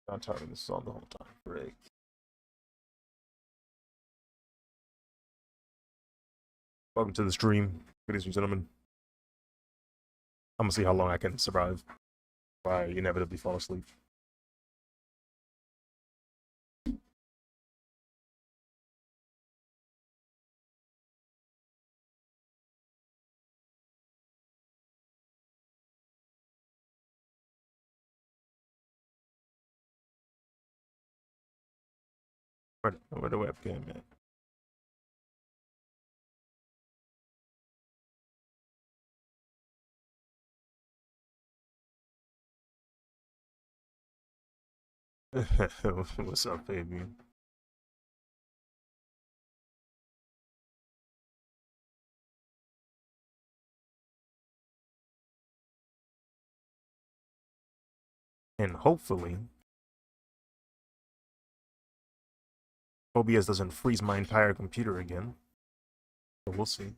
I'm turning this on the whole time. Great. Welcome to the stream, ladies and gentlemen. I'm gonna see how long I can survive before I inevitably fall asleep. Where the webcam at? What's up, Fabian? And hopefully, OBS doesn't freeze my entire computer again. But we'll see.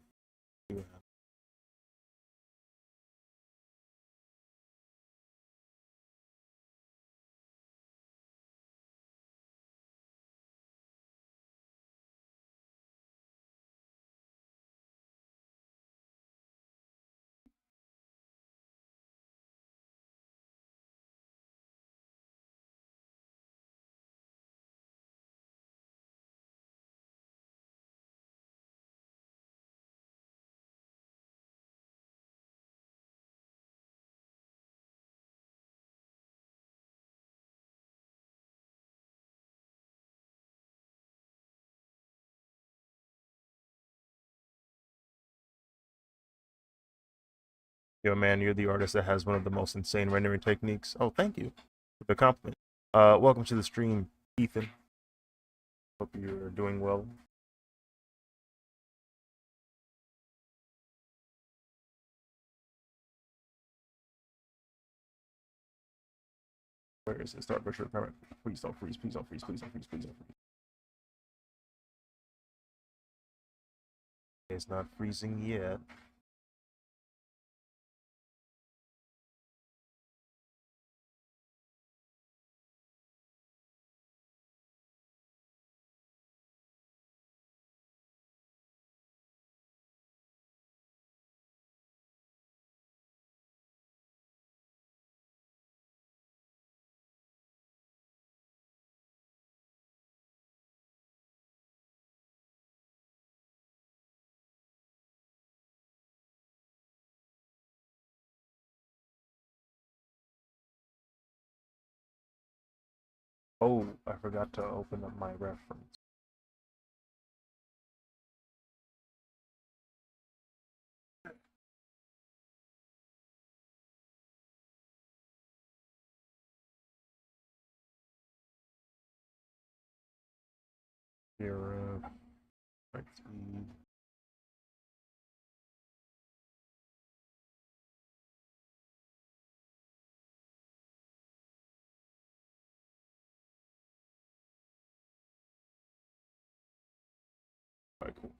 Yo, man, you're the artist that has one of the most insane rendering techniques. Oh, thank you for the compliment. Welcome to the stream, Ethan. Hope you're doing well. Where is it? Start virtual requirement. Please don't freeze. Please don't freeze. Please don't freeze. Please don't freeze. It's not freezing yet. Oh, I forgot to open up my reference. Here, Lightspeed. Alright, cool.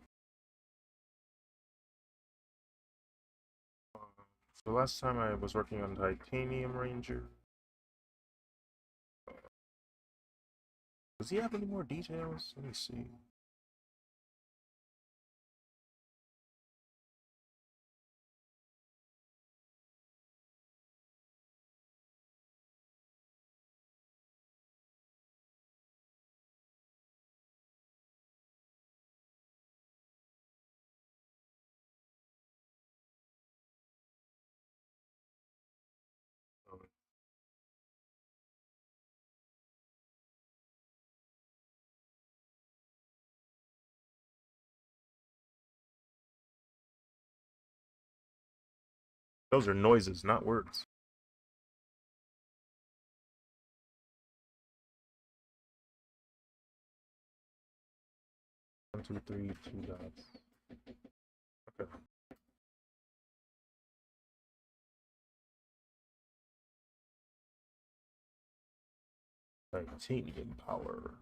So last time I was working on Titanium Ranger. Does he have any more details? Let me see. Those are noises, not words. 1, 2, 3, 2 dots. Okay. Titanium power.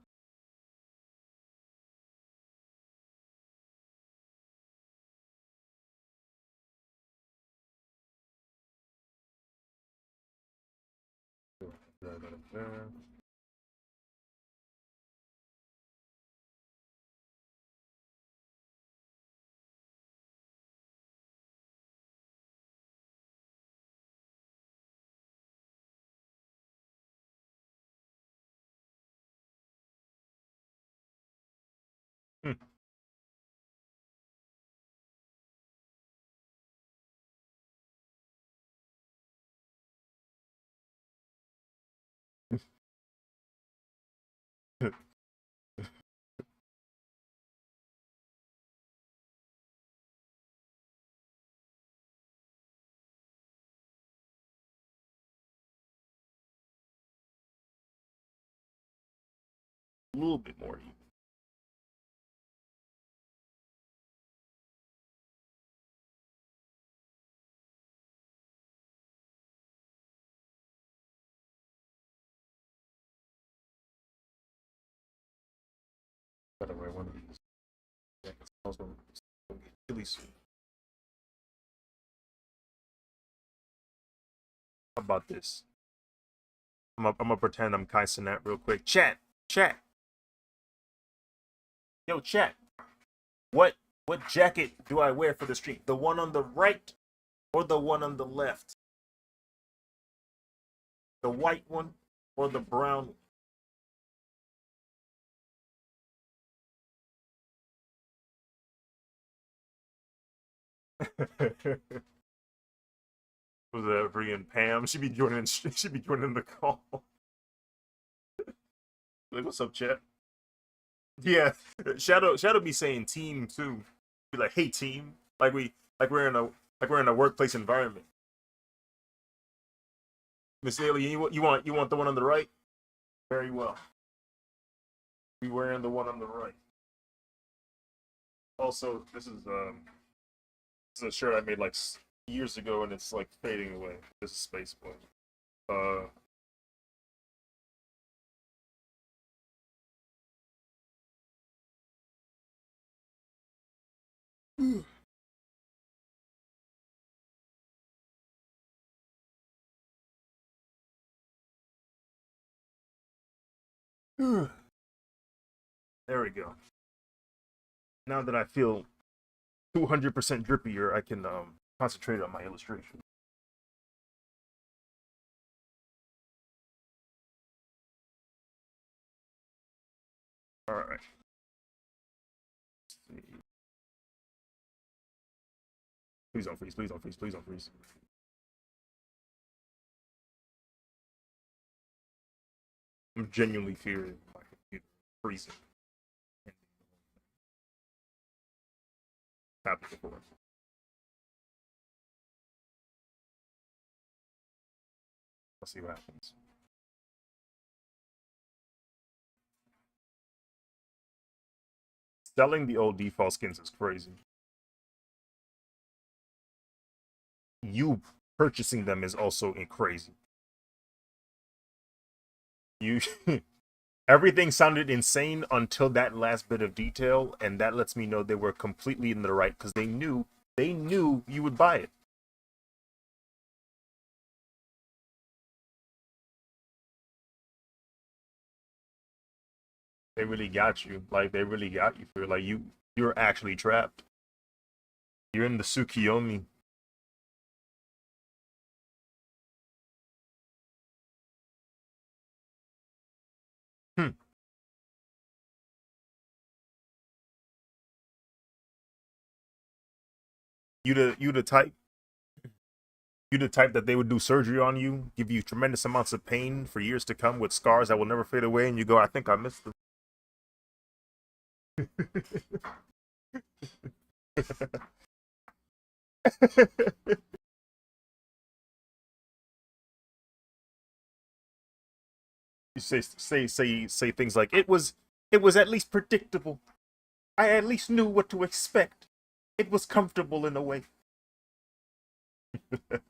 There. A little bit more even. By the way, one of these. Yeah, it's going to get chilly soon. How about this? I'm gonna pretend I'm Kai Cenat real quick. Chat. Yo, chat. What jacket do I wear for the stream? The one on the right or the one on the left? The white one or the brown one? Was that Brian Pam? She be joining. She be joining the call. Like, what's up, chat? Yeah, Shadow be saying team too. Be like, hey team, we're in a workplace environment. Miss Alien, you want the one on the right? Very well. We wearing the one on the right. Also, this is a shirt I made like years ago, and it's like fading away. This is Space Boy. Uh, there we go. Now that I feel 200% drippier, I can concentrate on my illustration. All right. Please don't freeze. Please don't freeze. Please don't freeze. I'm genuinely fearing my computer freezing. Happened before. Let's see what happens. Selling the old default skins is crazy. You purchasing them is also crazy. You everything sounded insane until that last bit of detail, and that lets me know they were completely in the right because they knew you would buy it. They really got you. Like they really got you for like you're actually trapped. You're in the Tsukiyomi. Hmm. You the type that they would do surgery on you, give you tremendous amounts of pain for years to come with scars that will never fade away, and you go, I think I missed them. You say things like it was at least predictable. I at least knew what to expect. It was comfortable in a way. Let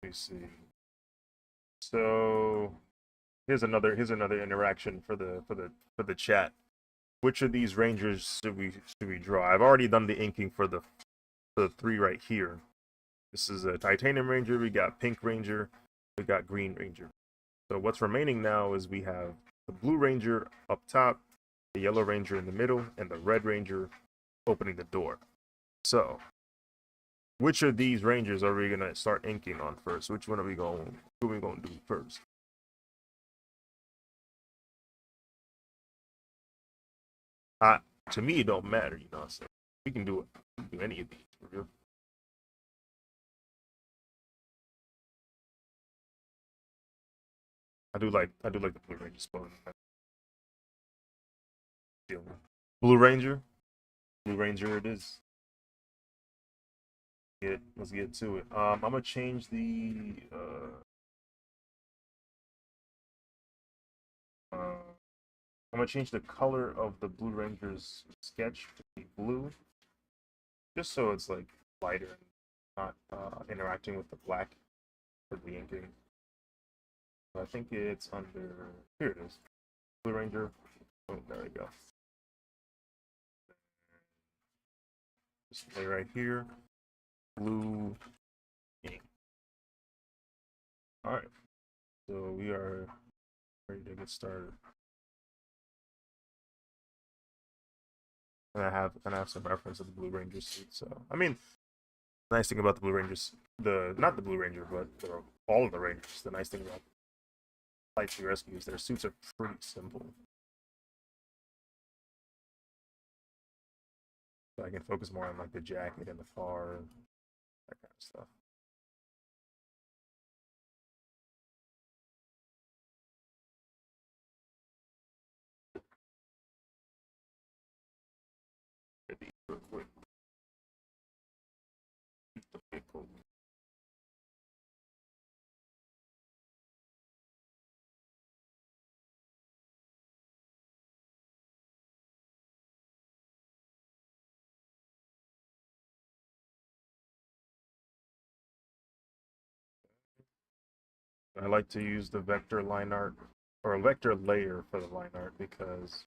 me see. So here's another interaction for the chat. Which of these rangers should we draw? I've already done the inking for the three right here. This is a titanium ranger, we got pink ranger, we got green ranger. So what's remaining now is we have the blue ranger up top, the yellow ranger in the middle, and the red ranger opening the door. So which of these rangers are we gonna start inking on first? Which one are we going? Who are we gonna do first? To me, it don't matter, you know. So we can do it. We can do any of these for real. I do like the Blue Ranger spot. Blue Ranger, Blue Ranger it is. Let's get to it. I'm gonna change the I'm gonna change the color of the Blue Ranger's sketch to be blue, just so it's like lighter and not interacting with the black for the inking. So I think it's under here. It is Blue Ranger. Oh, there we go. Display right here. Blue ink. All right. So we are ready to get started. And I have some reference of the Blue Ranger suit. So I mean, the nice thing about the Blue Rangers, not the Blue Ranger, but all of the Rangers. The nice thing about Lightspeed Rescue is their suits are pretty simple. So I can focus more on like the jacket and the far, that kind of stuff. I like to use the vector line art or a vector layer for the line art because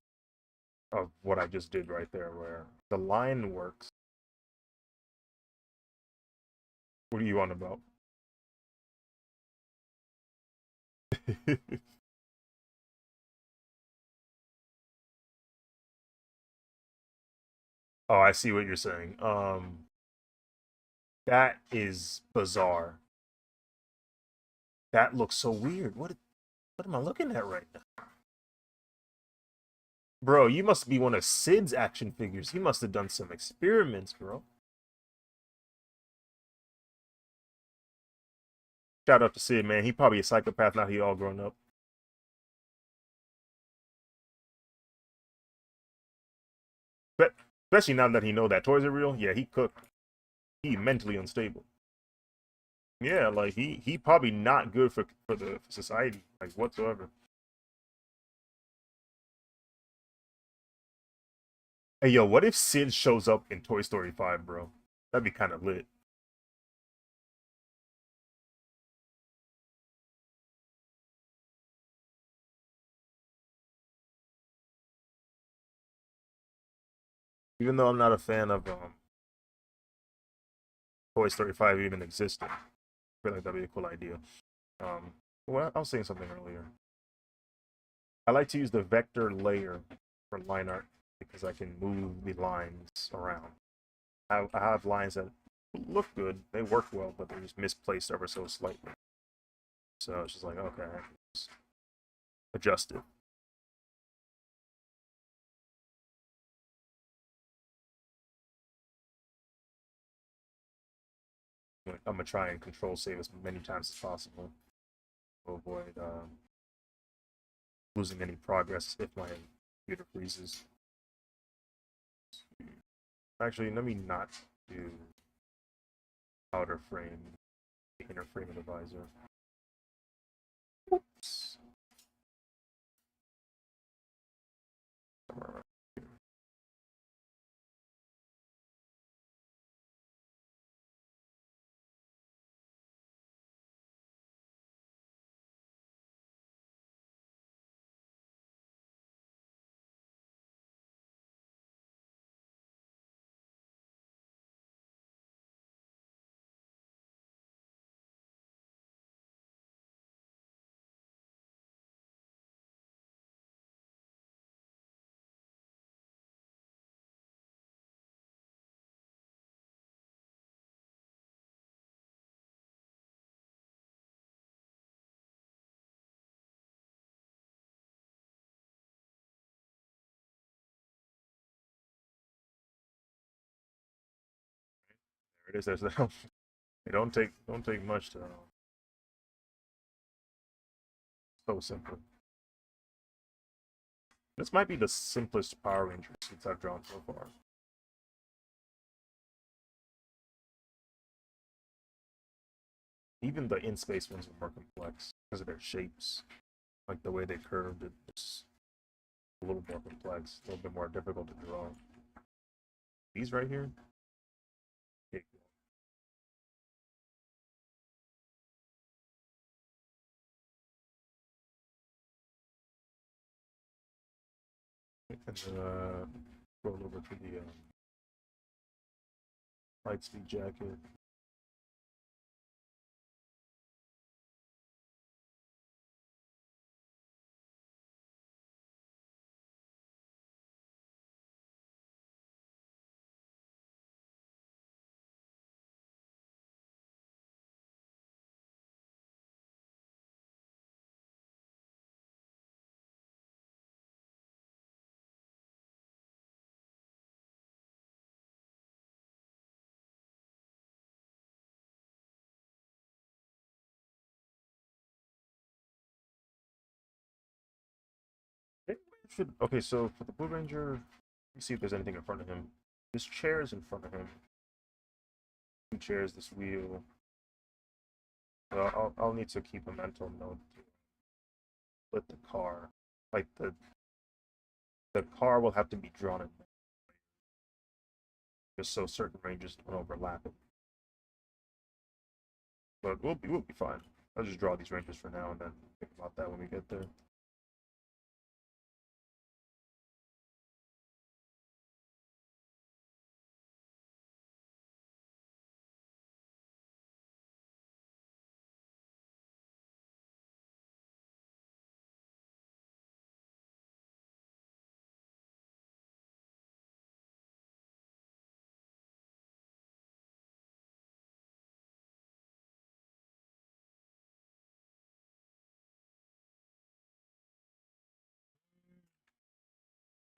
of what I just did right there, where the line works. What are you on about? Oh, I see what you're saying. That is bizarre. That looks so weird. What am I looking at right now? Bro, you must be one of Sid's action figures. He must have done some experiments, bro. Shout out to Sid, man. He probably a psychopath now. He all grown up. But especially now that he know that toys are real. Yeah, he cooked. He mentally unstable. Yeah, like he probably not good for the for society like whatsoever. Hey yo, what if Sid shows up in Toy Story 5, bro? That'd be kind of lit. Even though I'm not a fan of Toy Story 5 even existing, I feel like that'd be a cool idea. Well, I was saying something earlier. I like to use the vector layer for line art because I can move the lines around. I have lines that look good, they work well, but they're just misplaced ever so slightly. So it's just like, okay, I can just adjust it. I'm gonna try and control save as many times as possible to avoid losing any progress if my computer freezes. Actually, let me not do outer frame, the inner frame of the visor. Oops. There it is. There's that. It don't take much to So simple. This might be the simplest Power Ranger suits I've drawn so far. Even the in-space ones are more complex because of their shapes. Like the way they curved, it's a little more complex, a little bit more difficult to draw. These right here, okay. And then roll over to the Lightspeed jacket. Okay, so for the Blue Ranger, let me see if there's anything in front of him. This chair is in front of him. Two chairs, this wheel. I'll need to keep a mental note to split the car. Like the car will have to be drawn in just so certain ranges don't overlap it. But we'll be fine. I'll just draw these ranges for now and then think about that when we get there.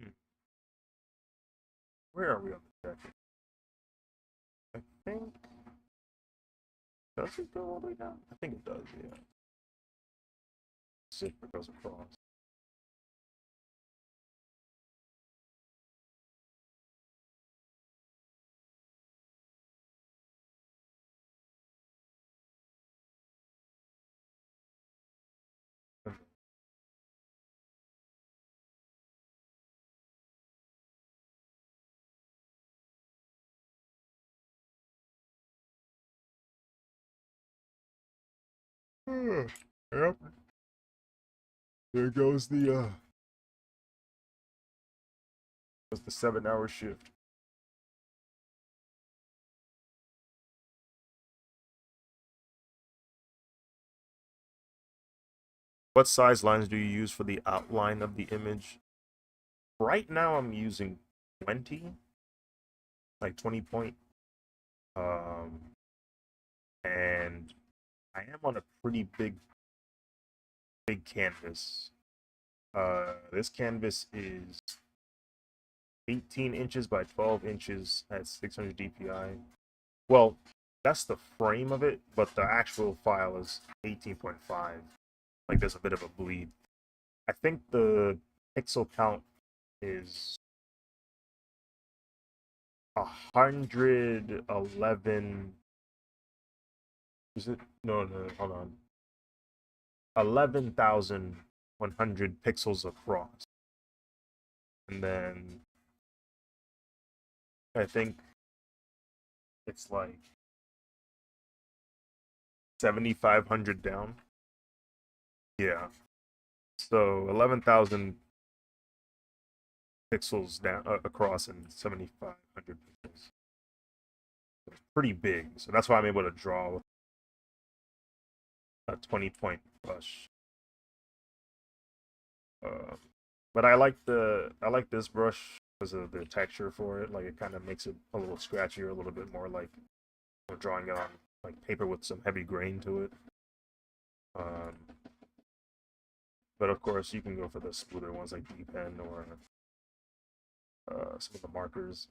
Hmm. Where are we on the jacket? I think. Does it go all the way down? I think it does, yeah. Zipper goes across. Yep. There goes the 7-hour shift. What size lines do you use for the outline of the image? Right now I'm using 20, like 20 point. Um, and I am on a pretty big canvas. This canvas is 18 inches by 12 inches at 600 DPI. Well, that's the frame of it, but the actual file is 18.5. Like there's a bit of a bleed. I think the pixel count is 111. Is it? No, hold on. 11,100 pixels across. And then I think it's like 7,500 down. Yeah. So 11,000 pixels down across and 7,500 pixels. It's pretty big. So that's why I'm able to draw a 20-point brush. But I like this brush because of the texture for it. Like it kind of makes it a little scratchier, a little bit more like drawing it on like paper with some heavy grain to it. Um, but of course, you can go for the smoother ones like D-Pen or some of the markers.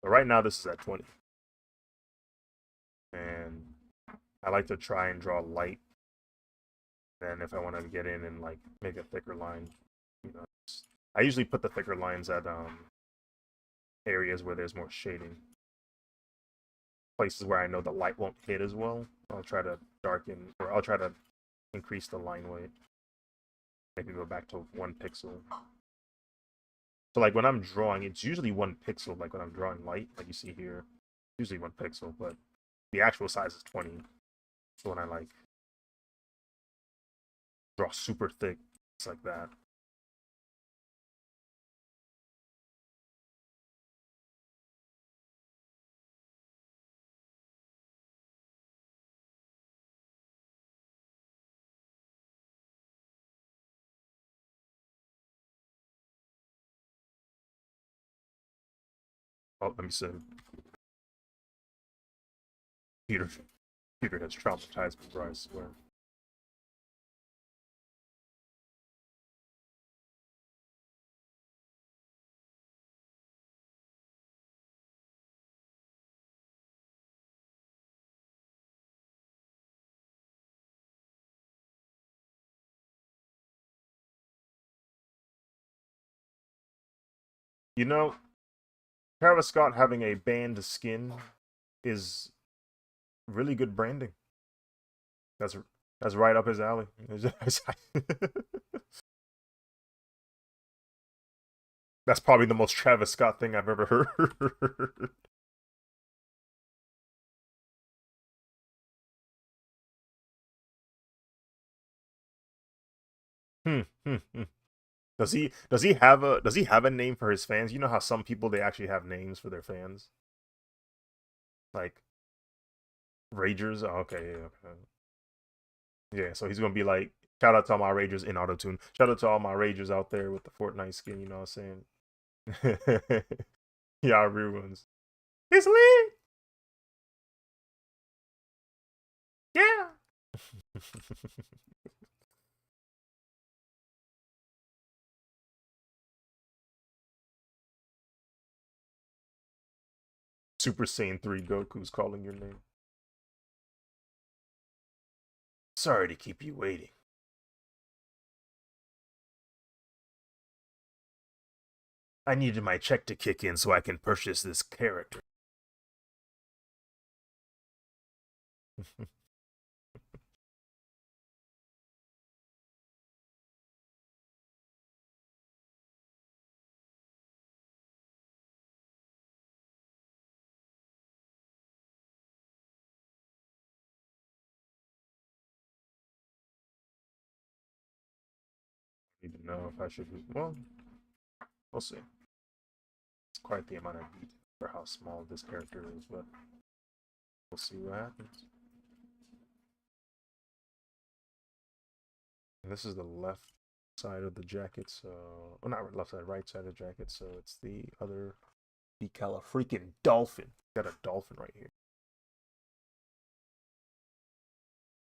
But right now, this is at 20, and I like to try and draw light Then if I want to get in and like make a thicker line, you know, I usually put the thicker lines at areas where there's more shading, places where I know the light won't hit as well. I'll try to darken, or I'll try to increase the line weight. Maybe go back to 1 pixel. So like when I'm drawing, it's usually 1 pixel. Like when I'm drawing light, like you see here, usually 1 pixel, but the actual size is 20. So when I like draw super thick, it's like that. Oh, let me see. Peter, Peter has traumatized me, bro, I swear. You know, Travis Scott having a band skin is really good branding. That's that's right up his alley. That's probably the most Travis Scott thing I've ever heard. Hmm. Does he have a name for his fans? You know how some people they actually have names for their fans? Like Ragers? Oh, okay, yeah, okay. Yeah, so he's gonna be like, shout out to all my Ragers in autotune. Shout out to all my Ragers out there with the Fortnite skin, you know what I'm saying? Yeah, real ones. It's lit! Yeah! Super Saiyan 3 Goku's calling your name. Sorry to keep you waiting. I needed my check to kick in so I can purchase this character. Even know if I should. Well, we'll see. It's quite the amount of beat for how small this character is, but we'll see what happens. And this is the left side of the jacket, so well, not left side, right side of the jacket. So it's the other decal, a freaking dolphin. Got a dolphin right here.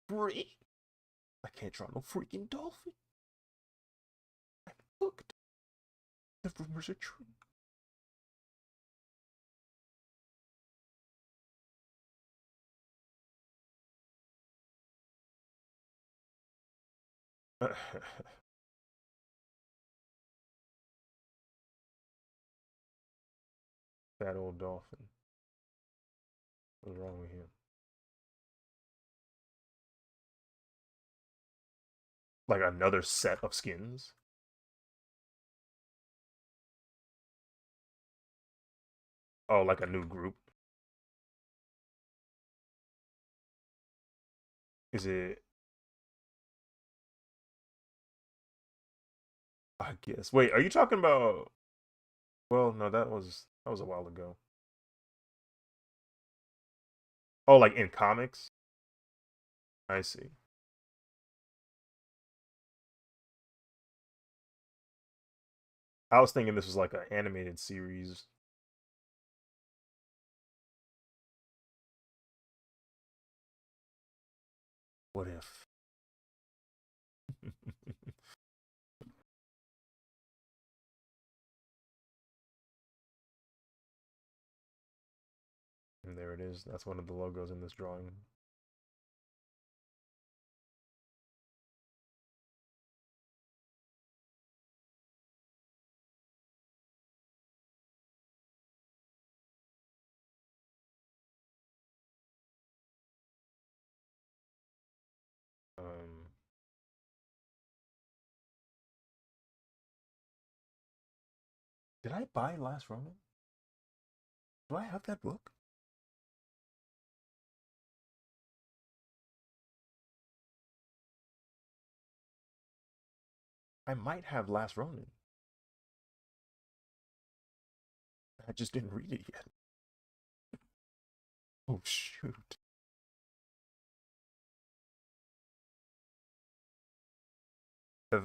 Free? I can't draw no freaking dolphin. I'm hooked. The rumors are true. That old dolphin. What's wrong with him? Like another set of skins? Oh, like a new group? Is it? I guess. Wait, are you talking about? Well, no, that was a while ago. Oh, like in comics? I see. I was thinking this was like an animated series. What if? And there it is. That's one of the logos in this drawing. I buy Last Ronin? Do I have that book? I might have Last Ronin. I just didn't read it yet. Oh shoot. I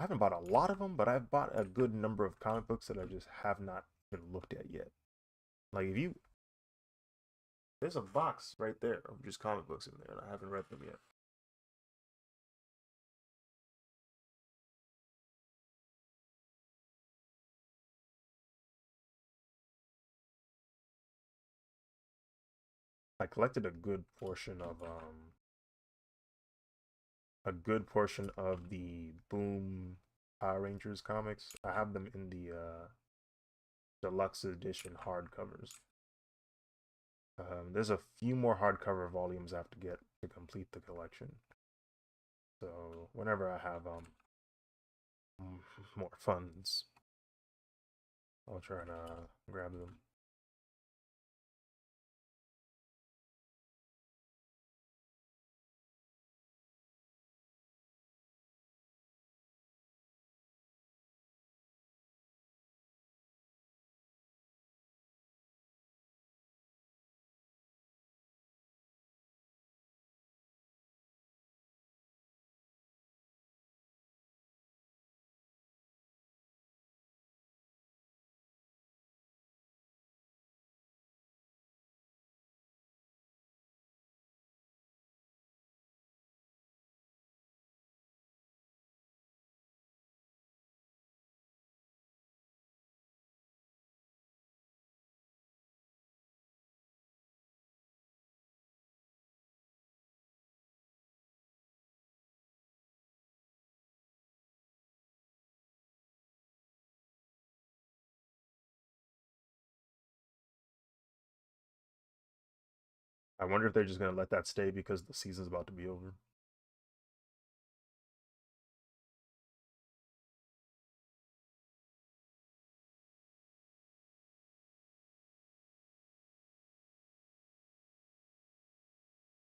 haven't bought a lot of them, but I've bought a good number of comic books that I just have not been looked at yet. Like if you there's a box right there of just comic books in there, and I haven't read them yet. I collected a good portion of the Boom Power Rangers comics. I have them in the deluxe edition hardcovers. There's a few more hardcover volumes I have to get to complete the collection. So whenever I have more funds, I'll try to grab them. I wonder if they're just gonna let that stay because the season's about to be over.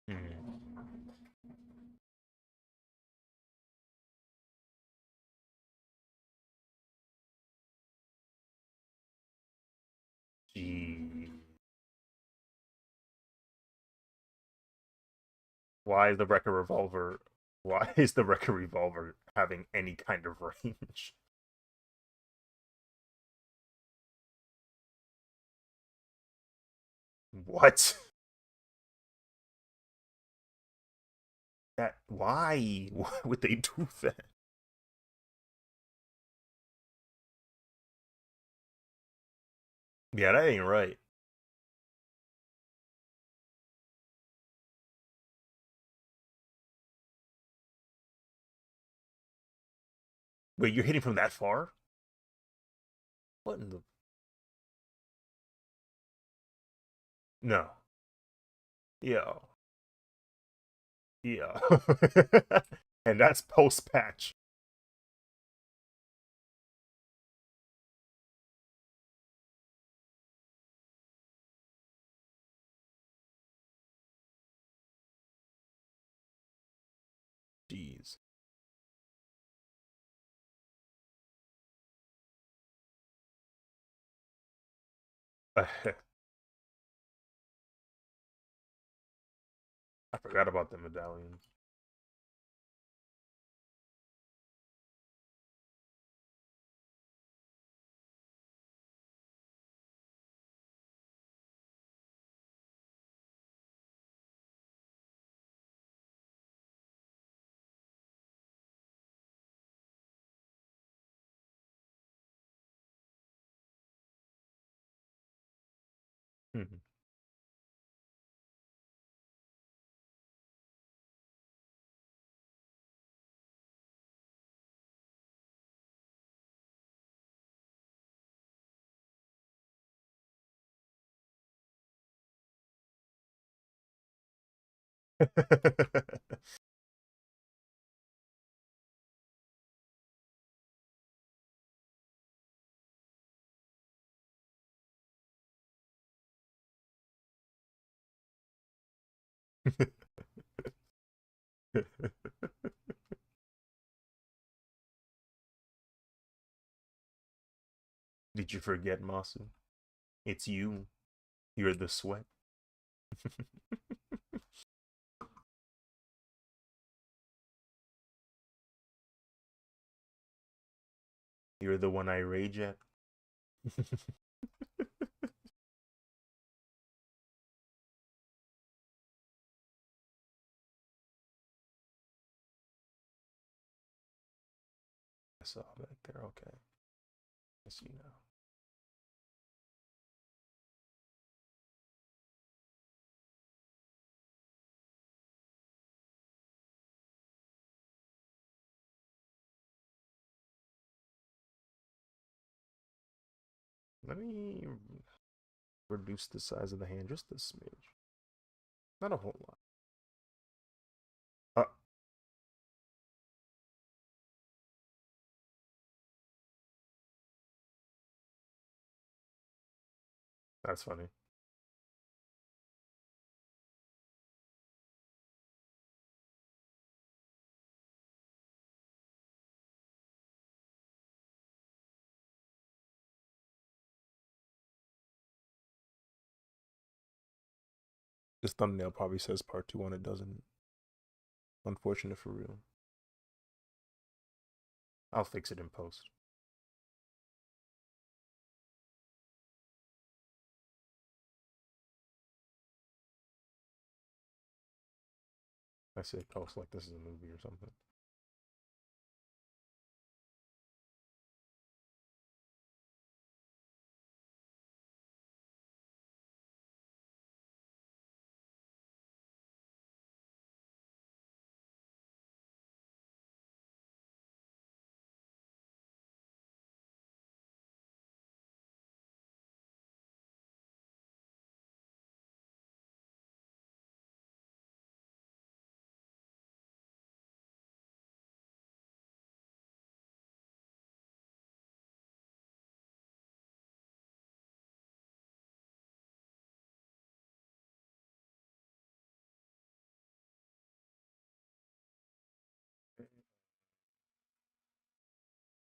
Hmm. Gee. Why is the Wrecker Revolver? Why is the Wrecker Revolver having any kind of range? What? That why? Why would they do that? Yeah, that ain't right. Wait, you're hitting from that far? What in the? No. Yeah. Yeah. And that's post patch. Jeez. I forgot about the medallions. Mhm. Did you forget, Masu? It's you. You're the sweat. You're the one I rage at. I saw back there. Okay. I see now. Let me reduce the size of the hand just a smidge. Not a whole lot. That's funny. This thumbnail probably says part 2 on it, doesn't it? Unfortunate for real. I'll fix it in post. I say post like this is a movie or something.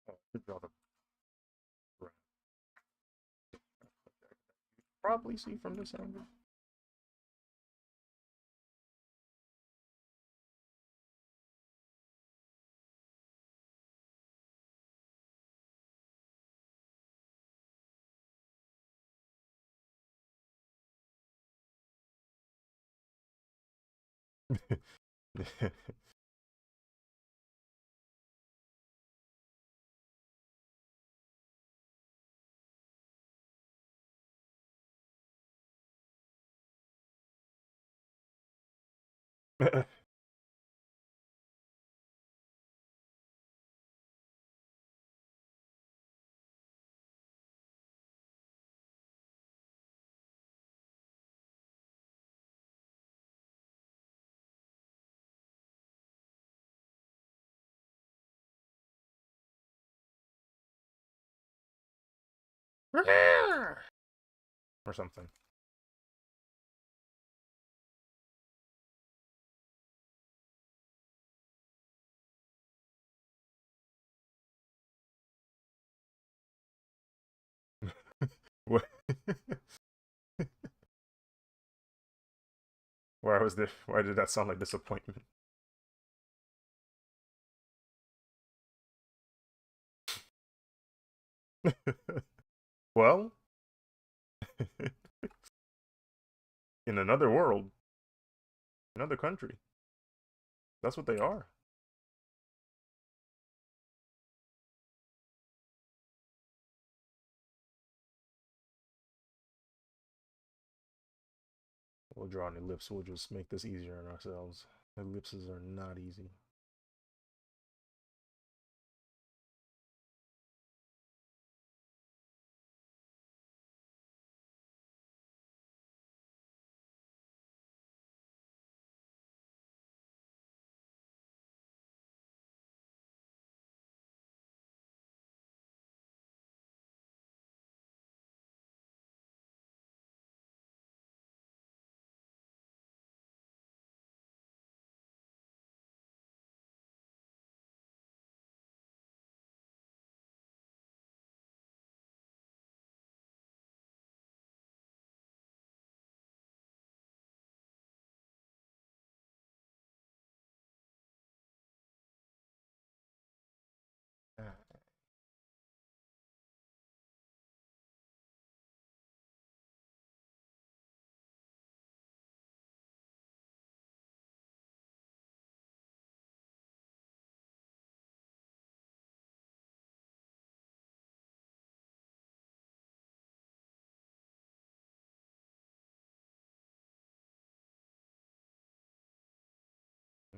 Oh, should draw the probably see from this angle. Or something. What? Why was this? Why did that sound like disappointment? Well, in another world, another country, that's what they are. We'll draw an ellipse. We'll just make this easier on ourselves. Ellipses are not easy.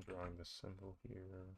drawing the symbol here.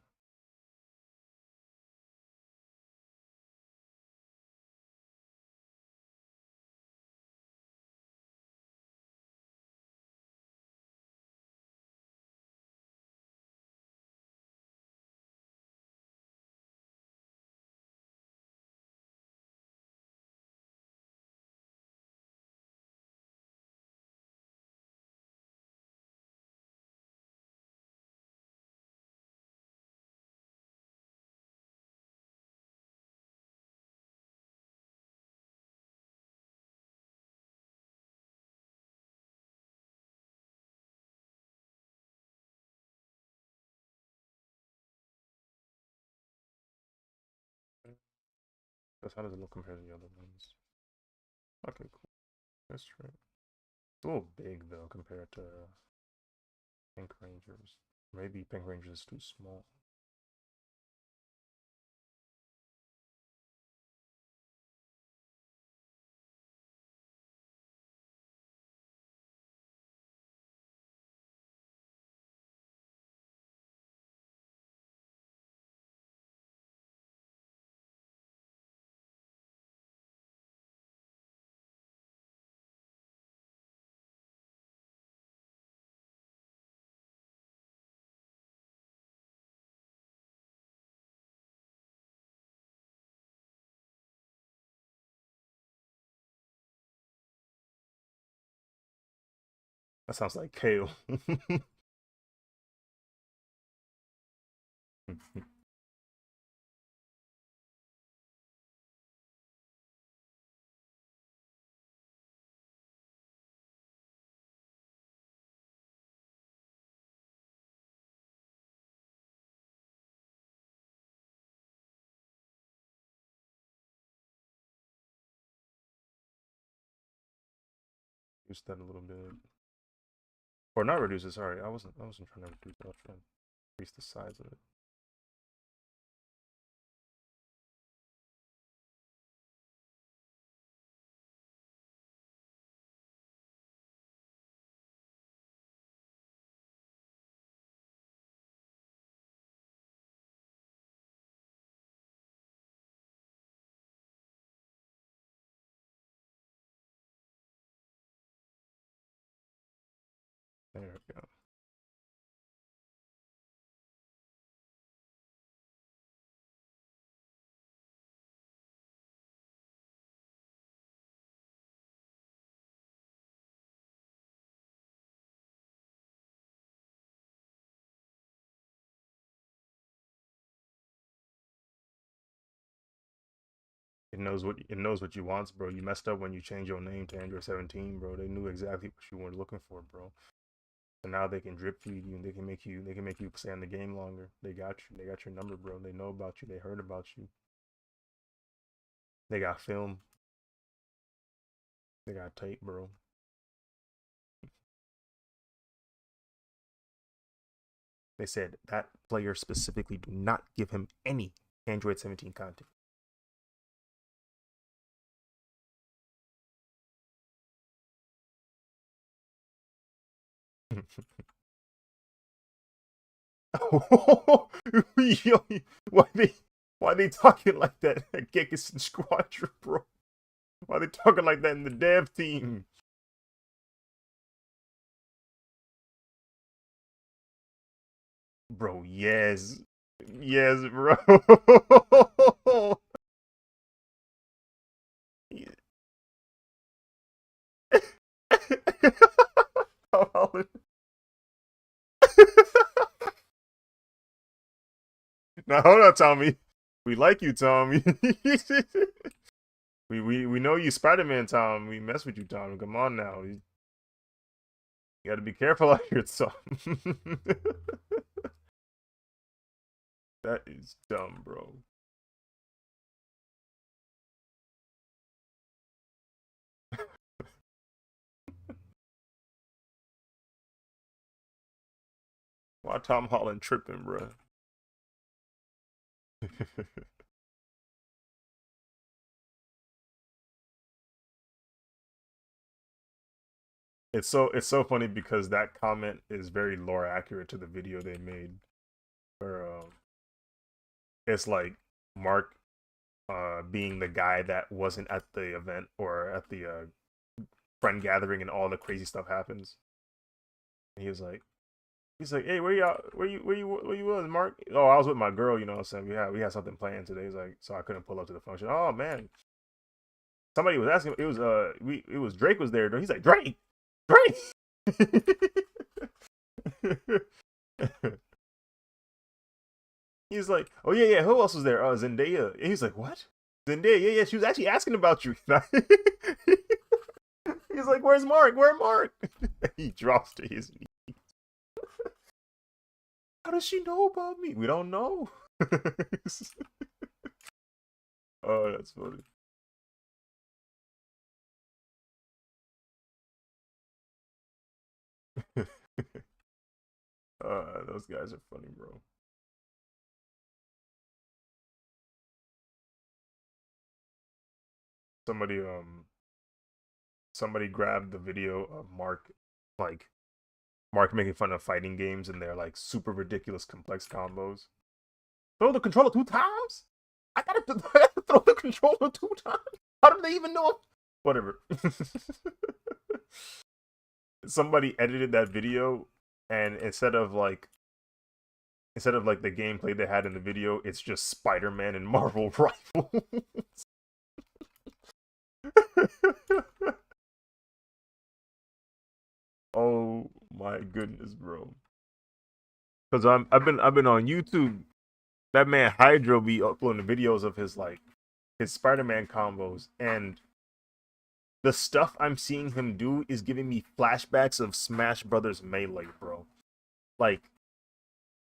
That's how does it look compared to the other ones? Okay, cool. That's right. It's a little big though compared to Pink Rangers. Maybe Pink Rangers is too small. That sounds like kale. Reduce that a little bit. Or not reduce it, sorry. I wasn't trying to reduce it, I was trying to increase the size of it. There we go. It knows what you want, bro. You messed up when you changed your name to Android 17, bro. They knew exactly what you were looking for, bro. So now they can drip feed you and they can make you stay in the game longer. They got you. They got your number, bro. They know about you. They heard about you. They got film. They got tape, bro. They said that player specifically do not give him any Android 17 content. Yo, why they talking like that at Gekison Squadron, bro? Why they talking like that in the dev team? Bro, yes. Yes, bro. Now hold on, Tommy. We like you, Tommy. we know you Spider-Man, Tom. We mess with you, Tom. Come on now. You gotta be careful out here, Tom. That is dumb, bro. Why Tom Holland tripping, bro? it's so funny because that comment is very lore accurate to the video they made. Where it's like Mark being the guy that wasn't at the event or at the friend gathering and all the crazy stuff happens. And he's like, hey, where you was, Mark? Oh, I was with my girl, you know what I'm saying? We had something planned today. He's like, so I couldn't pull up to the function. Oh man. Somebody was asking, it was Drake was there. He's like, Drake. He's like, oh yeah, yeah, who else was there? Zendaya. And he's like, what? Zendaya, yeah, yeah, she was actually asking about you. He's like, where's Mark? Where Mark? He drops to his knees. How does she know about me? We don't know. Oh, that's funny. Those guys are funny, bro. Somebody somebody grabbed the video of like Mark making fun of fighting games and their like super ridiculous complex combos. Throw the controller 2 times? I gotta throw the controller 2 times? How did they even know? Whatever. Somebody edited that video, and instead of like the gameplay they had in the video, it's just Spider-Man and Marvel rifle. Oh my goodness, bro. Because I've been on YouTube. That man Hydro be uploading videos of his Spider-Man combos, and the stuff I'm seeing him do is giving me flashbacks of Smash Brothers Melee, bro. Like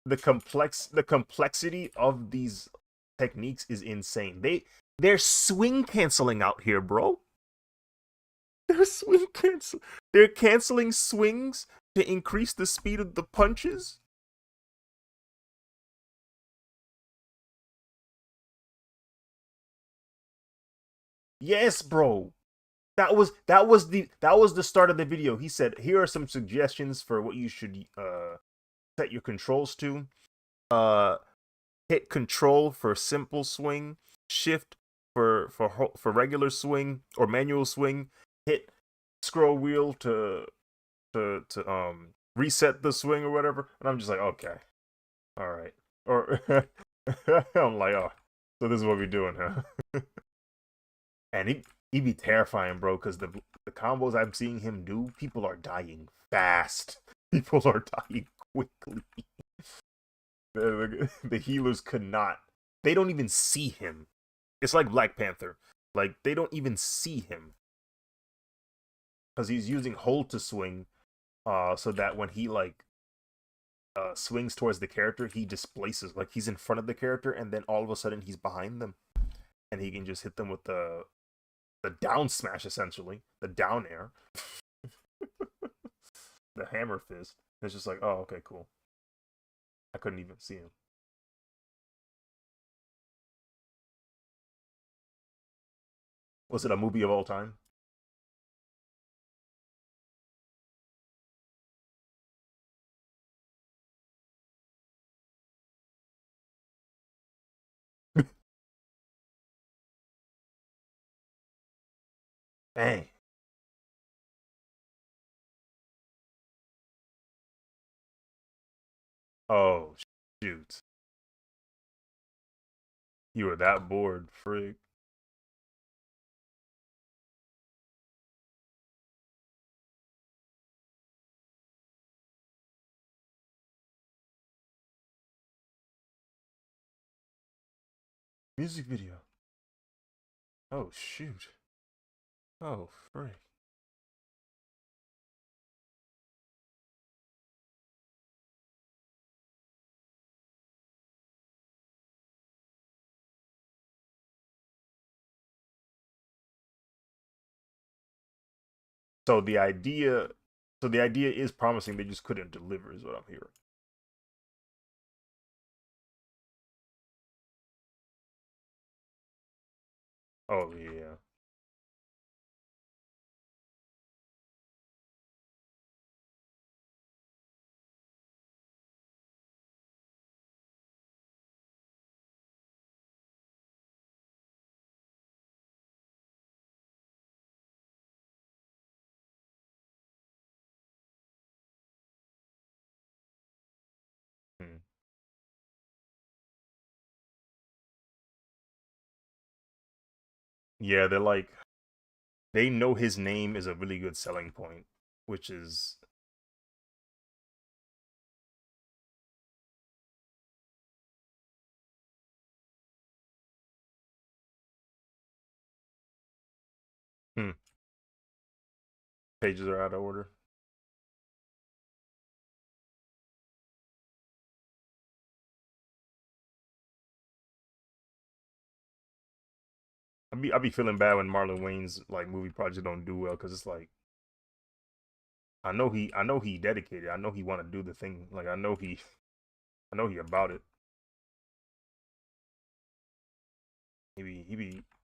the complexity of these techniques is insane. They're swing canceling out here, bro. They're swing cancel. They're canceling swings to increase the speed of the punches. Yes, bro. That was the start of the video. He said, "Here are some suggestions for what you should set your controls to. Uh, hit control for simple swing, shift for regular swing or manual swing, hit scroll wheel to reset the swing or whatever." And I'm just like, okay, all right. Or I'm like, oh, so this is what we're doing, huh? And he be terrifying, bro, because the combos I'm seeing him do, people are dying fast. People are dying quickly. The healers could not. They don't even see him. It's like Black Panther. Like they don't even see him because he's using hold to swing, so that when he like swings towards the character, he displaces. Like he's in front of the character, and then all of a sudden he's behind them, and he can just hit them with the down smash, essentially the down air, the hammer fist. It's just like, oh, okay, cool. I couldn't even see him. Was it a movie of all time? Dang. Oh shoot. You were that bored, freak. Music video. Oh shoot. Oh freak. So the idea, so the idea is promising. They just couldn't deliver, is what I'm hearing. Oh yeah. Yeah, they're like they know his name is a really good selling point, which is hmm, pages are out of order. I be feeling bad when Marlon Wayne's like movie projects don't do well because it's like I know he dedicated. I know he want to do the thing. Like I know he about it. He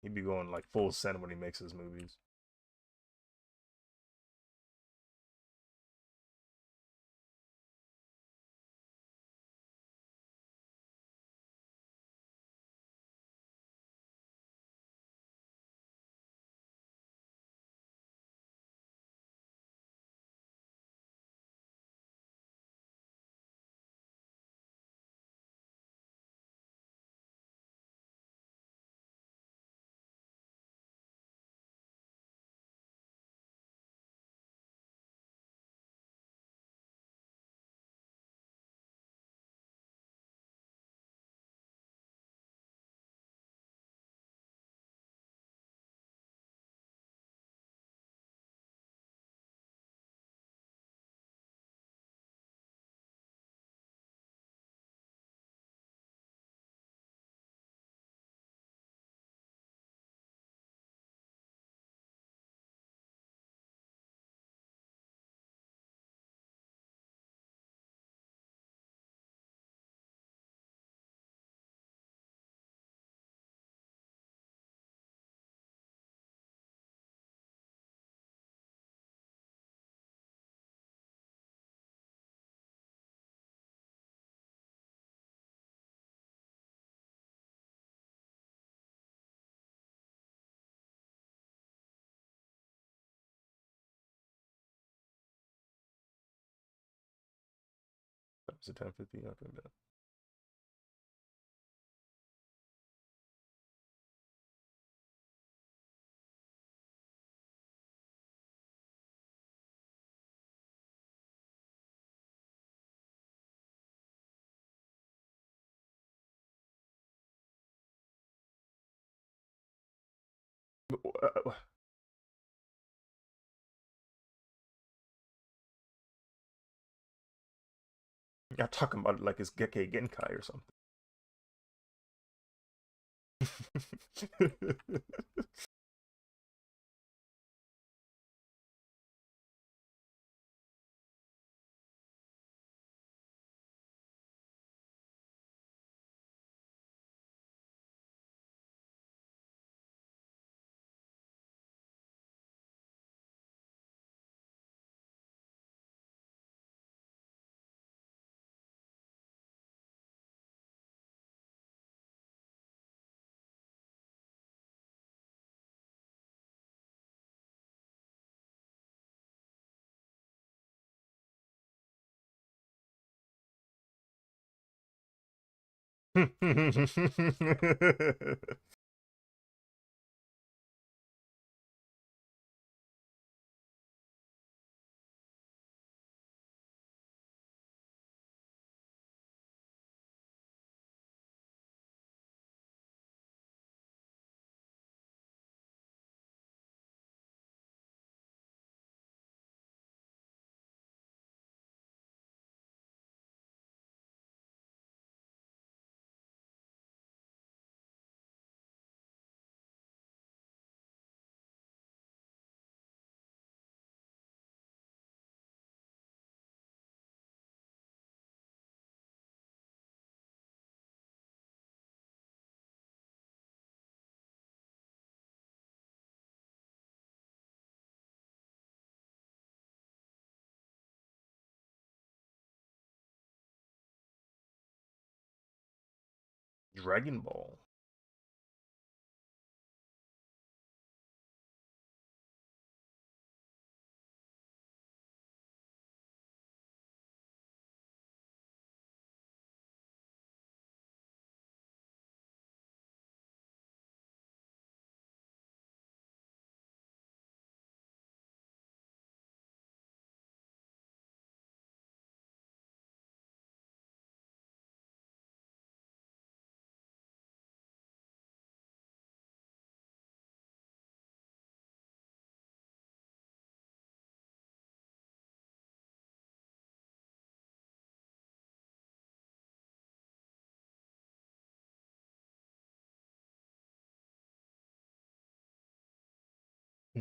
be going like full send when he makes his movies. Is it 10:50? Okay, bet. Y'all talking about it like it's Gekkei Genkai or something. Dragon Ball.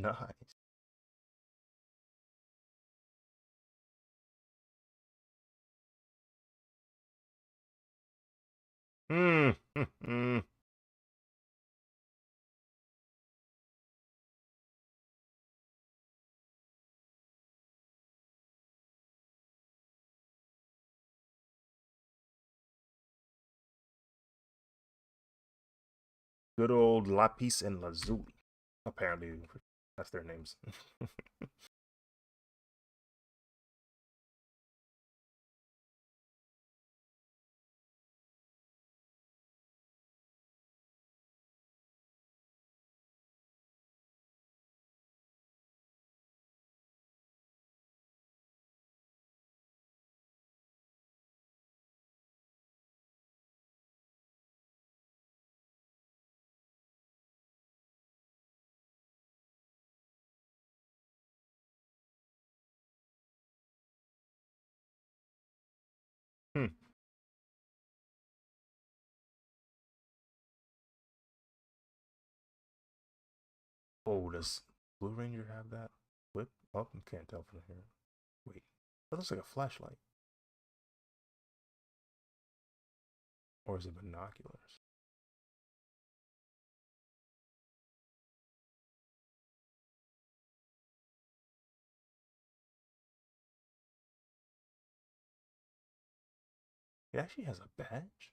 Nice. Hmm. Good old Lapis and Lazuli. Apparently, that's their names. Hmm. Oh, does Blue Ranger have that? Whip? Oh, you can't tell from here. Wait, that looks like a flashlight. Or is it binoculars? It actually has a badge?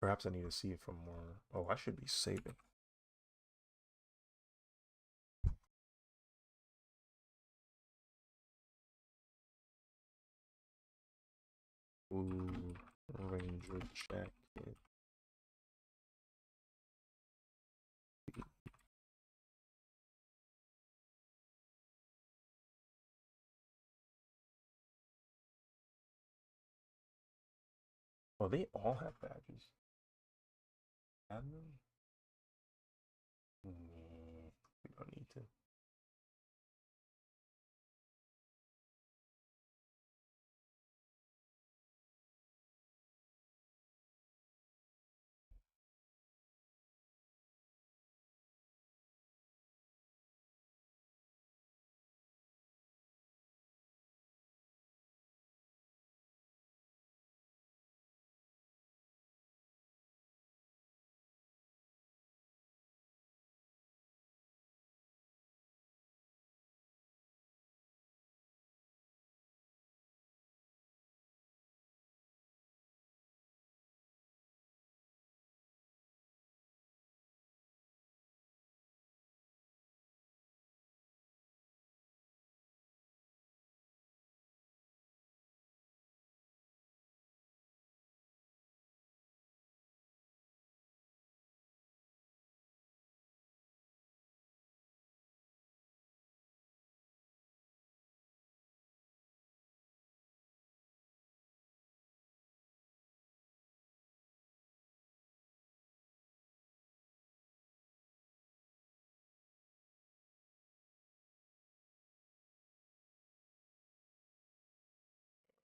Perhaps I need to see it from more. Oh, I should be saving. Blue Ranger jacket. Oh, they all have badges. Have them? We don't need to.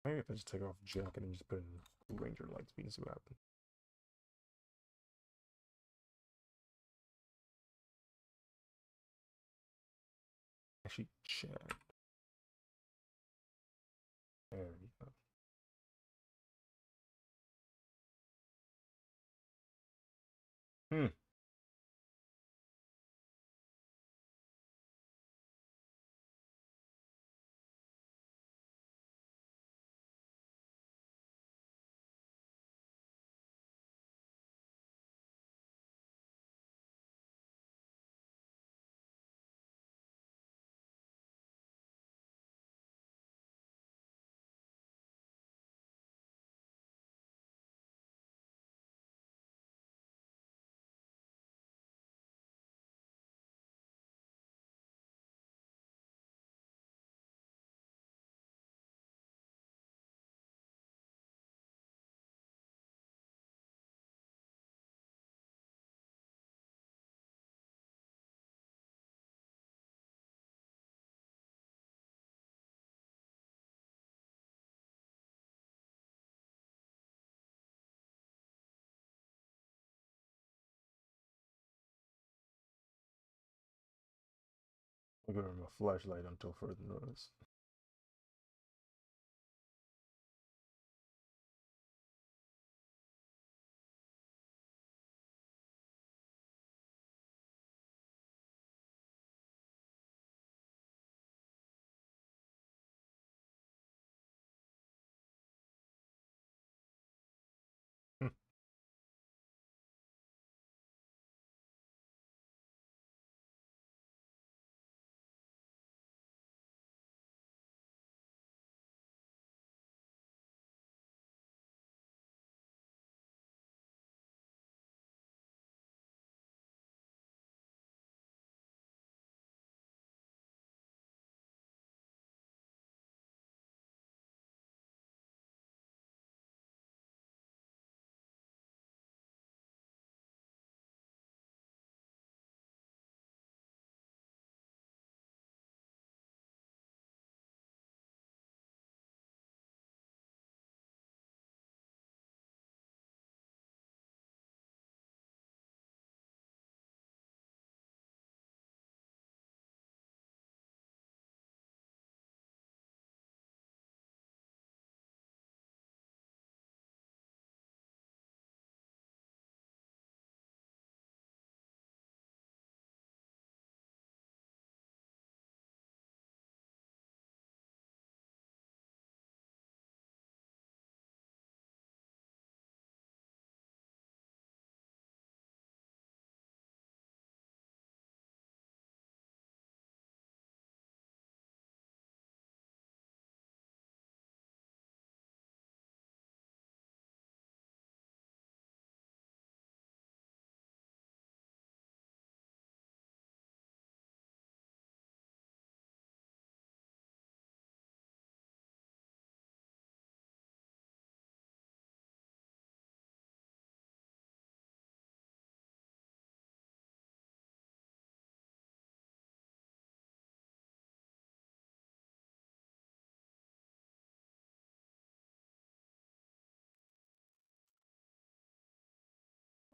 Maybe if I just take off jacket and just put in Blue Ranger Lightspeed and see what happens. Actually, chat. There we go. Hmm. I'll give him a flashlight until further notice.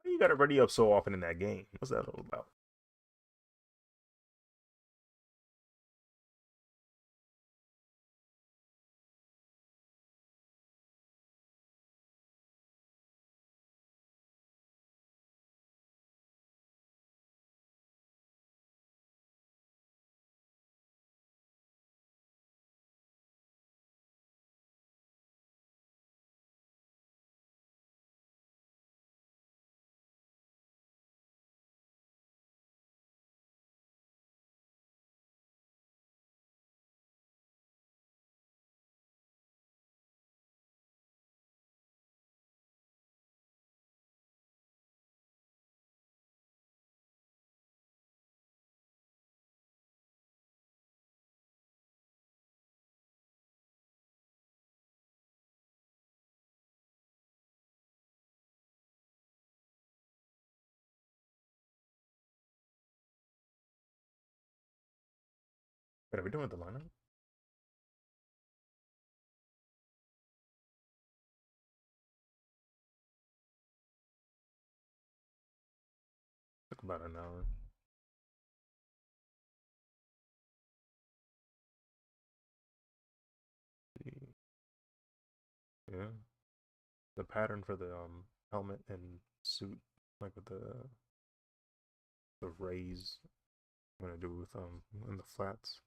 You got it ready up so often in that game. What's that all about? What are we doing with the lineup? Took about an hour. Yeah. The pattern for the helmet and suit, like with the rays. I'm gonna do with in the flats.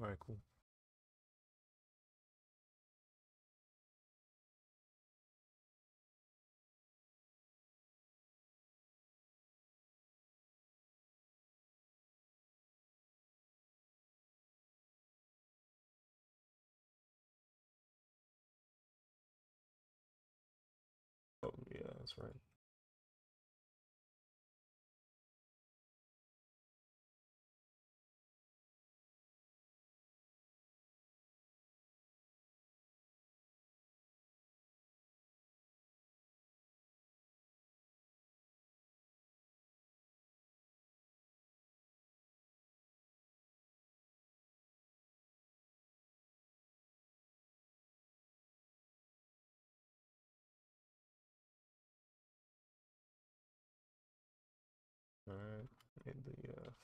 Alright, cool. Oh yeah, that's right.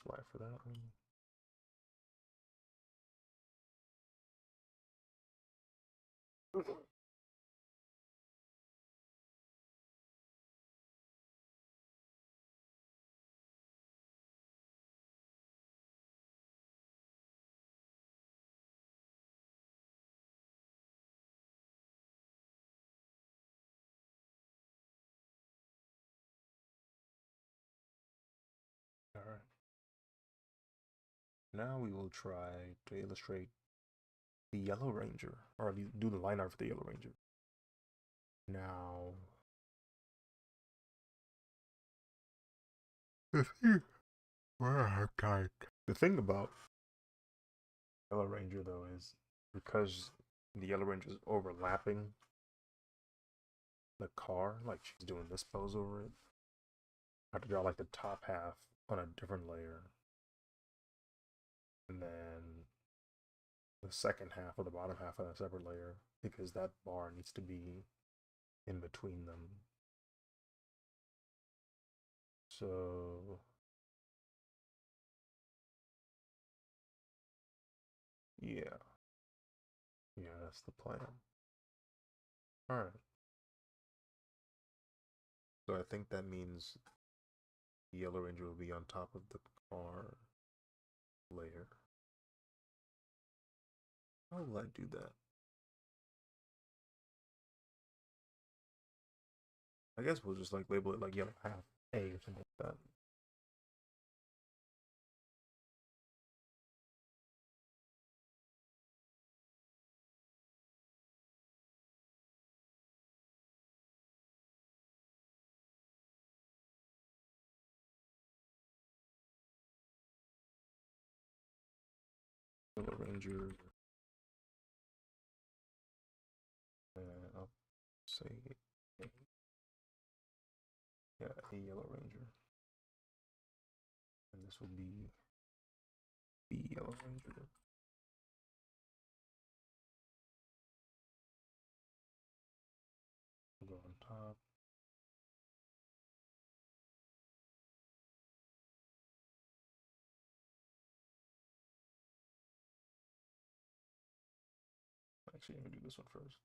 fly for that one. All right. Now we will try to illustrate the Yellow Ranger, or do the line art for the Yellow Ranger. Now, the thing about Yellow Ranger though is because the Yellow Ranger is overlapping the car, like she's doing this pose over it. I have to draw like the top half on a different layer, and then the second half or the bottom half on a separate layer because that bar needs to be in between them. So yeah, that's the plan. All right. So I think that means the Yellow Ranger will be on top of the car layer. How will I do that? I guess we'll just like label it like yellow half A or something like that. Yellow Ranger. I'll say A. Yeah, a Yellow Ranger. And this will be B Yellow Ranger. We'll go on top. Actually, let me do this one first.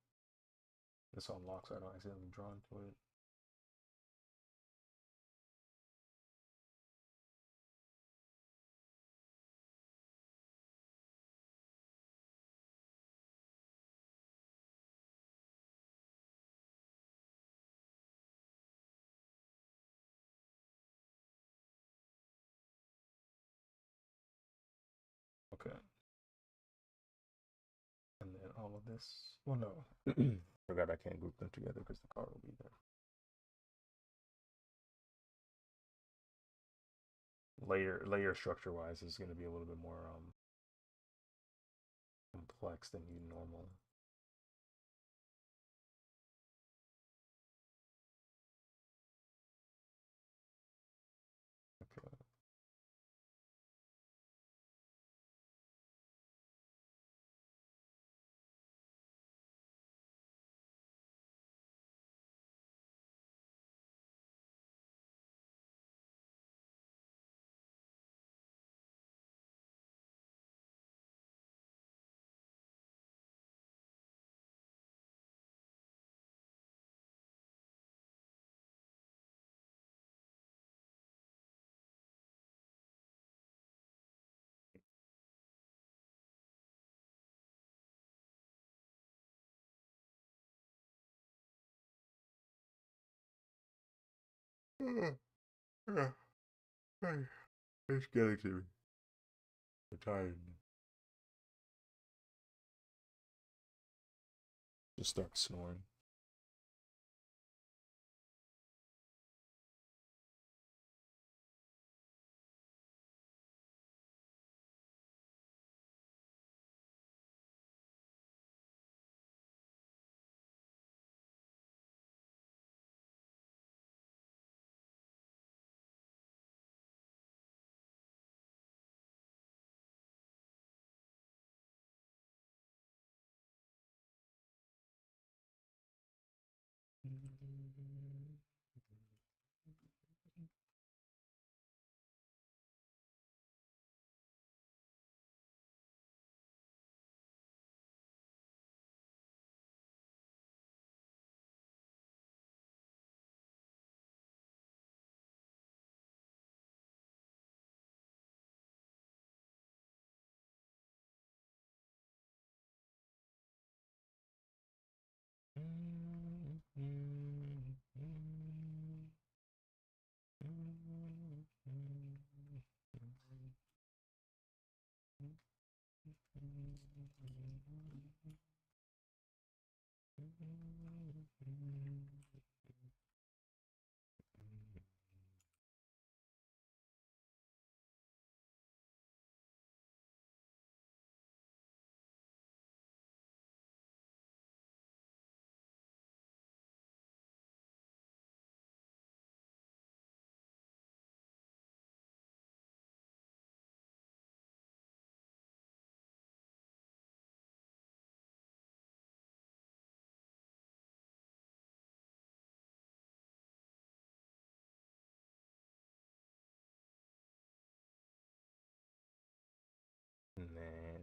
This unlocks so I don't accidentally draw into it. Okay. And then all of this. Well, no. Forgot I can't group them together because the car will be there. Layer structure wise is going to be a little bit more complex than you normal. Okay. It's getting to me. I'm tired. Just start snoring.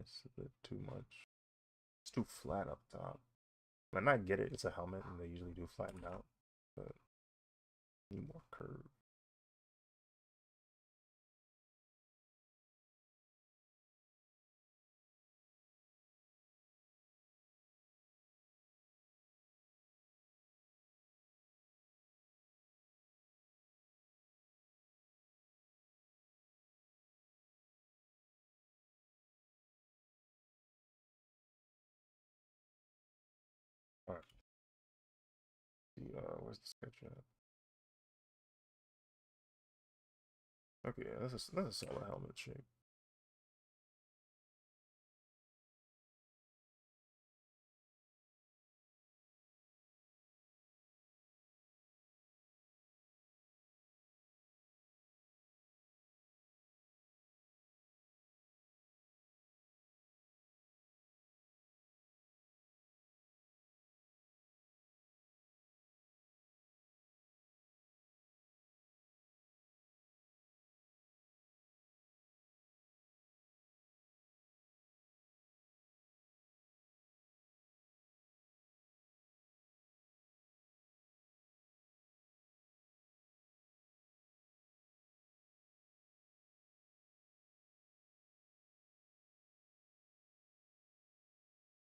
That's a bit too much. It's too flat up top. And I get it, it's a helmet and they usually do flatten out, but need more curve. Alright. See, where's the sketch at? Okay, yeah, that's a solid helmet shape.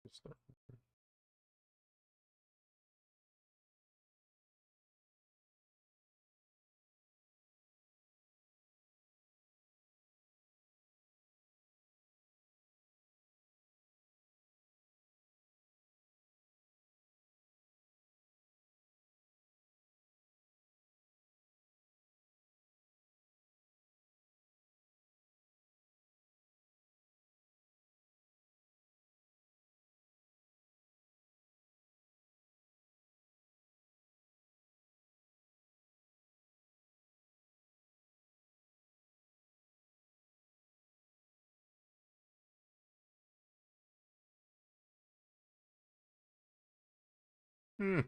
Let's start. Hmm.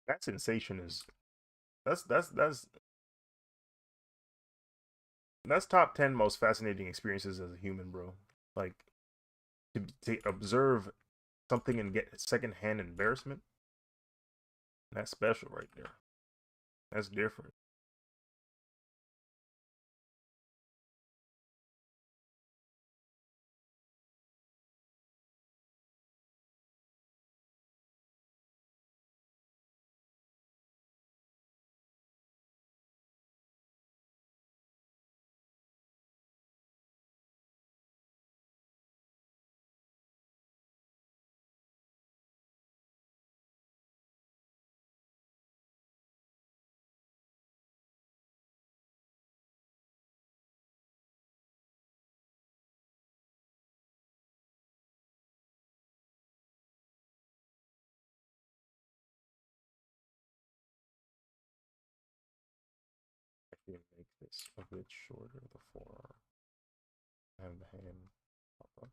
That sensation is that's top 10 most fascinating experiences as a human, bro. Like to observe something and get secondhand embarrassment. That's special right there. That's different. I can make this a bit shorter, the forearm and the hand pop up.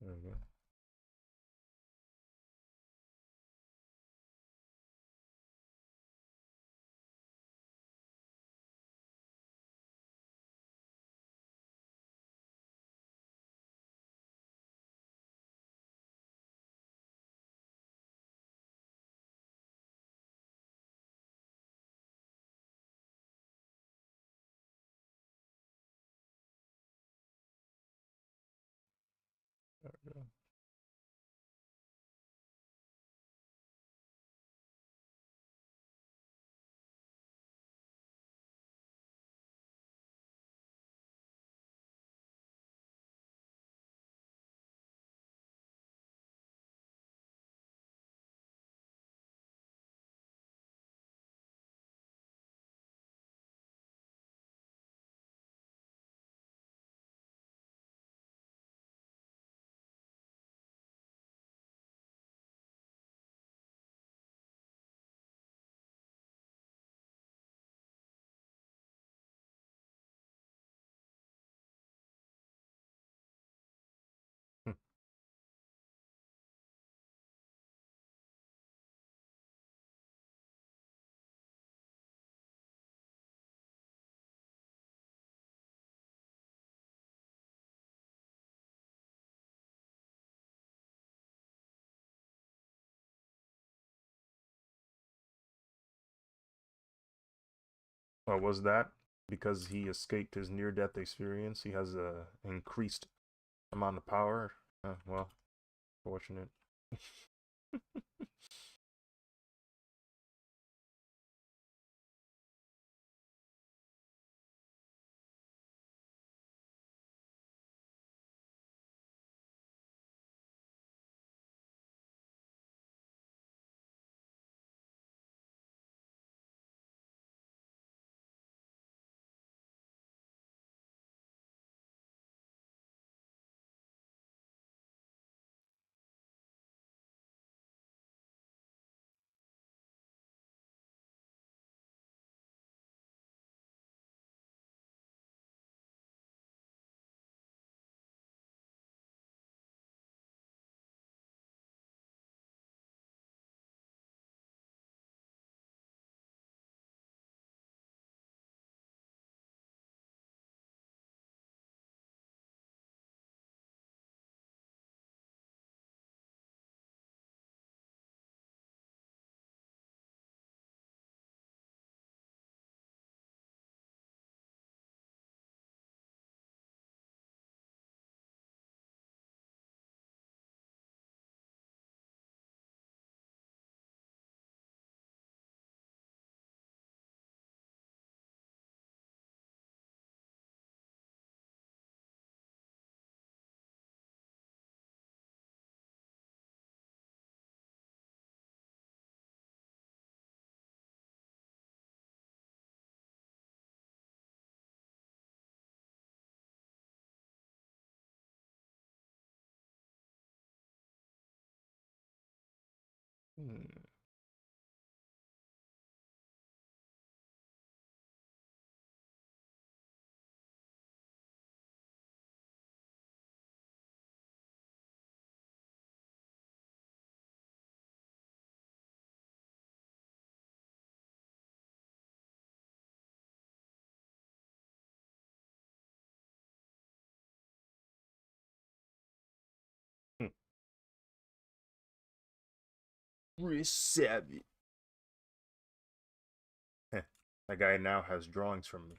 There we go. There we go. Hmm. Was that because he escaped his near-death experience? He has a increased amount of power. Well, fortunate. Hmm. Hmm. Savage. Heh. That guy now has drawings from me.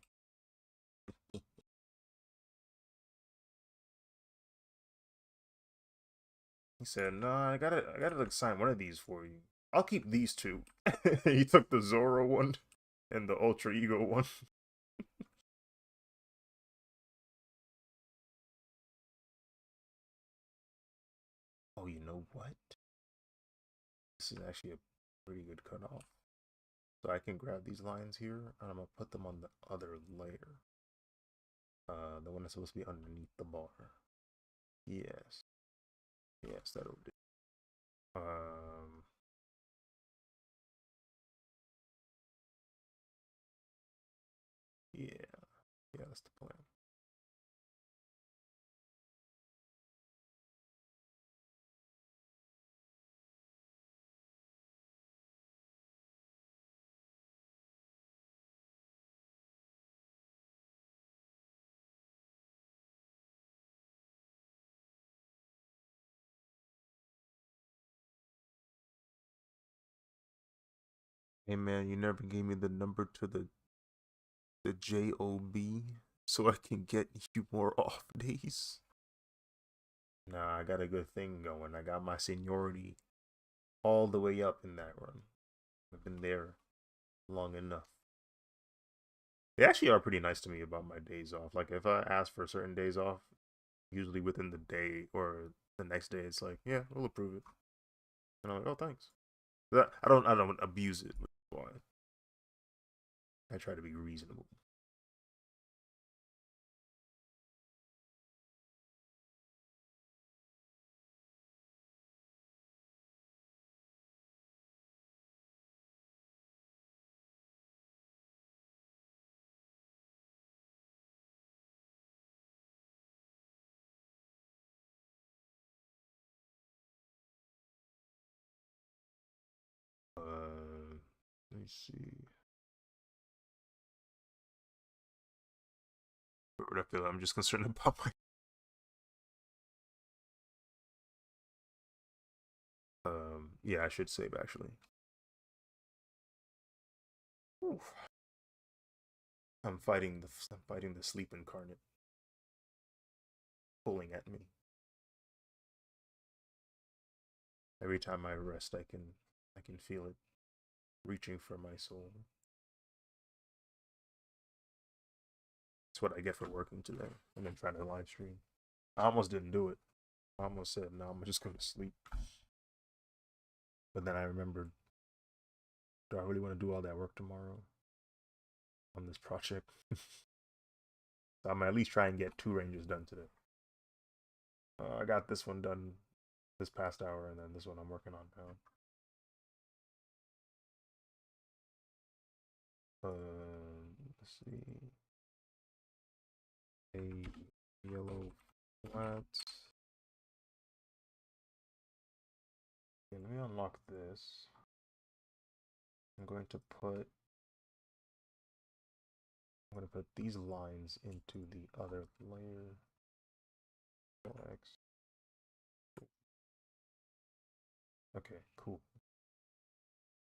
He said, "No, I gotta like sign one of these for you. I'll keep these two." He took the Zoro one and the Ultra Ego one. Oh, you know what? This is actually a pretty good cutoff. So I can grab these lines here and I'm gonna put them on the other layer. The one that's supposed to be underneath the bar. Yes. Yes, that'll do. Um, yeah. Yeah, that's the plan. Hey man, you never gave me the number to the job so I can get you more off days. Nah, I got a good thing going. I got my seniority all the way up in that run. I've been there long enough. They actually are pretty nice to me about my days off. Like if I ask for certain days off, usually within the day or the next day, it's like, yeah, we'll approve it. And I'm like, oh, thanks. I don't abuse it. Which is why I try to be reasonable. Let me see. What I feel, I'm just concerned about my. Yeah, I should save actually. Oof. I'm fighting the sleep incarnate pulling at me. Every time I rest, I can feel it reaching for my soul. That's what I get for working today and then trying to live stream. I almost didn't do it. I almost said, no, I'm just going to sleep. But then I remembered, do I really want to do all that work tomorrow on this project? So I'm gonna at least try and get 2 ranges done today. I got this one done this past hour, and then this one I'm working on now. Let's see. A yellow flat. Okay, let me unlock this. I'm going to put these lines into the other layer. X. Okay, cool.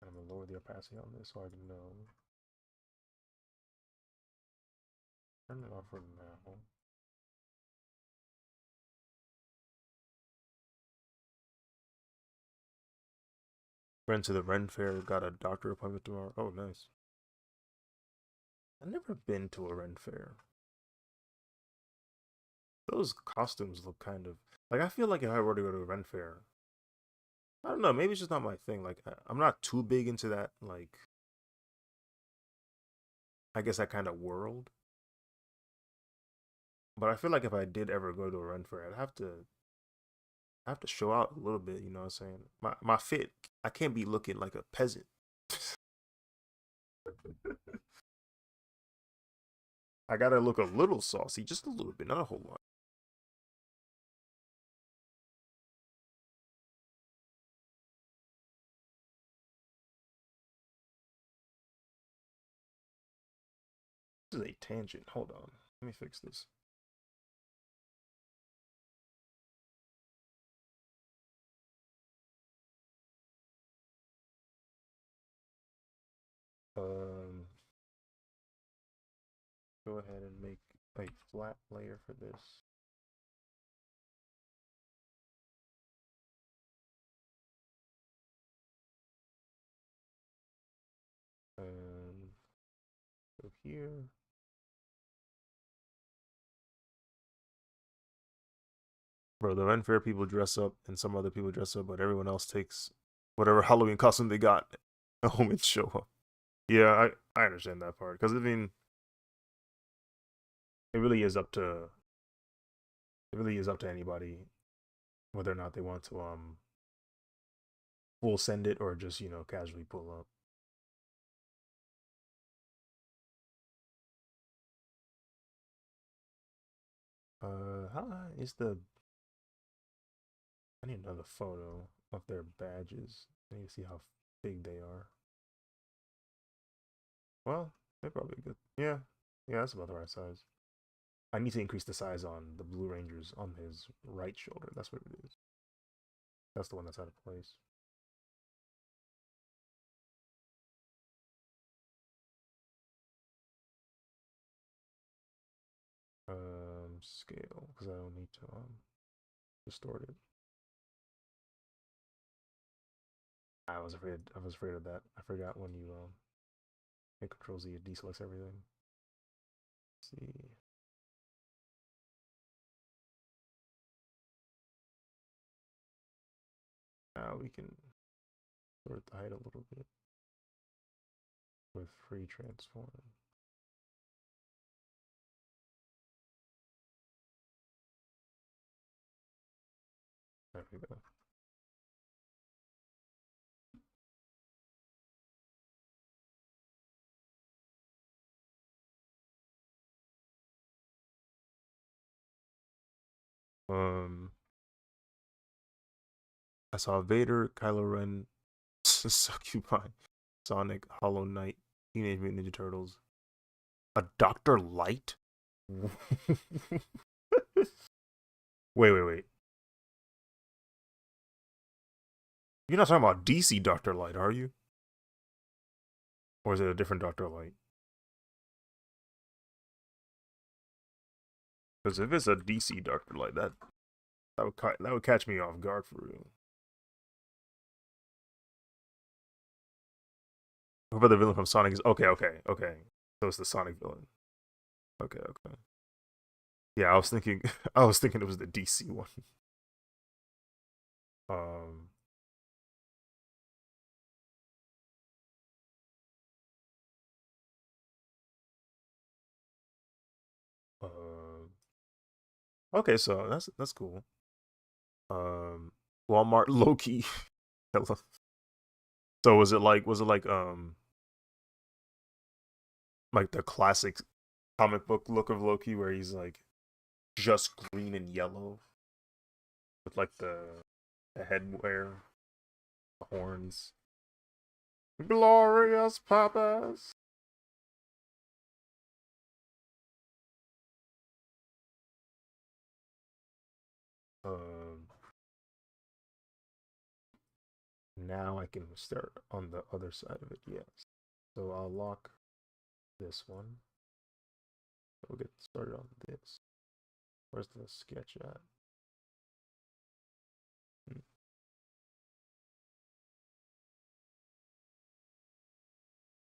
And I'm gonna lower the opacity on this so I can know. Turn it off for now. Went to the Ren Fair, got a doctor appointment tomorrow. Oh, nice. I've never been to a Ren Fair. Those costumes look kind of like I feel like if I were to go to a Ren Fair, I don't know, maybe it's just not my thing. Like I'm not too big into that. Like I guess that kind of world. But I feel like if I did ever go to a Ren Fair, I'd have to show out a little bit. You know what I'm saying? My fit, I can't be looking like a peasant. I gotta look a little saucy, just a little bit, not a whole lot. This is a tangent. Hold on, let me fix this. Um, Go ahead and make a flat layer for this. And go here. Bro, the unfair people dress up and some other people dress up, but everyone else takes whatever Halloween costume they got home and show up. Yeah, I understand that part because I mean, it really is up to it really is up to anybody whether or not they want to full send it or just casually pull up. How is the? I need another photo of their badges. I need to see how big they are. Well, they're probably good. Yeah, yeah, that's about the right size. I need to increase the size on the Blue Rangers on his right shoulder. That's what it is. That's the one that's out of place. scale because I don't need to distort it. I was afraid of that. I forgot when you hit Control Z, it deselects everything. Let's see. Now we can sort the height a little bit with free transform. There we go. I saw Vader, Kylo Ren, Succubi, Sonic, Hollow Knight, Teenage Mutant Ninja Turtles, a Dr. Light. Wait. You're not talking about DC Dr. Light, are you? Or is it a different Dr. Light? Because if it's a DC Dr. Light, that would catch me off guard for real. Whoever the villain from Sonic is okay. So it's the Sonic villain. Okay. Yeah, I was thinking it was the DC one. Um uh, okay, so that's cool. Walmart Loki. So was it like the classic comic book look of Loki where he's like just green and yellow with like the headwear, the horns. Glorious purpose. Um Now I can start on the other side of it, yes. So I'll lock this one. We'll get started on this. Where's the sketch at?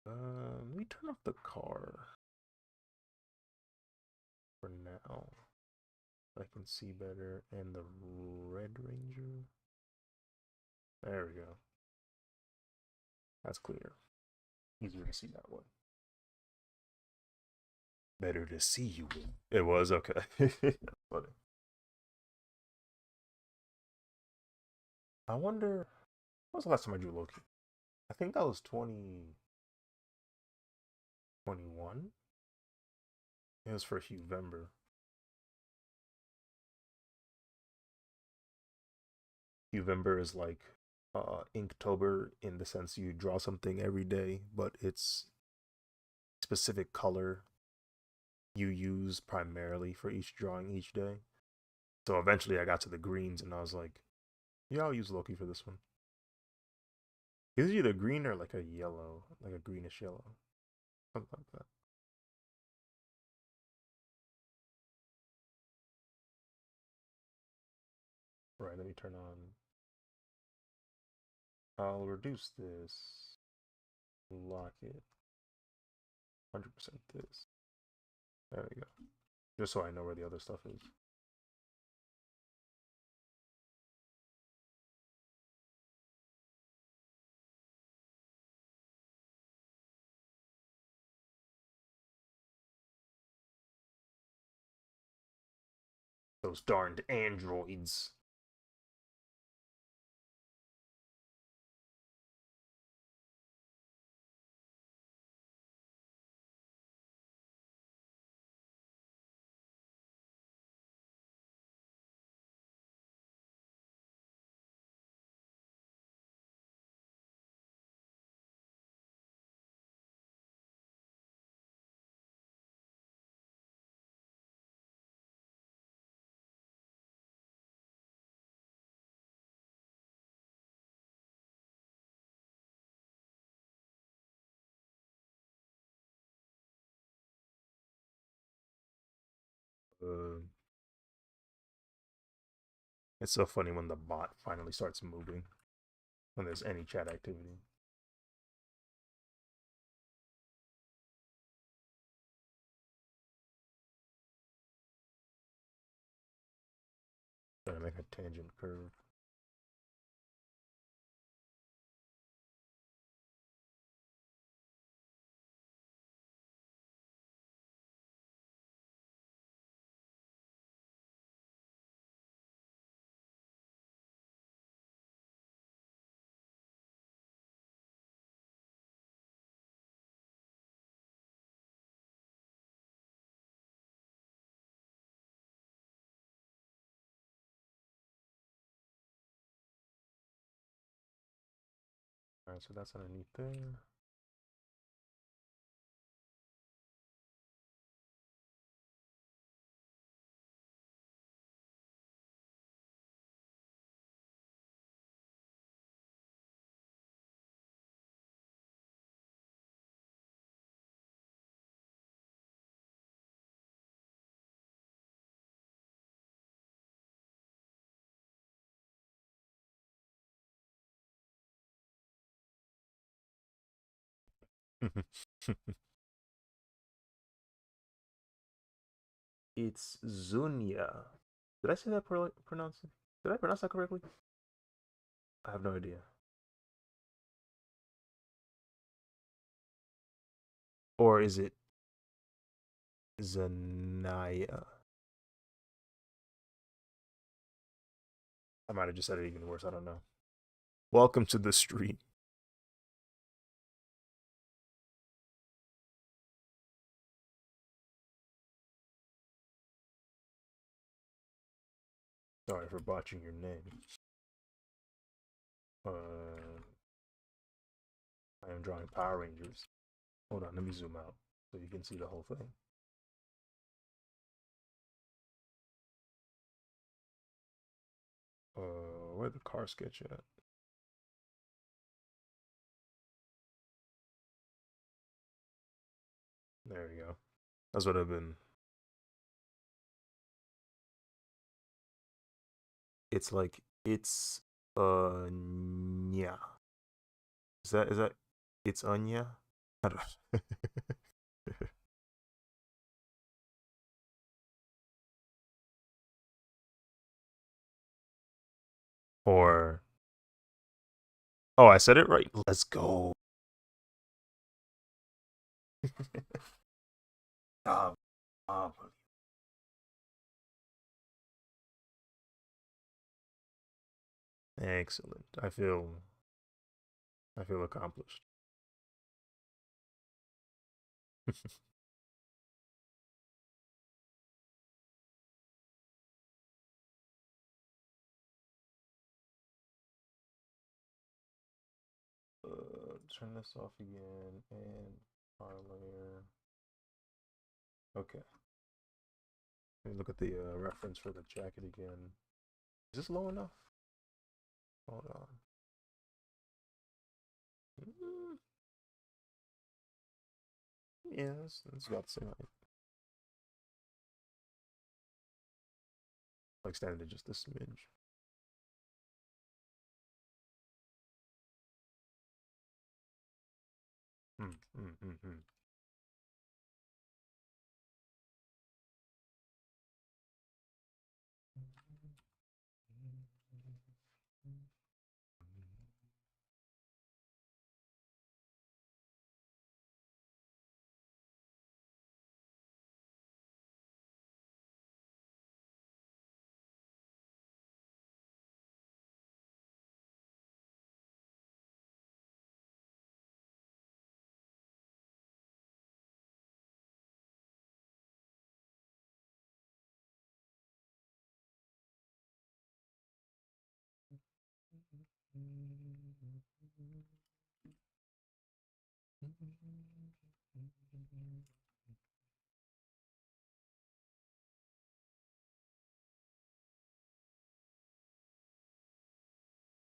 Let me turn off the car for now. I can see better. And the Red Ranger. There we go. That's clear. Easier to see that way. Better to see you. It was okay. Funny. I wonder. When was the last time I drew Loki? I think that was 2021. It was for November. November is like Inktober in the sense you draw something every day, but it's specific color you use primarily for each drawing each day. So eventually I got to the greens and I was like, yeah, I'll use Loki for this one. It's either green or like a yellow, like a greenish yellow. Something like that. Right, let me turn on. I'll reduce this, lock it, 100% this. There we go. Just so I know where the other stuff is. Those darned androids. It's so funny when the bot finally starts moving when there's any chat activity. Trying to make a tangent curve. Alright, so that's underneath there. It's Zunya. Did I say that pronounce it? Did I pronounce that correctly? I have no idea. Or is it Zanaya? I might have just said it even worse. I don't know. Welcome to the street. Sorry for botching your name. I am drawing Power Rangers. Hold on, let me zoom out so you can see the whole thing. Where'd the car sketch at? There we go. That's what I've been. It's like it's yeah. Is that it's Anya? I don't or oh, I said it right. Let's go. um, um, Excellent. I feel accomplished. Turn this off again and our layer. Okay. Let me look at the reference for the jacket again. Is this low enough? Hold on. Mm, yeah, that's about the same height. Like standard just a smidge. Hmm, hmm, hmm, hmm.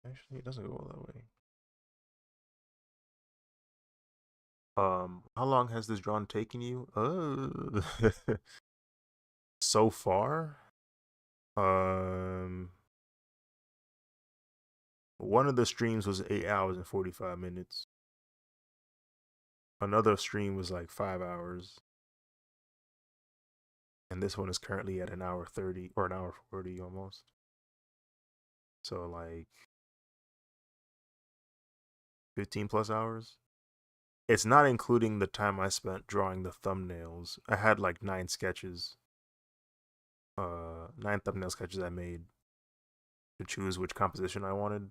Actually, it doesn't go all that way. How long has this drawing taken you? So far, um, One of the streams was 8 hours and 45 minutes. Another stream was like 5 hours, and this one is currently at an hour 30 or an hour 40 almost. So like 15 plus hours. It's not including the time I spent drawing the thumbnails. I had like 9 sketches, 9 thumbnail sketches I made to choose which composition I wanted,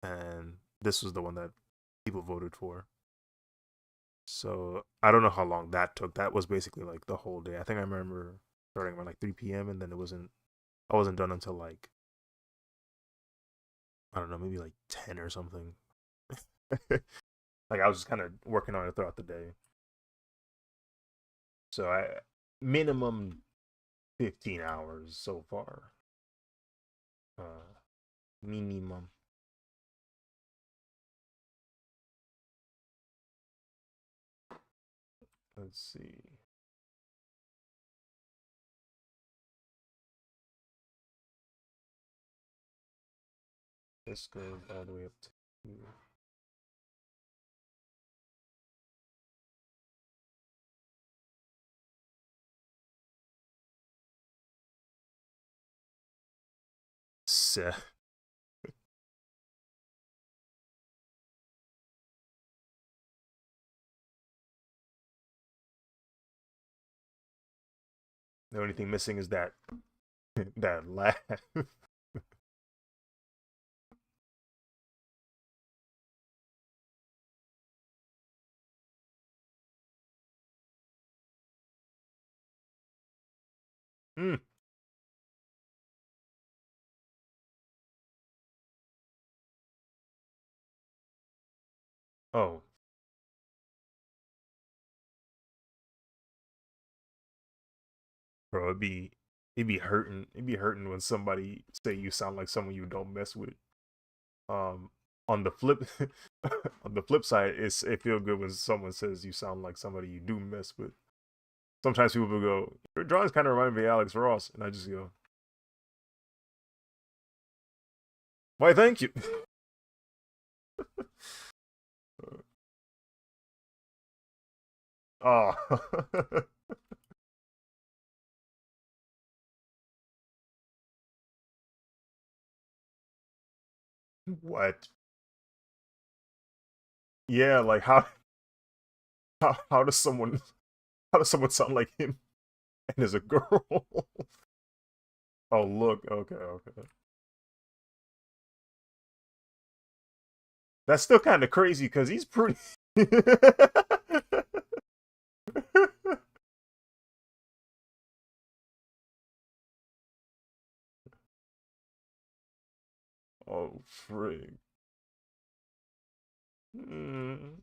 and this was the one that people voted for. So I don't know how long that took. That was basically like the whole day. I think I remember starting around like 3 p.m. and then I wasn't done until like, I don't know, maybe like 10 or something. Like I was just kind of working on it throughout the day. So I minimum 15 hours so far. Minimum. Let's see. This goes all the way up to Seth. The only thing missing is that that laugh. Mm. Oh, bro, it'd be hurting when somebody say you sound like someone you don't mess with. On the flip on the flip side, it feel good when someone says you sound like somebody you do mess with. Sometimes people will go, your drawings kind of remind me of Alex Ross, and I just go, why thank you. Oh. What? Yeah, like how does someone how does someone sound like him and is a girl? Oh look, okay, okay. That's still kind of crazy because he's pretty. Oh frig. Mm.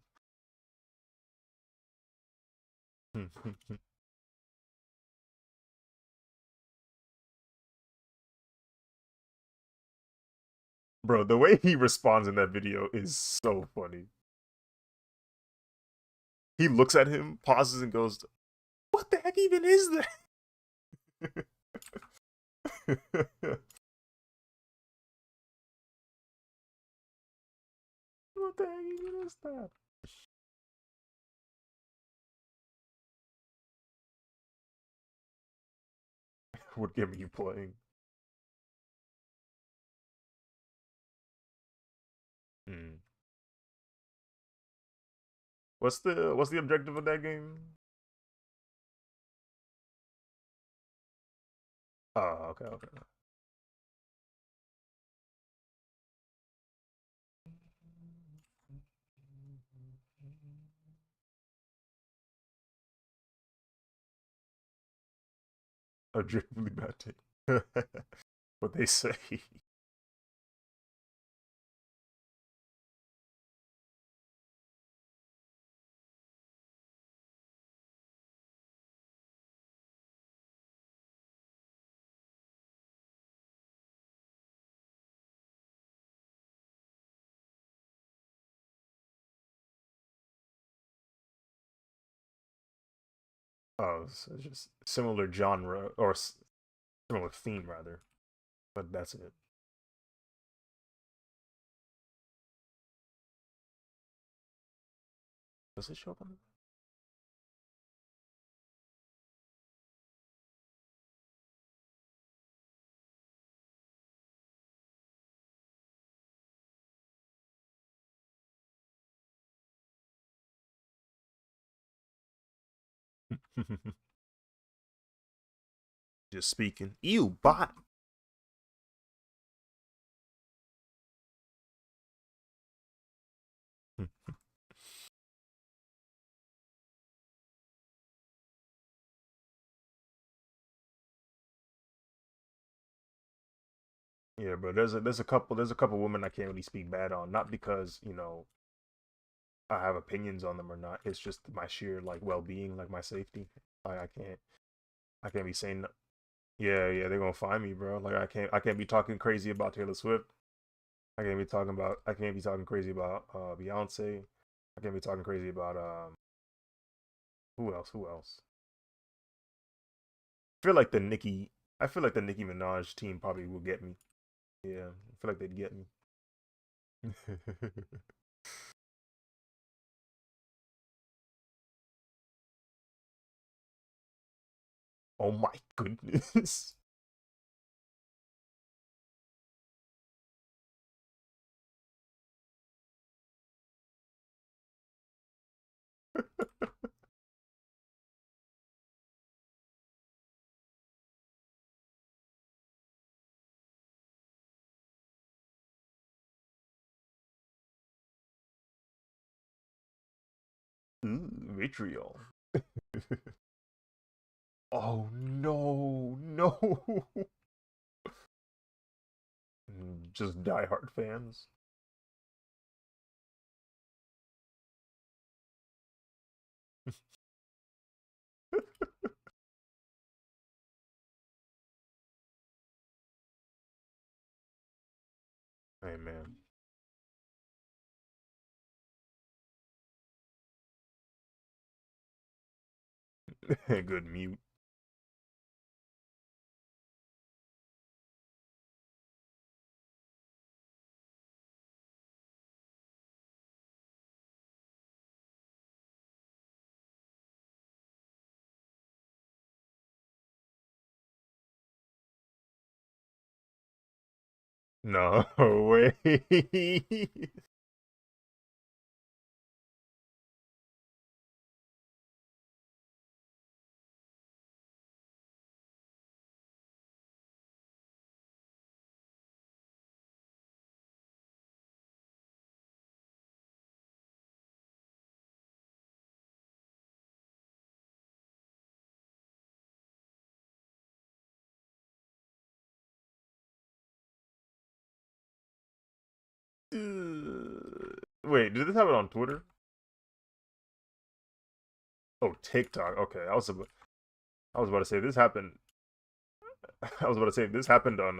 Bro, the way he responds in that video is so funny. He looks at him, pauses, and goes, "What the heck even is that?" What the heck even is that? What game are you playing? Hmm. What's the objective of that game? Oh, okay, okay. Objectively bad take. What they say. Oh, so it's just similar genre or similar theme rather, but that's it. Does it show up on the... Just speaking. Ew, bot. Yeah, but there's a couple women I can't really speak bad on, not because I have opinions on them or not. It's just my sheer like well being, like my safety. Like I can't be saying yeah, yeah, they're gonna find me, bro. Like I can't be talking crazy about Taylor Swift. I can't be talking crazy about Beyonce. I can't be talking crazy about who else? I feel like the Nicki I feel like the Nicki Minaj team probably will get me. Yeah, I feel like they'd get me. Oh my goodness. Ooh, vitriol. Oh no, no. Just diehard fans. Hey man. Good mute. No way. Wait, did this happen on Twitter? Oh, TikTok. Okay, I was about to say this happened. I was about to say if this happened on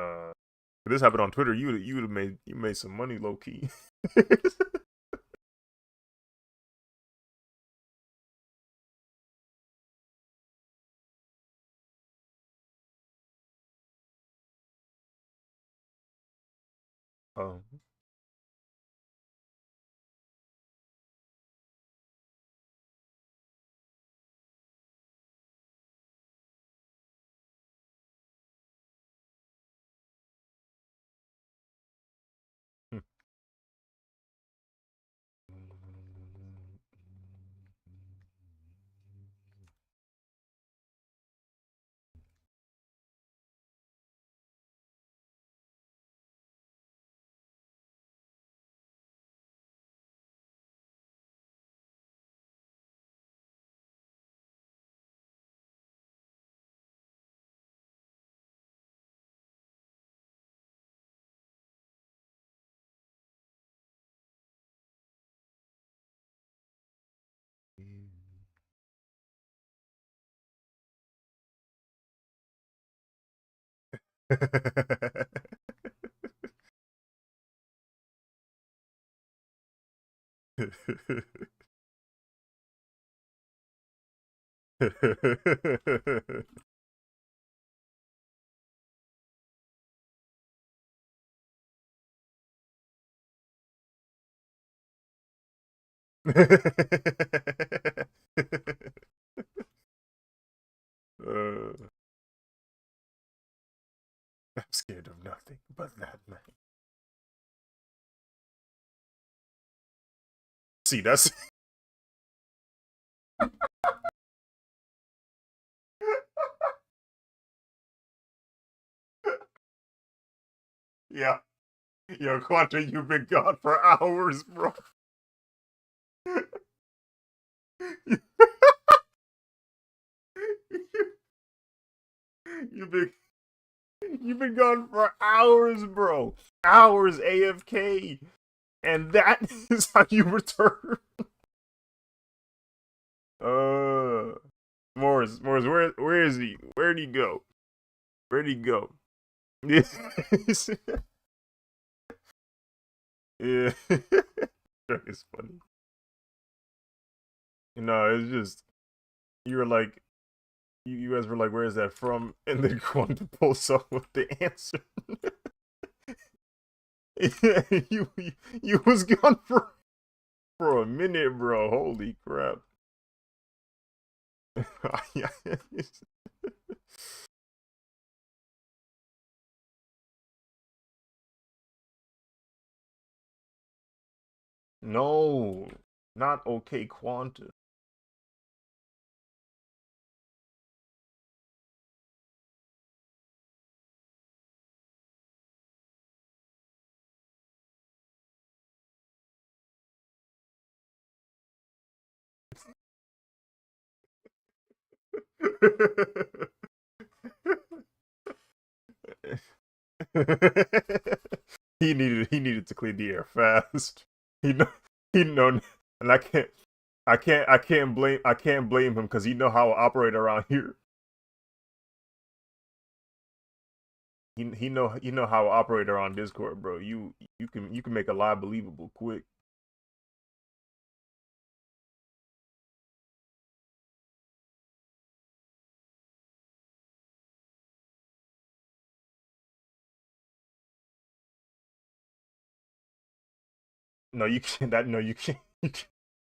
if this happened on Twitter, you would have made some money low key. um, I'm scared of nothing but that man. See, that's yeah. Yo, Quanta, you've been gone for hours, bro. you've been you've been gone for hours, bro. Hours AFK. And that is how you return. Uh Morris, where is he? Where'd he go? Where'd he go? Yeah. Yeah. It's funny. No, it's just you were like you guys were like, where is that from? And then going to post up with the answer. Yeah, you was gone for a minute, bro. Holy crap. No, not okay, Quanta. he needed to clean the air fast. He know he know, and I can't blame him because he know how I operate around here. He know how I operate around Discord, bro. You can make a lie believable quick. No, you can't. That no, you can't.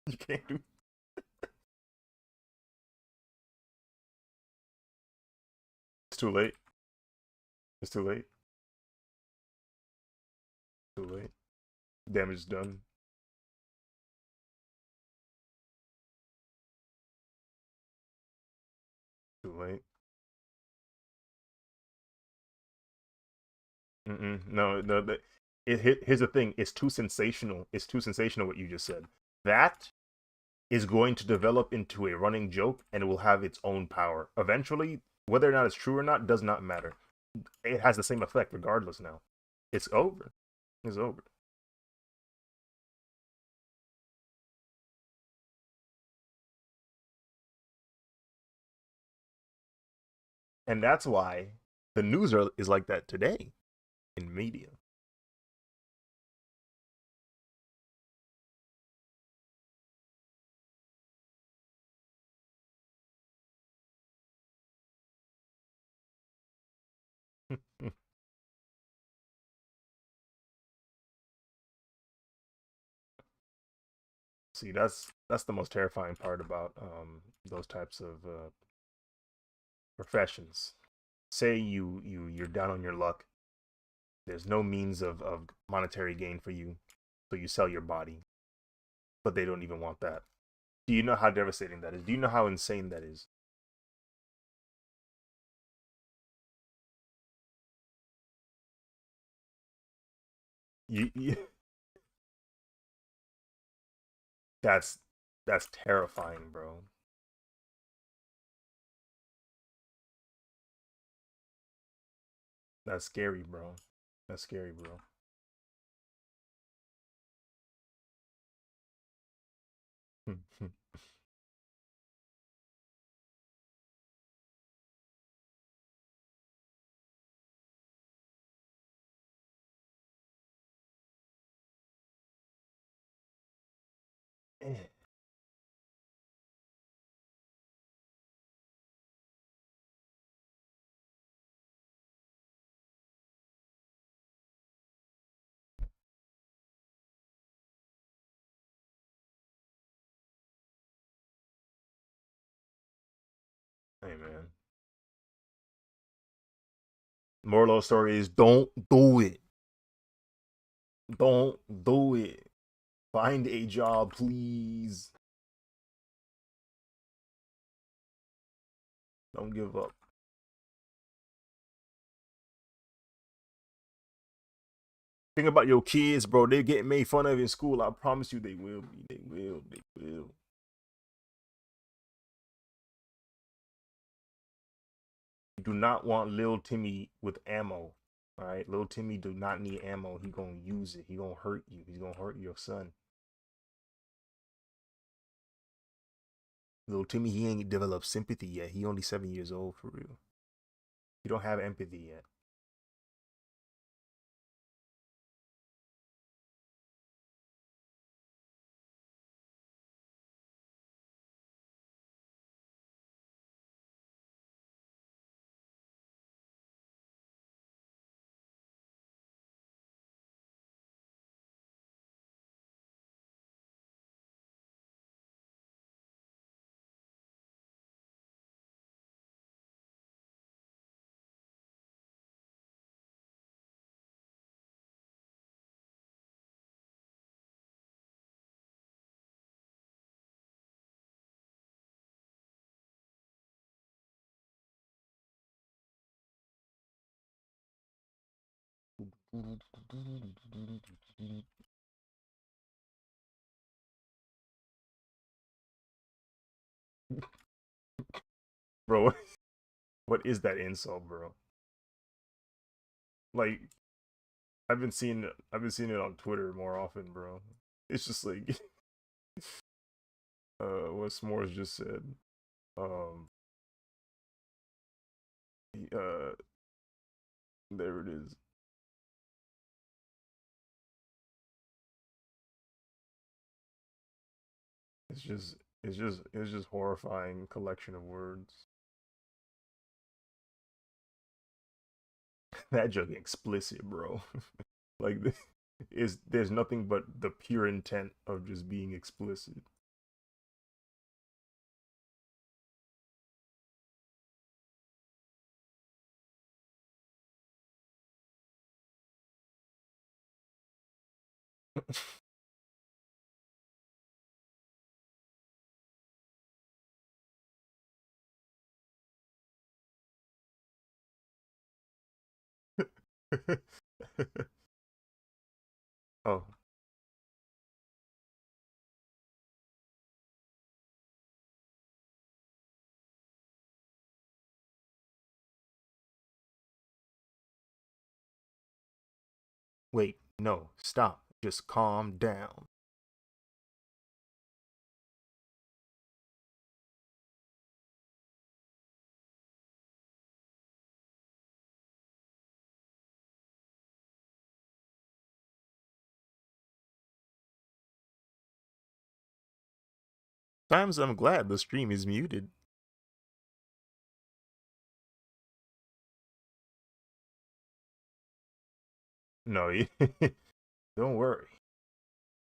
You can't do. It's too late. It's too late. Too late. Damage is done. Too late. No, no. Here's the thing. It's too sensational. It's too sensational what you just said. That is going to develop into a running joke, and it will have its own power. Eventually, whether or not it's true or not does not matter. It has the same effect regardless. Now, it's over. It's over. And that's why the is like that today in media. See, that's the most terrifying part about those types of professions. Say you're down on your luck. There's no means of monetary gain for you, so you sell your body, but they don't even want that. Do you know how devastating that is? Do you know how insane that is? You that's that's terrifying, bro. That's scary, bro. That's scary, bro. Moral of the story is don't do it. Don't do it. Find a job, please. Don't give up. Think about your kids, bro. They're getting made fun of in school. I promise you they will be. They will. They will. You do not want Lil Timmy with ammo. All right, Lil Timmy do not need ammo. He gonna use it. He gonna hurt you. He's gonna hurt your son. Lil Timmy, he ain't developed sympathy yet. He only 7 years old for real. He don't have empathy yet. Bro, what is that insult, bro? Like I've been seeing it on Twitter more often, bro. It's just like what S'mores just said. Um uh there it is. It's just horrifying collection of words. That joke explicit, bro. Like is there's nothing but the pure intent of just being explicit. Oh, wait, no, stop. Just calm down. Times I'm glad the stream is muted. No, don't worry.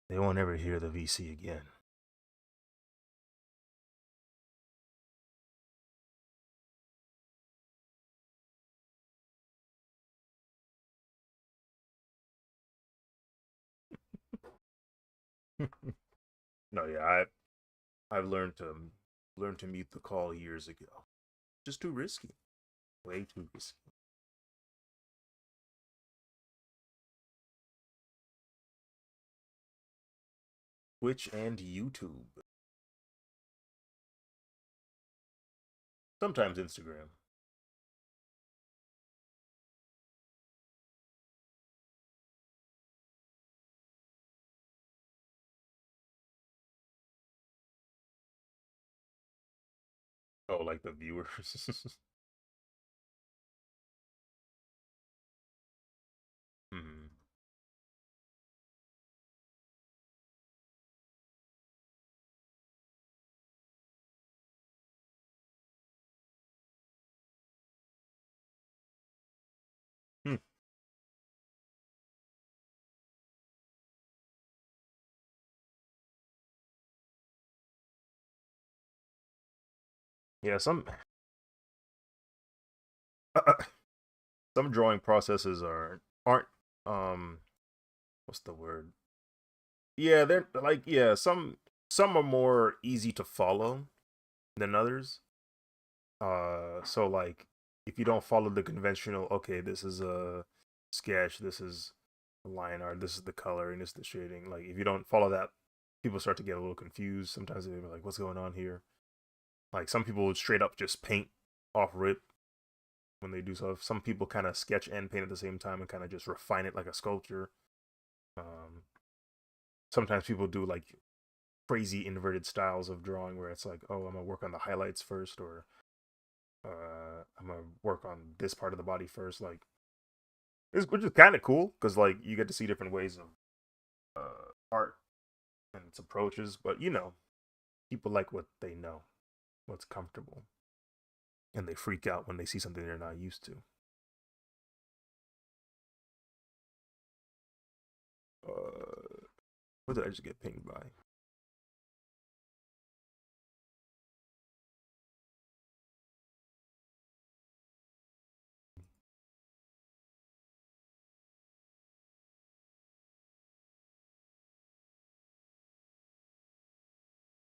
They won't ever hear the VC again. No, yeah, I've learned to mute the call years ago. Just too risky. Way too risky. Twitch and YouTube. Sometimes Instagram. Oh, like the viewers. Hmm. Hmm. Yeah, some some drawing processes aren't um what's the word? Yeah, they're like yeah, some are more easy to follow than others. So like if you don't follow the conventional, okay, this is a sketch, this is a line art, this is the color, and this is the shading. Like if you don't follow that, people start to get a little confused. Sometimes they're like, what's going on here? Like some people would straight up just paint off rip when they do so. Some people kind of sketch and paint at the same time and kind of just refine it like a sculpture. Um, Sometimes people do like crazy inverted styles of drawing where it's like, oh, I'm gonna work on the highlights first, or I'm gonna work on this part of the body first. Like, which is kind of cool because like you get to see different ways of art and its approaches. But you know, people like what they know, what's comfortable, and they freak out when they see something they're not used to. What did I just get pinged by?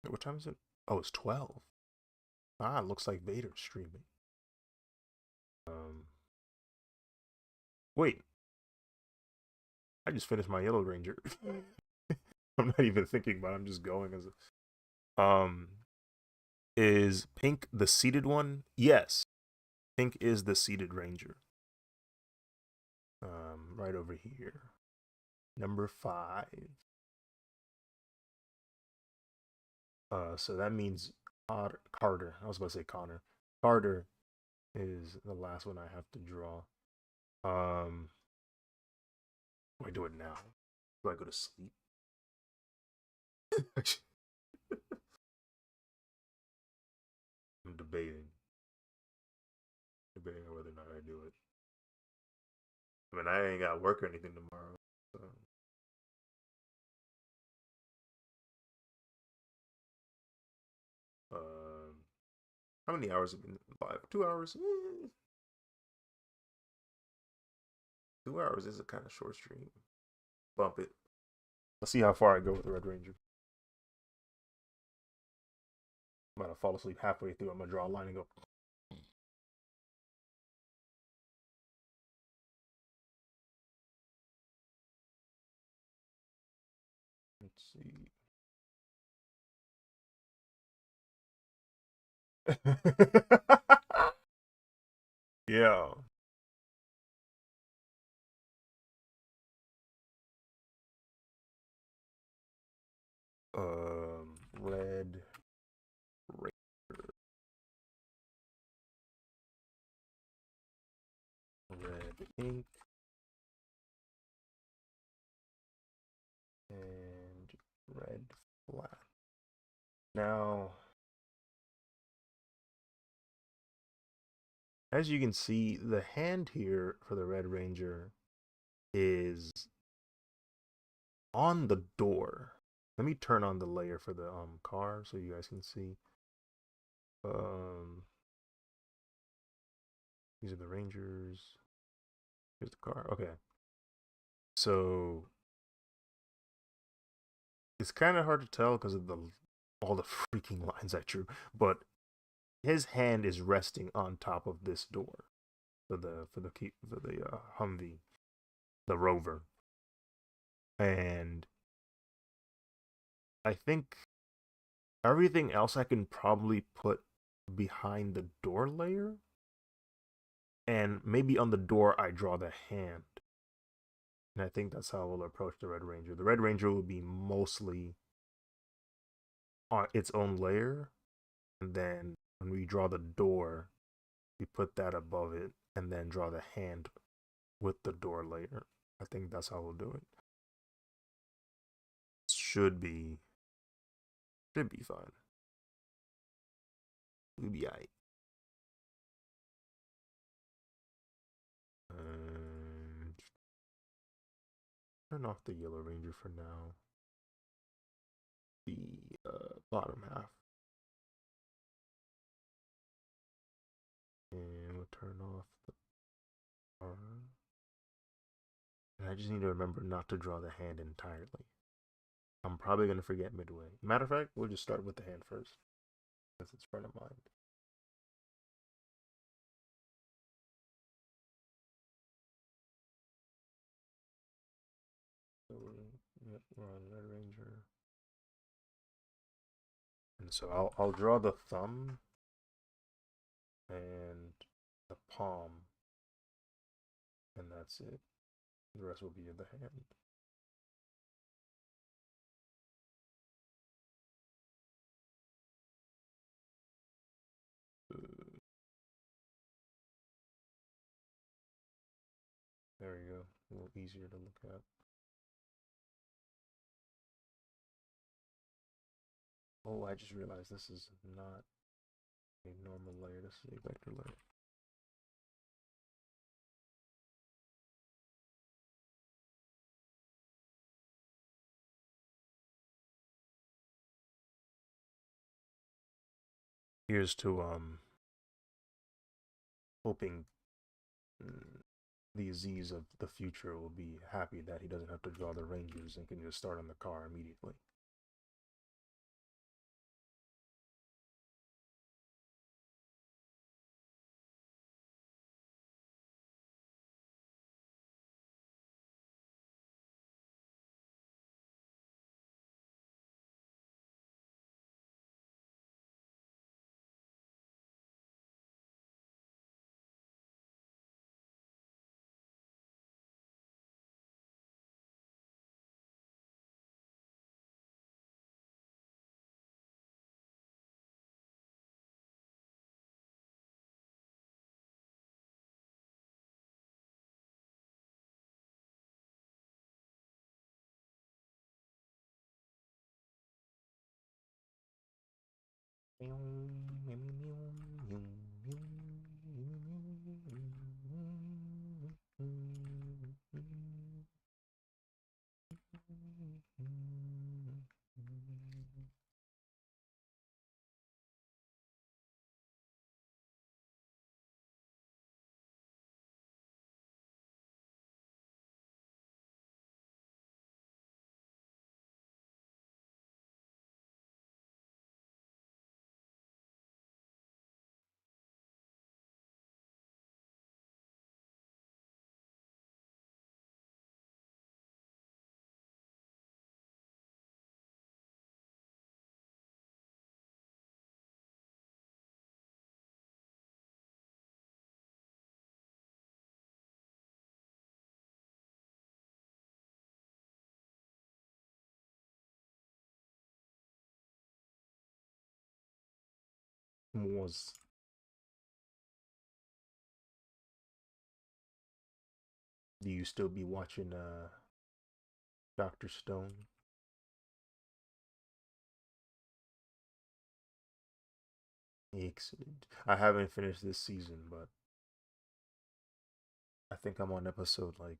What time is it? Oh, it's 12. Ah, it looks like Vader's streaming. Um, Wait, I just finished my Yellow Ranger. I'm not even thinking about it, I'm just going as a, is Pink the seated one? Yes. Pink is the seated ranger. Right over here. Number 5. So that means Carter. I was about to say Connor. Carter is the last one I have to draw. Do I do it now? Do I go to sleep? I'm debating on whether or not I do it. I mean, I ain't got work or anything tomorrow. So. Um, how many hours have been live? 2 hours. 2 hours is a kind of short stream. Bump it. Let's see how far I go with the Red Ranger. I'm about to fall asleep halfway through. I'm gonna draw a line and go. Let's see. Yeah. Red Ranger. Red ink. And red flat. Now, as you can see, the hand here for the Red Ranger is on the door. Let me turn on the layer for the car so you guys can see. These are the Rangers. Here's the car. Okay. So it's kind of hard to tell because of the all the freaking lines I drew, but his hand is resting on top of this door for the Humvee, the Rover, and I think everything else I can probably put behind the door layer, and maybe on the door I draw the hand. And I think that's how we'll approach the Red Ranger. The Red Ranger will be mostly on its own layer, and then when we draw the door, we put that above it, and then draw the hand with the door layer. I think that's how we'll do it. Should be fine. We'll be alright. Turn off the Yellow Ranger for now. The bottom half. And we'll turn off the I just need to remember not to draw the hand entirely. I'm probably gonna forget midway. Matter of fact, we'll just start with the hand first, since it's front of mind. So we're on Red Ranger. And so I'll draw the thumb and the palm, and that's it. The rest will be in the hand. There we go. A little easier to look at. Oh, I just realized this is not a normal layer. This is a vector layer. Here's to hoping the Aziz of the future will be happy that he doesn't have to draw the Rangers and can just start on the car immediately. Was do you still be watching Dr. Stone? Excellent. I haven't finished this season, but I think I'm on episode like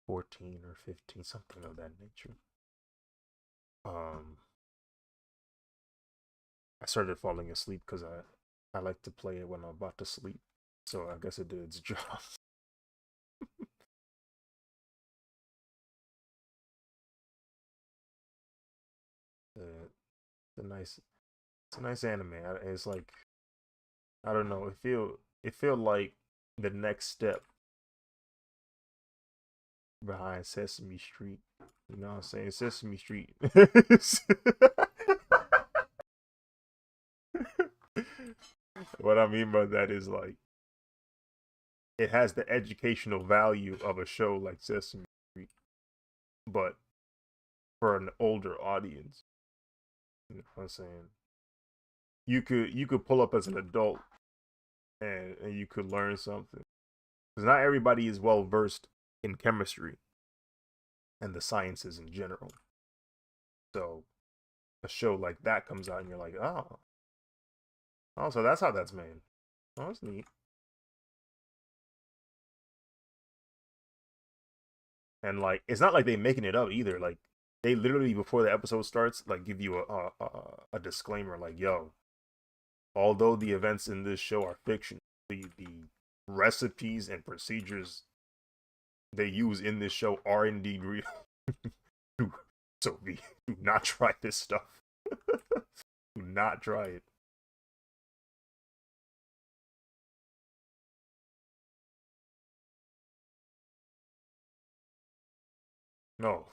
14 or 15, something of that nature. Um, I started falling asleep because I like to play it when I'm about to sleep. So I guess it did its job. It's a nice, it's a nice anime. It's like I don't know. It feel like the next step behind Sesame Street. You know what I'm saying? Sesame Street. What I mean by that is like it has the educational value of a show like Sesame Street, but for an older audience. You know what I'm saying? You could pull up as an adult and you could learn something. Because not everybody is well versed in chemistry and the sciences in general. So a show like that comes out and you're like, oh, so that's how that's made. Oh, that's neat. And like, it's not like they making it up either. Like, they literally before the episode starts, like, give you a disclaimer, like, yo, although the events in this show are fiction, the recipes and procedures they use in this show are indeed real. So do not try this stuff. Do not try it. No.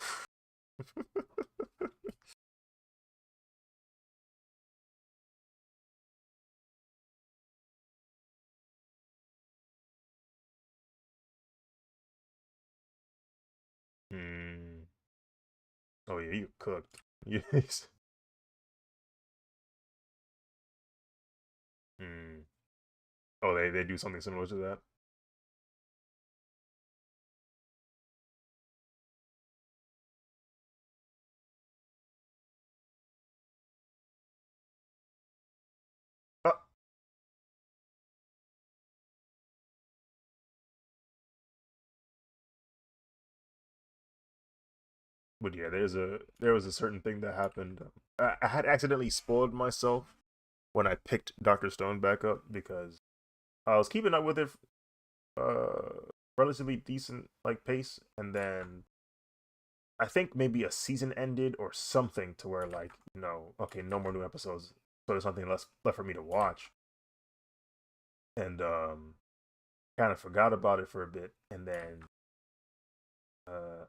Hmm. Oh yeah, you cooked. Yes. Hmm. Oh, they do something similar to that. Uh, but yeah, there was a certain thing that happened. I had accidentally spoiled myself when I picked Doctor Stone back up because I was keeping up with it, relatively decent like pace, and then I think maybe a season ended or something to where like okay, no more new episodes, so there's nothing left for me to watch, and kind of forgot about it for a bit, and then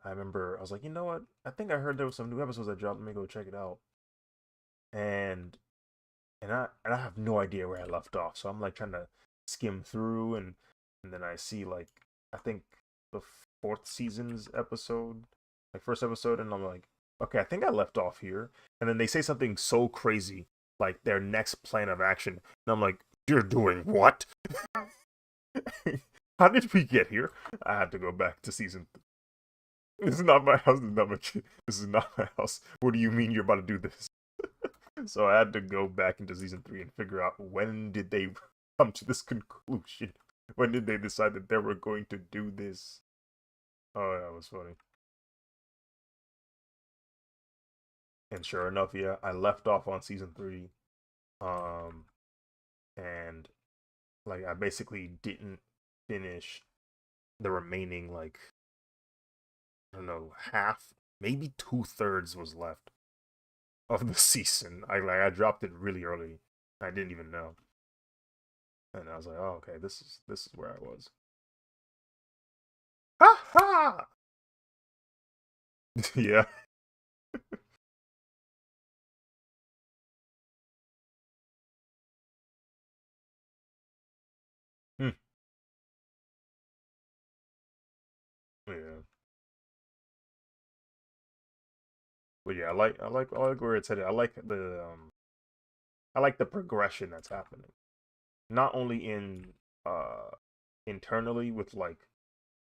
I remember I was like, you know what? I think I heard there was some new episodes that dropped. Let me go check it out. And I have no idea where I left off. So I'm like trying to skim through, and then I see like I think the fourth season's episode, like first episode, and I'm like, okay, I think I left off here. And then they say something so crazy, like their next plan of action, and I'm like, you're doing what? How did we get here? I had to go back to season. This is not my house. This is not my. This is not my house. What do you mean you're about to do this? So I had to go back into season 3 and figure out when did they come to this conclusion? When did they decide that they were going to do this? Oh, that was funny. And sure enough, yeah, I left off on season 3, um, and like I basically didn't finish the remaining like I don't know half, maybe 2/3 was left of the season. I dropped it really early. I didn't even know, and I was like, oh okay, this is where I was. Ha ha! Yeah. Hmm. Yeah. But yeah, I like where it's headed. I like the progression that's happening. Not only in uh internally with like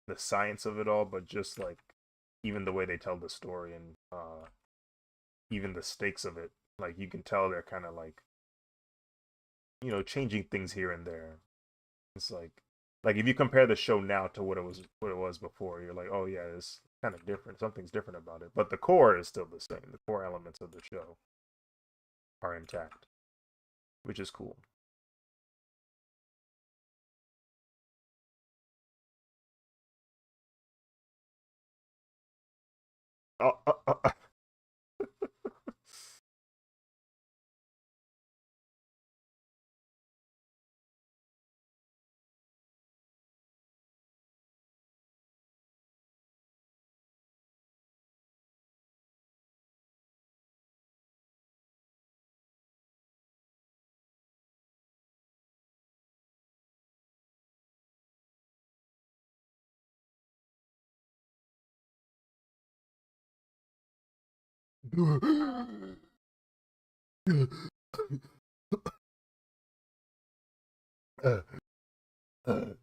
the science of it all, but just like even the way they tell the story and even the stakes of it. Like you can tell they're kind of like, changing things here and there. It's like if you compare the show now to what it was before, you're like, "Oh yeah, it's kind of different. Something's different about it." But the core is still the same. The core elements of the show are intact, which is cool. Oh, uh, uh,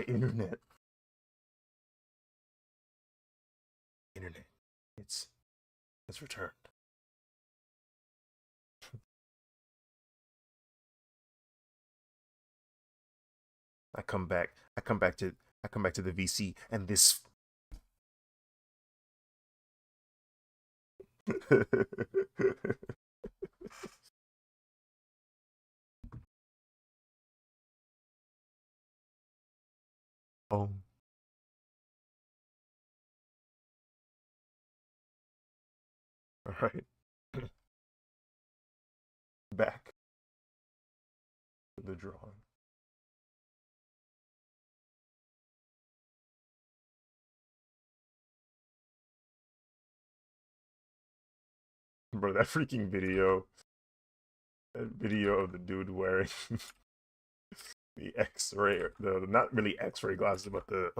internet, internet. It's it's returned. I come back. I come back to the VC, and this. Oh. All right. Back to the drawing. Bro, that freaking video. That video of the dude wearing the X-ray, the not really X-ray glasses, but the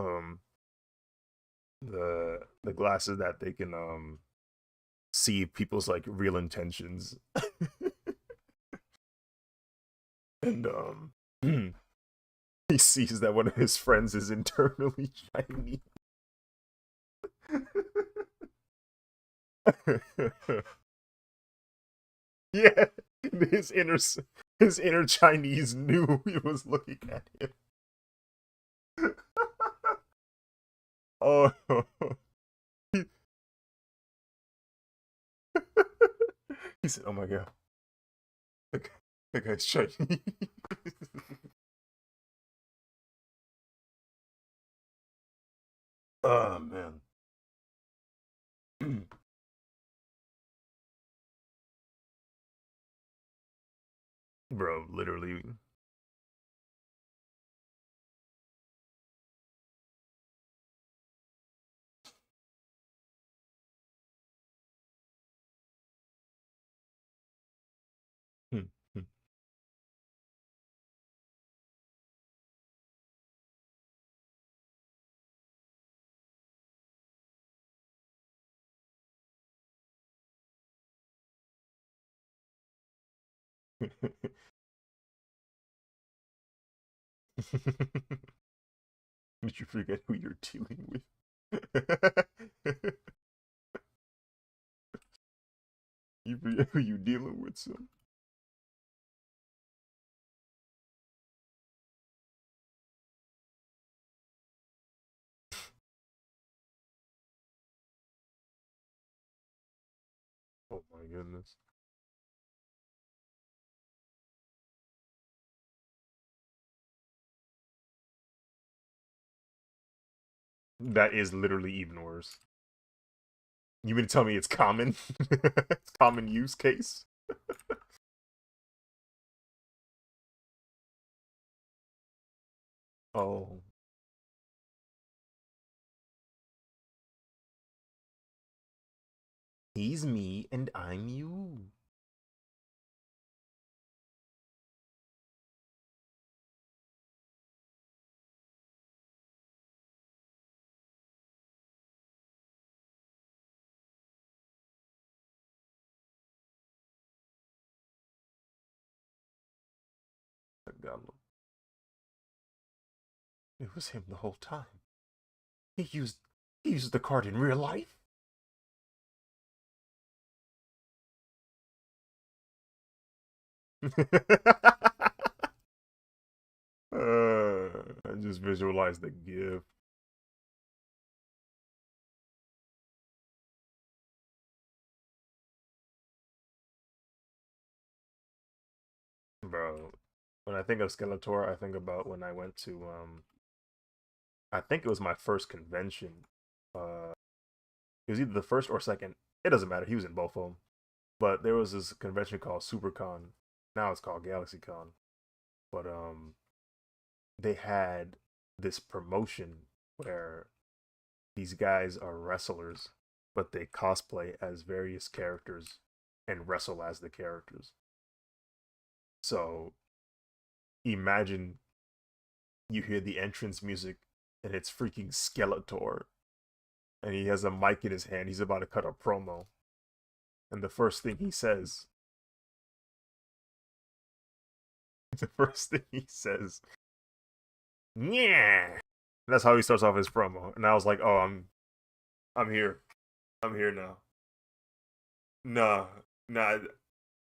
glasses that they can see people's like real intentions. And he sees that one of his friends is internally Chinese. Yeah, his inner his inner Chinese knew he was looking at him. Oh, he said, "Oh my god, the guy's Chinese." Oh man. Bro, literally. Did you forget who you're dealing with? You forget who you're dealing with, son. Oh my goodness. That is literally even worse. You mean to tell me it's common? It's common use case? Oh. He's me and I'm you. It was him the whole time. He used he used the card in real life. I just visualized the gif. Bro, when I think of Skeletor, I think about when I went to I think it was my first convention. It was either the first or second. It doesn't matter. He was in both of them. But there was this convention called SuperCon. Now it's called GalaxyCon. But they had this promotion where these guys are wrestlers, but they cosplay as various characters and wrestle as the characters. So imagine you hear the entrance music and it's freaking Skeletor, and he has a mic in his hand. He's about to cut a promo, and the first thing he says, the first thing he says, yeah. That's how he starts off his promo, and I was like, oh, I'm here, I'm here now. Nah, nah,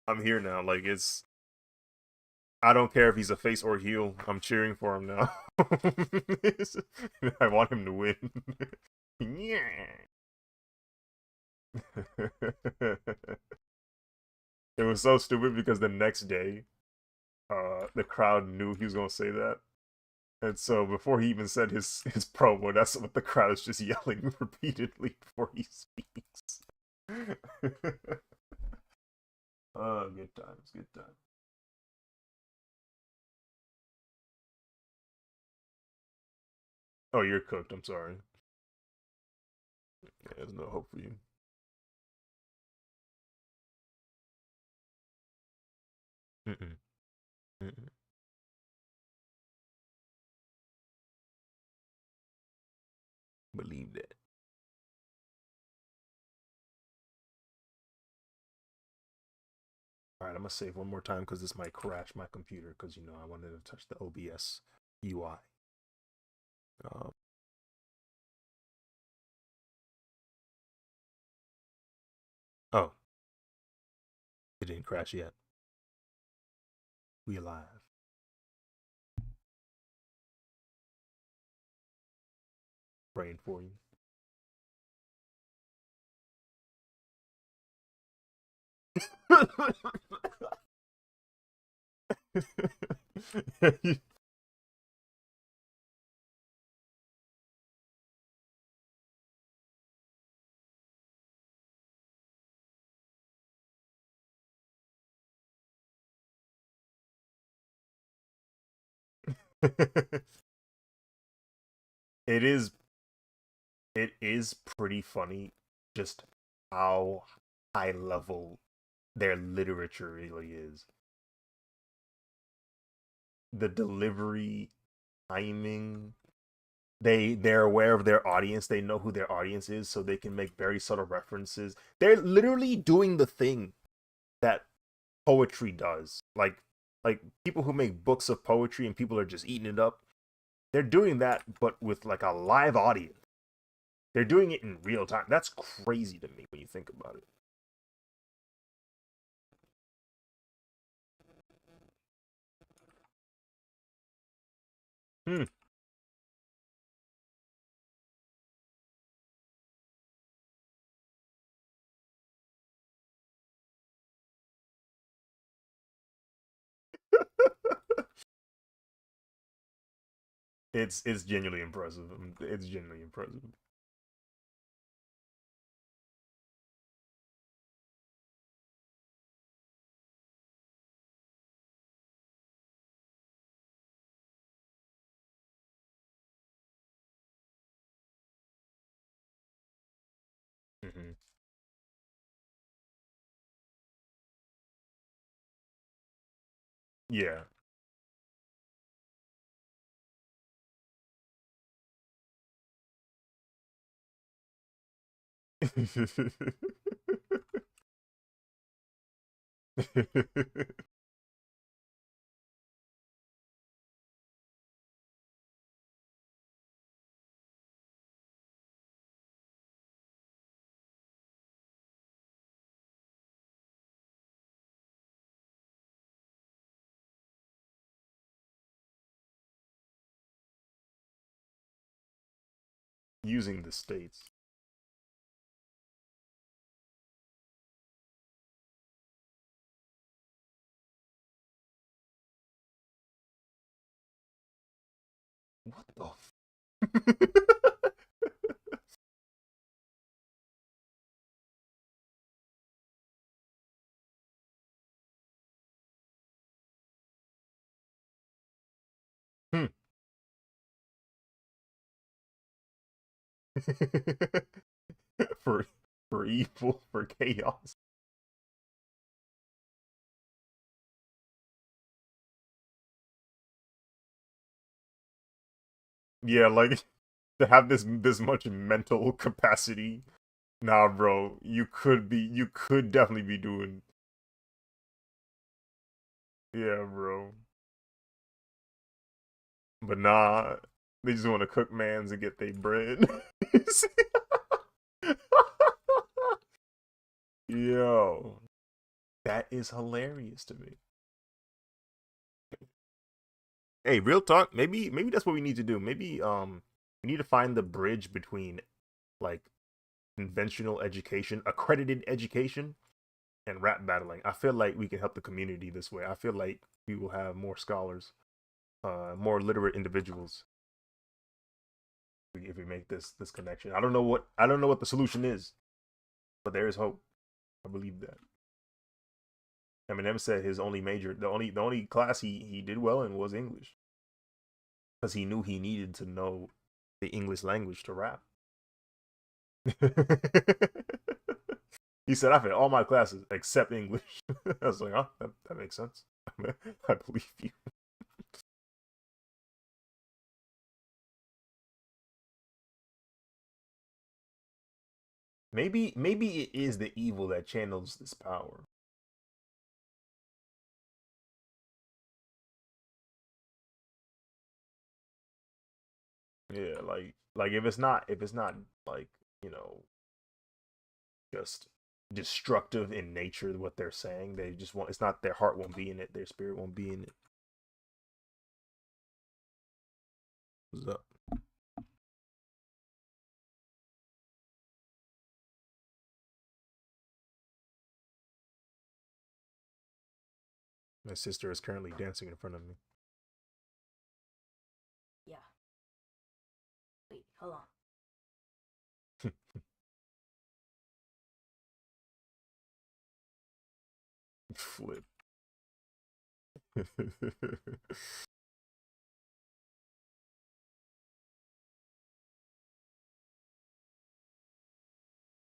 I'm here now. Like it's, I don't care if he's a face or heel. I'm cheering for him now. I want him to win. Yeah. It was so stupid because the next day, the crowd knew he was gonna say that, And so before he even said his promo, that's what the crowd is just yelling repeatedly before he speaks. Oh, good times, good times. Oh, you're cooked. I'm sorry. Yeah, there's no hope for you. Mm-mm. Mm-mm. Believe that. All right, I'm gonna save one more time because this might crash my computer because I wanted to touch the OBS UI. Um, oh, it didn't crash yet. We alive. Praying for you. it is it is pretty funny just how high level their literature really is. The delivery, timing, they're aware of their audience. They know who their audience is, so they can make very subtle references. They're literally doing the thing that poetry does. Like people who make books of poetry and people are just eating it up. They're doing that, but with like a live audience. They're doing it in real time. That's crazy to me when you think about it. Hmm. It's genuinely impressive. It's genuinely impressive. Hmm. Yeah. Using the states. What the? Hmm. for for evil, for chaos. Yeah, like to have this much mental capacity. Nah, bro, you could definitely be doing. Yeah, bro. But nah, they just want to cook mans and get their bread. Yo, that is hilarious to me. Hey, real talk. Maybe that's what we need to do. Maybe we need to find the bridge between like conventional education, accredited education, and rap battling. I feel like we can help the community this way. I feel like we will have more scholars. more literate individuals. If we make this connection, I don't know what the solution is, but there is hope. I believe that. Eminem said his only major, the only class he did well in was English, because he knew he needed to know the English language to rap. He said, I failed all my classes except English. I was like, oh, that makes sense. I believe you. Maybe it is the evil that channels this power. Yeah, like if it's not like, you know, just destructive in nature what they're saying, they just want, it's not, their heart won't be in it, their spirit won't be in it. What's up? My sister is currently dancing in front of me. Yeah. Wait, hold on. Flip.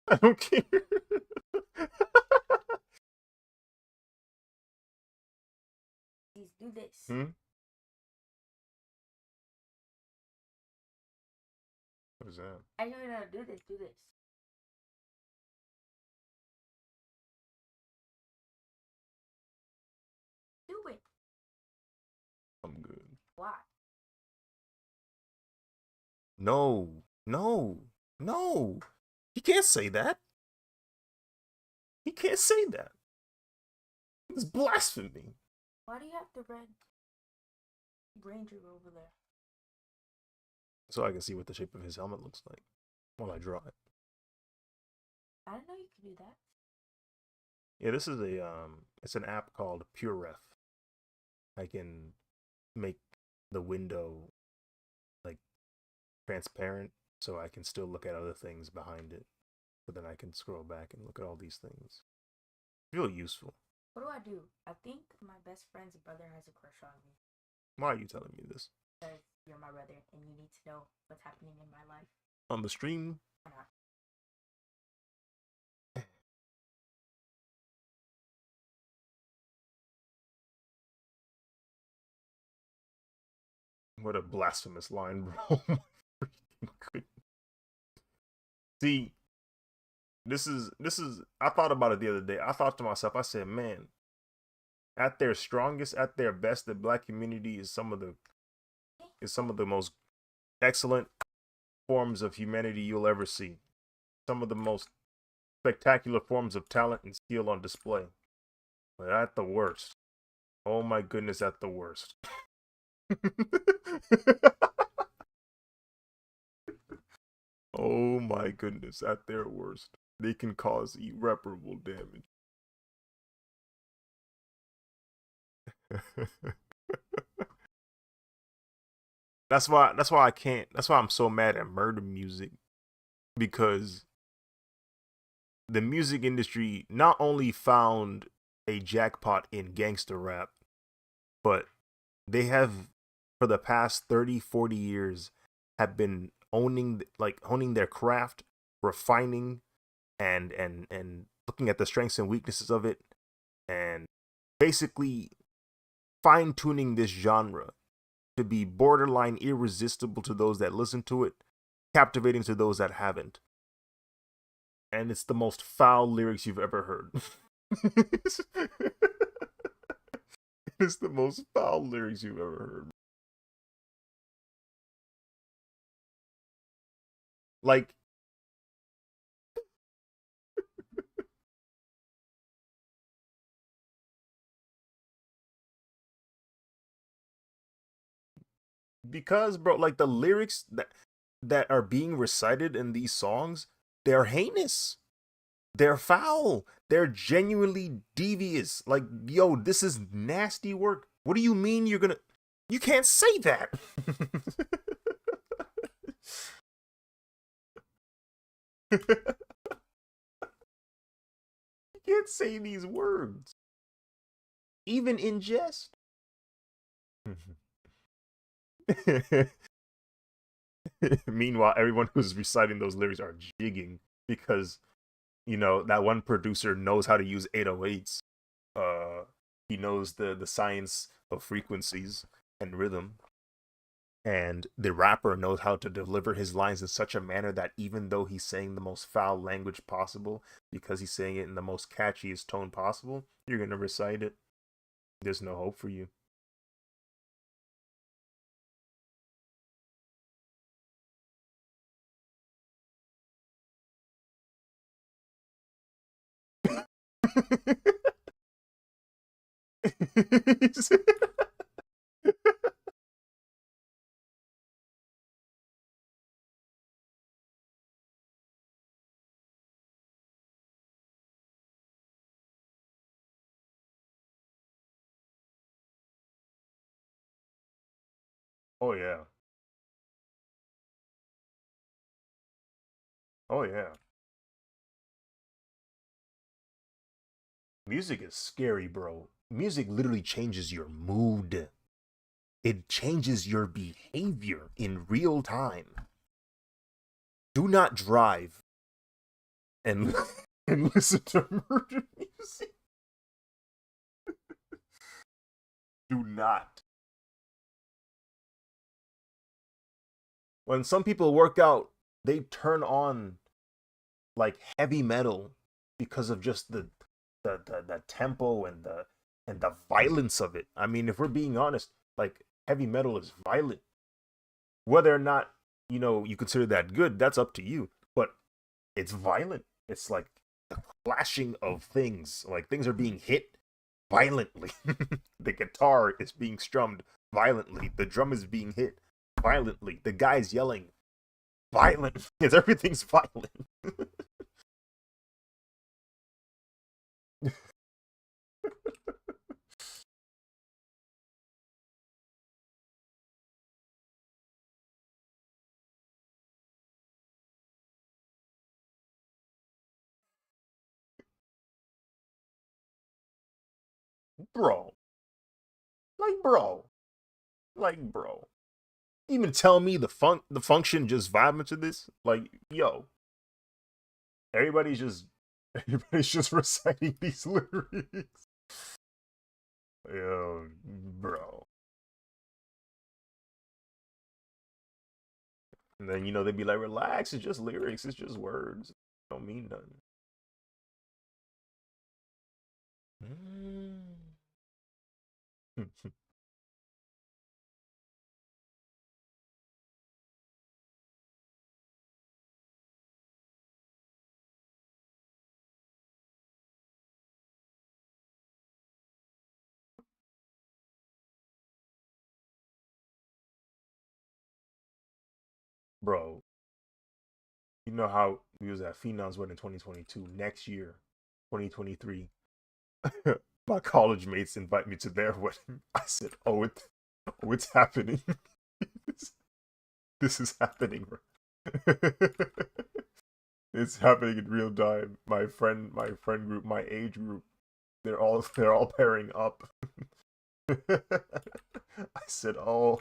I don't care. Please do this. What is that? I don't know how to do this. Do this. Do it. I'm good. Why? No, no, no. He can't say that. He can't say that. It's blasphemy. Why do you have the red ranger over there? So I can see what the shape of his helmet looks like when I draw it. I didn't know you could do that. Yeah, this is it's an app called PureRef. I can make the window like transparent, so I can still look at other things behind it, but then I can scroll back and look at all these things. Really useful. What do? I think my best friend's brother has a crush on me. Why are you telling me this? Because you're my brother and you need to know what's happening in my life. On the stream? Why not? What a blasphemous line, bro. See, this is I thought about it the other day. I thought to myself, I said, man, at their strongest, at their best, the black community is some of the most excellent forms of humanity you'll ever see. Some of the most spectacular forms of talent and skill on display. But at the worst, oh my goodness, at the worst. Oh my goodness, at their worst, they can cause irreparable damage. That's why I can't, that's why I'm so mad at murder music, because the music industry not only found a jackpot in gangster rap, but they have, for the past 30-40 years, have been honing their craft, refining and looking at the strengths and weaknesses of it, and basically fine-tuning this genre to be borderline irresistible to those that listen to it, captivating to those that haven't. And it's the most foul lyrics you've ever heard. It's the most foul lyrics you've ever heard. Like, because, bro, like the lyrics that are being recited in these songs, they're heinous. They're foul. They're genuinely devious. Like, yo, this is nasty work. What do you mean you're gonna You can't say that. You can't say these words, even in jest. Meanwhile, everyone who's reciting those lyrics are jigging because that one producer knows how to use 808s. He knows the science of frequencies and rhythm, and the rapper knows how to deliver his lines in such a manner that even though he's saying the most foul language possible, because he's saying it in the most catchiest tone possible, you're gonna recite it. There's no hope for you. Oh yeah. Oh yeah. Music is scary, bro. Music literally changes your mood. It changes your behavior in real time. Do not drive and and listen to murder music. Do not. When some people work out, they turn on like heavy metal because of just the tempo and the violence of it. I mean, if we're being honest, like heavy metal is violent. Whether or not, you consider that good, that's up to you. But it's violent. It's like the clashing of things. Like things are being hit violently. The guitar is being strummed violently. The drum is being hit violently. The guy's yelling violent because everything's violent. Bro. Like bro. Like bro. Even tell me the function just vibing to this? Like, yo. Everybody's just everybody's just reciting these lyrics. Yo, bro. And then they'd be like, relax, it's just lyrics, it's just words. Don't mean nothing. Mm. Bro, you know how we was at Phenoms Wedding in 2022. Next year, 2023, my college mates invite me to their wedding. I said, oh, it's happening. this, this is happening, bro. It's happening in real time. My friend group, my age group, they're all pairing up. I said, "Oh,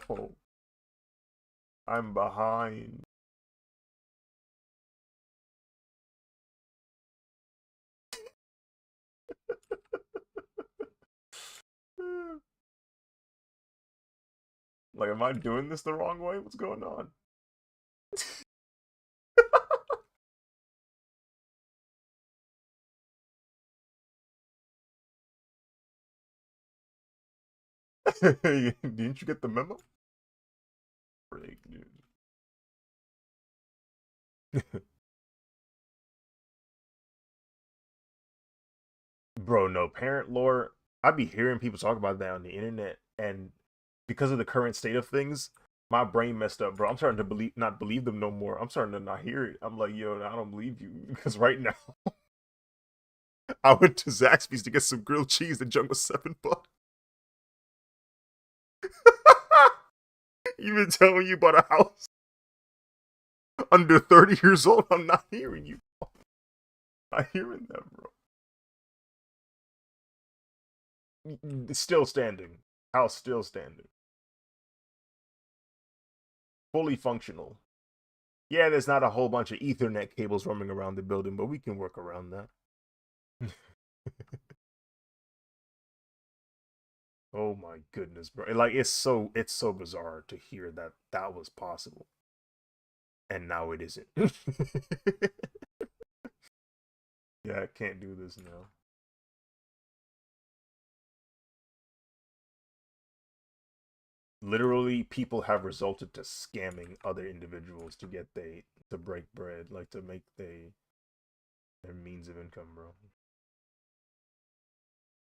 I'm behind." Like, am I doing this the wrong way? What's going on? Didn't you get the memo? Freak, dude. Bro, no, parent lore. I be hearing people talk about that on the internet, and because of the current state of things, my brain messed up, bro. I'm starting to not believe them no more. I'm starting to not hear it. I'm like, yo, I don't believe you because right now I went to Zaxby's to get some grilled cheese. The junk was $7. You been telling me you bought a house under 30 years old? I'm not hearing you. I'm not hearing that, bro. It's still standing. House still standing. Fully functional. Yeah, there's not a whole bunch of Ethernet cables roaming around the building, but we can work around that. Oh my goodness, bro. Like it's so bizarre to hear that that was possible. And now it isn't. Yeah, I can't do this now. Literally, people have resorted to scamming other individuals to get they to break bread, like to make their means of income, bro.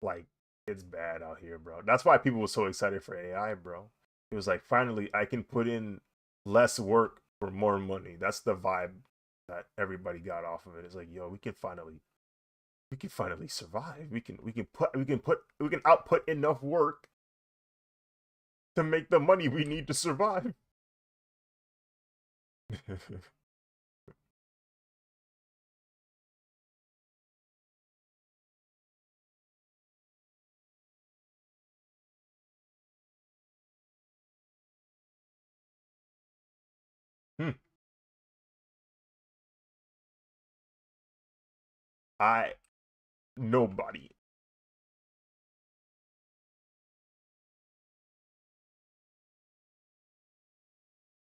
Like it's bad out here, bro. That's why people were so excited for AI, bro. It was like finally I can put in less work for more money. That's the vibe that everybody got off of it. It's like, yo, we can finally survive. We can output enough work to make the money we need to survive. Hmm. I nobody.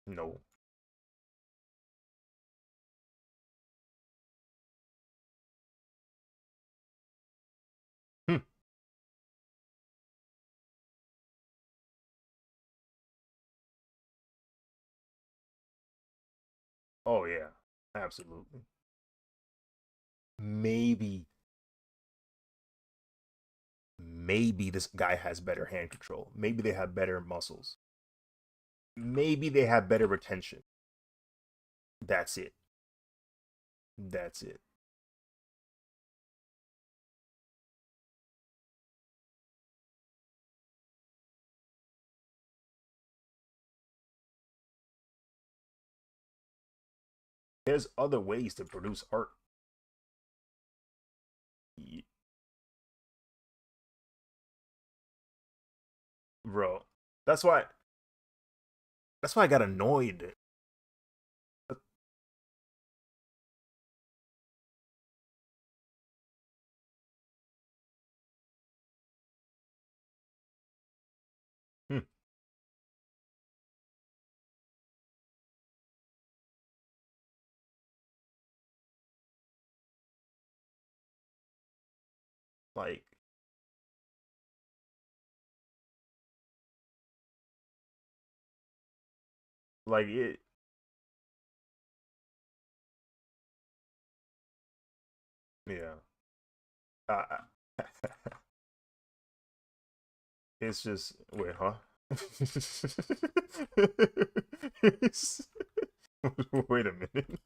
No. Hmm. Oh yeah. Absolutely. Maybe maybe this guy has better hand control. Maybe they have better muscles. Maybe they have better retention. That's it. That's it. There's other ways to produce art. Bro. That's why I got annoyed. Hmm. Like it yeah. Uh, it's just wait, huh? Wait a minute.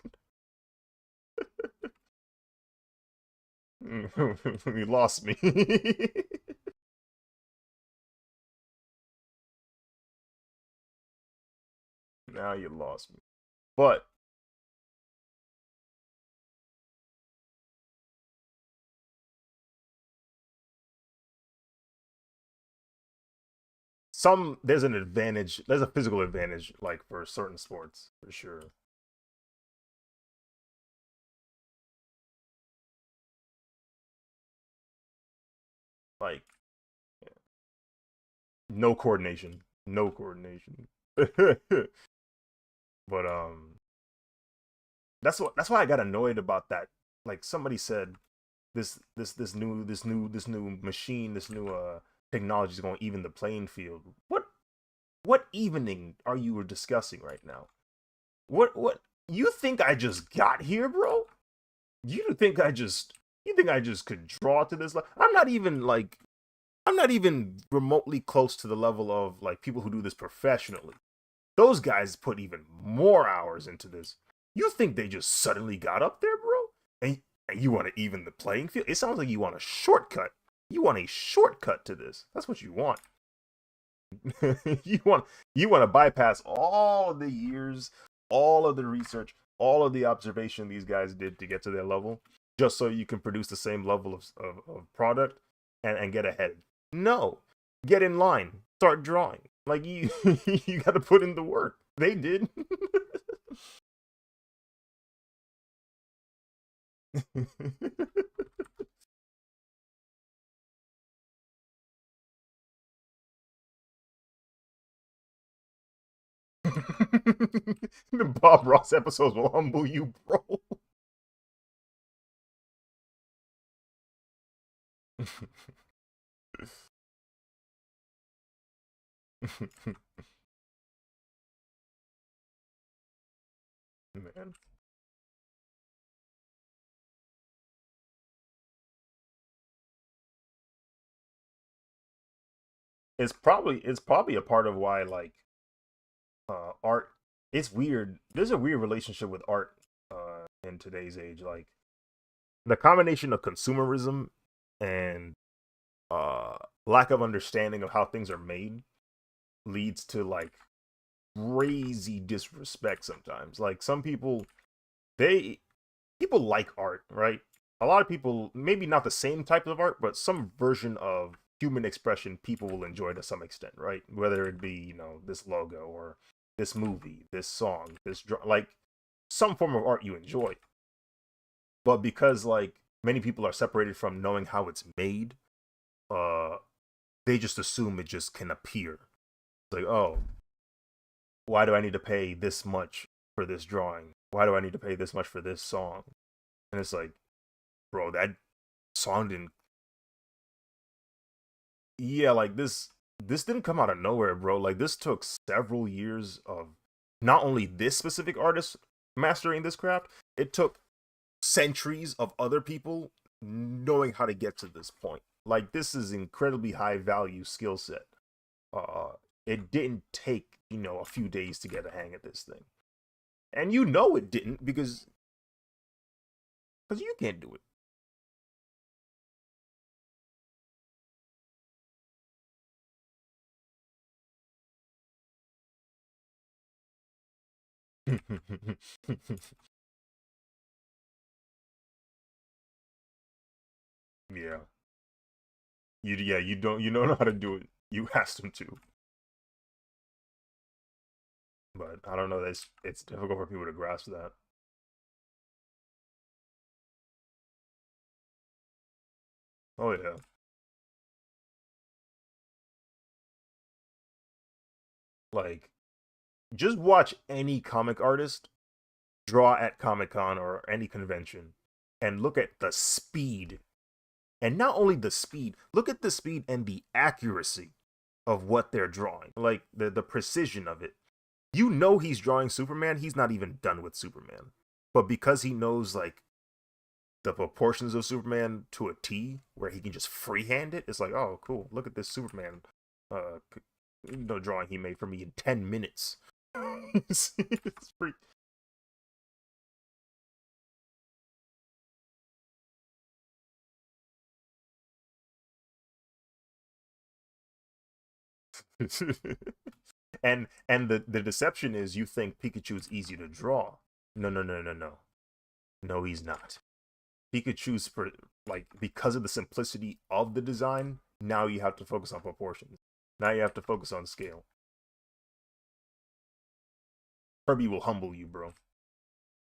You lost me. Now you lost me. But there's an advantage. There's a physical advantage, like for certain sports, for sure. Like no coordination, no coordination. But that's why I got annoyed about that. Like somebody said, this new machine, this new technology is going to even the playing field. What evening are you discussing right now? What you think I just got here, bro? You think I just could draw to this? I'm not even remotely close to the level of like people who do this professionally. Those guys put even more hours into this. You think they just suddenly got up there, bro? And you want to even the playing field? It sounds like you want a shortcut. You want a shortcut to this. That's what you want. you want you want to bypass all of the years, all of the research, all of the observation these guys did to get to their level, just so you can produce the same level of product and get ahead. No, get in line, start drawing. Like you, you got to put in the work. They did. The Bob Ross episodes will humble you, bro. Man, it's probably a part of why like art. It's weird. There's a weird relationship with art in today's age. Like the combination of consumerism and uh lack of understanding of how things are made leads to like crazy disrespect sometimes. Like some people, they people like art, right? A lot of people, maybe not the same type of art, but some version of human expression people will enjoy to some extent, right? Whether it be, this logo or this movie, this song, like some form of art you enjoy. But because like many people are separated from knowing how it's made, uh they just assume it just can appear. It's like, oh, why do I need to pay this much for this drawing? Why do I need to pay this much for this song? And it's like, bro, that song didn't. Yeah, like this didn't come out of nowhere, bro. Like this took several years of not only this specific artist mastering this craft, it took centuries of other people knowing how to get to this point. Like this is incredibly high value skill set. Uh it didn't take, a few days to get a hang of this thing. And it didn't because you can't do it. Yeah. You don't know how to do it. You asked him to. But I don't know, it's difficult for people to grasp that. Oh yeah. Like just watch any comic artist draw at Comic Con or any convention and look at the speed. And not only the speed, look at the speed and the accuracy of what they're drawing. Like the precision of it. He's drawing Superman, he's not even done with Superman. But because he knows like the proportions of Superman to a T, where he can just freehand it, it's like, oh, cool. Look at this Superman, uh, drawing he made for me in 10 minutes. It's pretty. And the deception is you think Pikachu is easy to draw. No, no, no, no, no. No, he's not. Pikachu's for like because of the simplicity of the design. Now you have to focus on proportions. Now you have to focus on scale. Kirby will humble you, bro.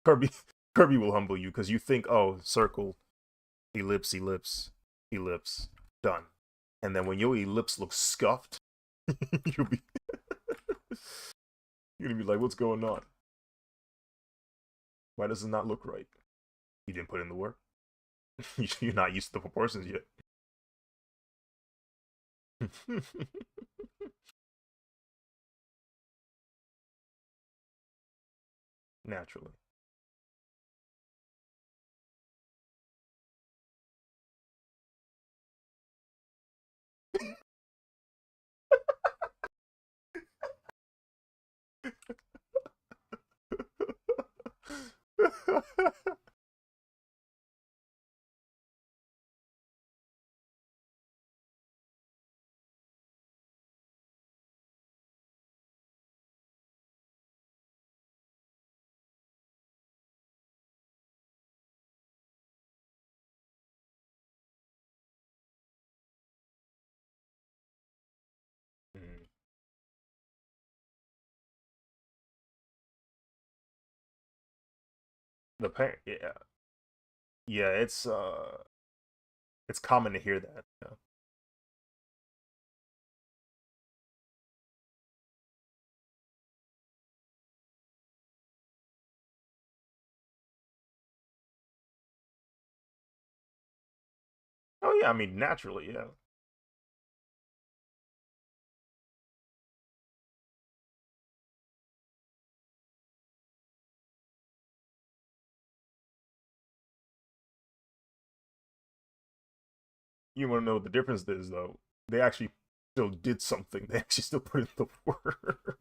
Kirby Kirby will humble you because you think, oh, circle, ellipse, ellipse, ellipse, done. And then when your ellipse looks scuffed, you'll be you're gonna be like, what's going on? Why does it not look right? You didn't put in the work. You're not used to the proportions yet. Naturally. The parent, yeah, yeah, it's common to hear that. Yeah. Oh yeah, I mean naturally, yeah. You want to know what the difference is though? They actually still did something. They actually still put in the work.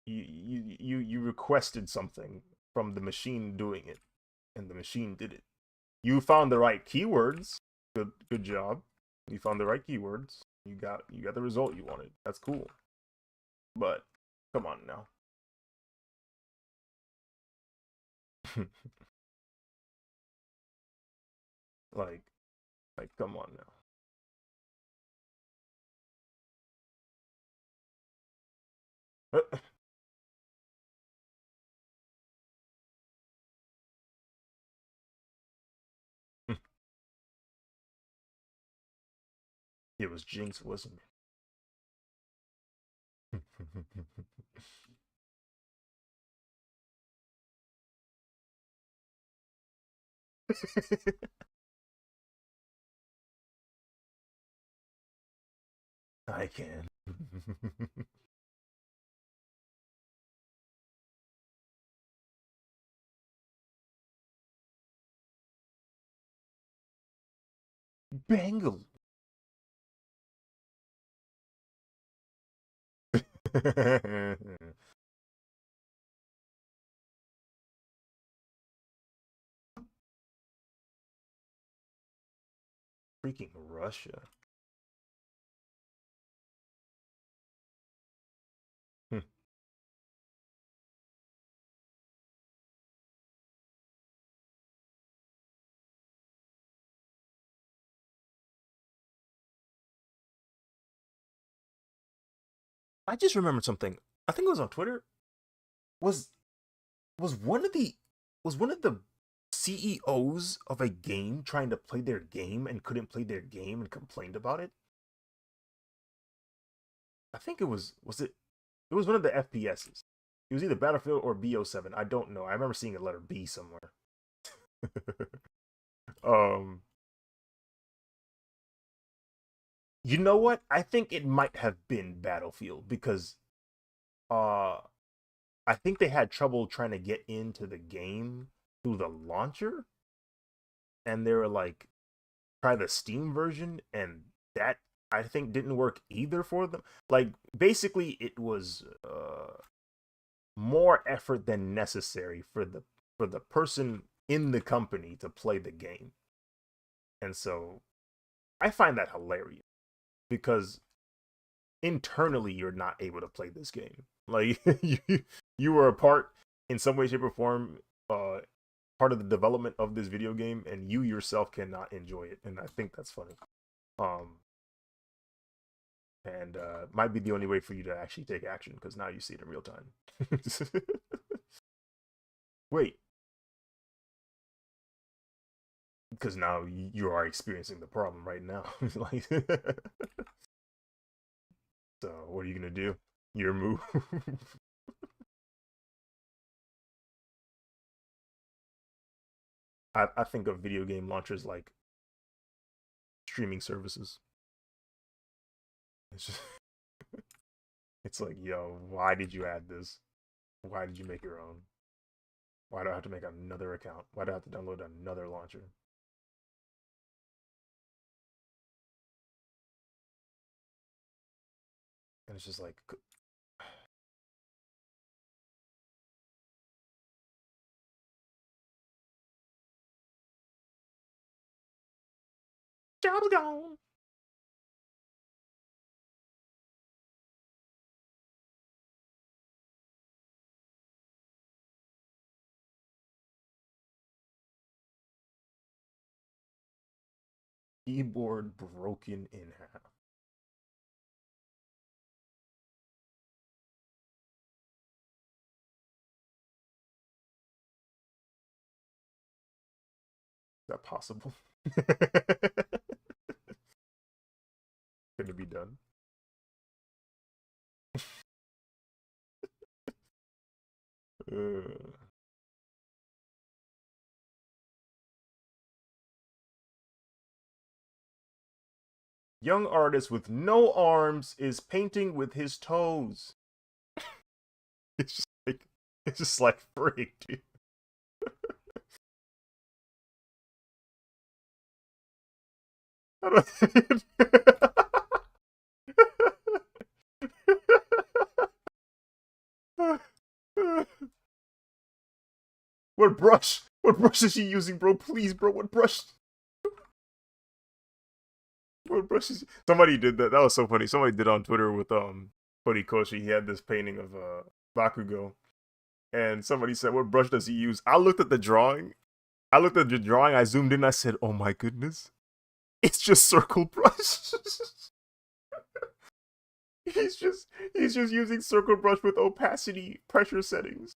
you requested something from the machine doing it, and the machine did it. You found the right keywords. Good job. You found the right keywords. You got the result you wanted. That's cool. But come on now. like come on now. It was Jinx, wasn't it? I can. Bangle. Freaking Russia. I just remembered something. I think it was on Twitter. Was was one of the was one of the CEOs of a game trying to play their game and couldn't play their game and complained about it? I think it was one of the FPSs. It was either Battlefield or BO7. I don't know. I remember seeing a letter B somewhere. um you know what? I think it might have been Battlefield because uh I think they had trouble trying to get into the game through the launcher, and they were like, try the Steam version, and that I think didn't work either for them. Like basically, it was more effort than necessary for the person in the company to play the game, and so I find that hilarious because internally you're not able to play this game. Like you were a part in some way, shape, or form, part of the development of this video game, and you yourself cannot enjoy it, and I think that's funny. Um, and might be the only way for you to actually take action because now you see it in real time. Wait, because now you are experiencing the problem right now. Like, so what are you gonna do? Your move. I think of video game launchers like streaming services. It's just it's like, yo, why did you add this? Why did you make your own? Why do I have to make another account? Why do I have to download another launcher? And it's just like, job's gone. Keyboard broken in half. Is that possible? Can it be done? Uh, young artist with no arms is painting with his toes. It's just like freak, dude. What brush? What brush is he using, bro? Please, bro. What brush? What brush is? Somebody did that. That was so funny. Somebody did on Twitter with Horikoshi. He had this painting of Bakugo, and somebody said, "What brush does he use?" I looked at the drawing. I zoomed in. I said, "Oh my goodness, it's just circle brush." he's just using circle brush with opacity pressure settings.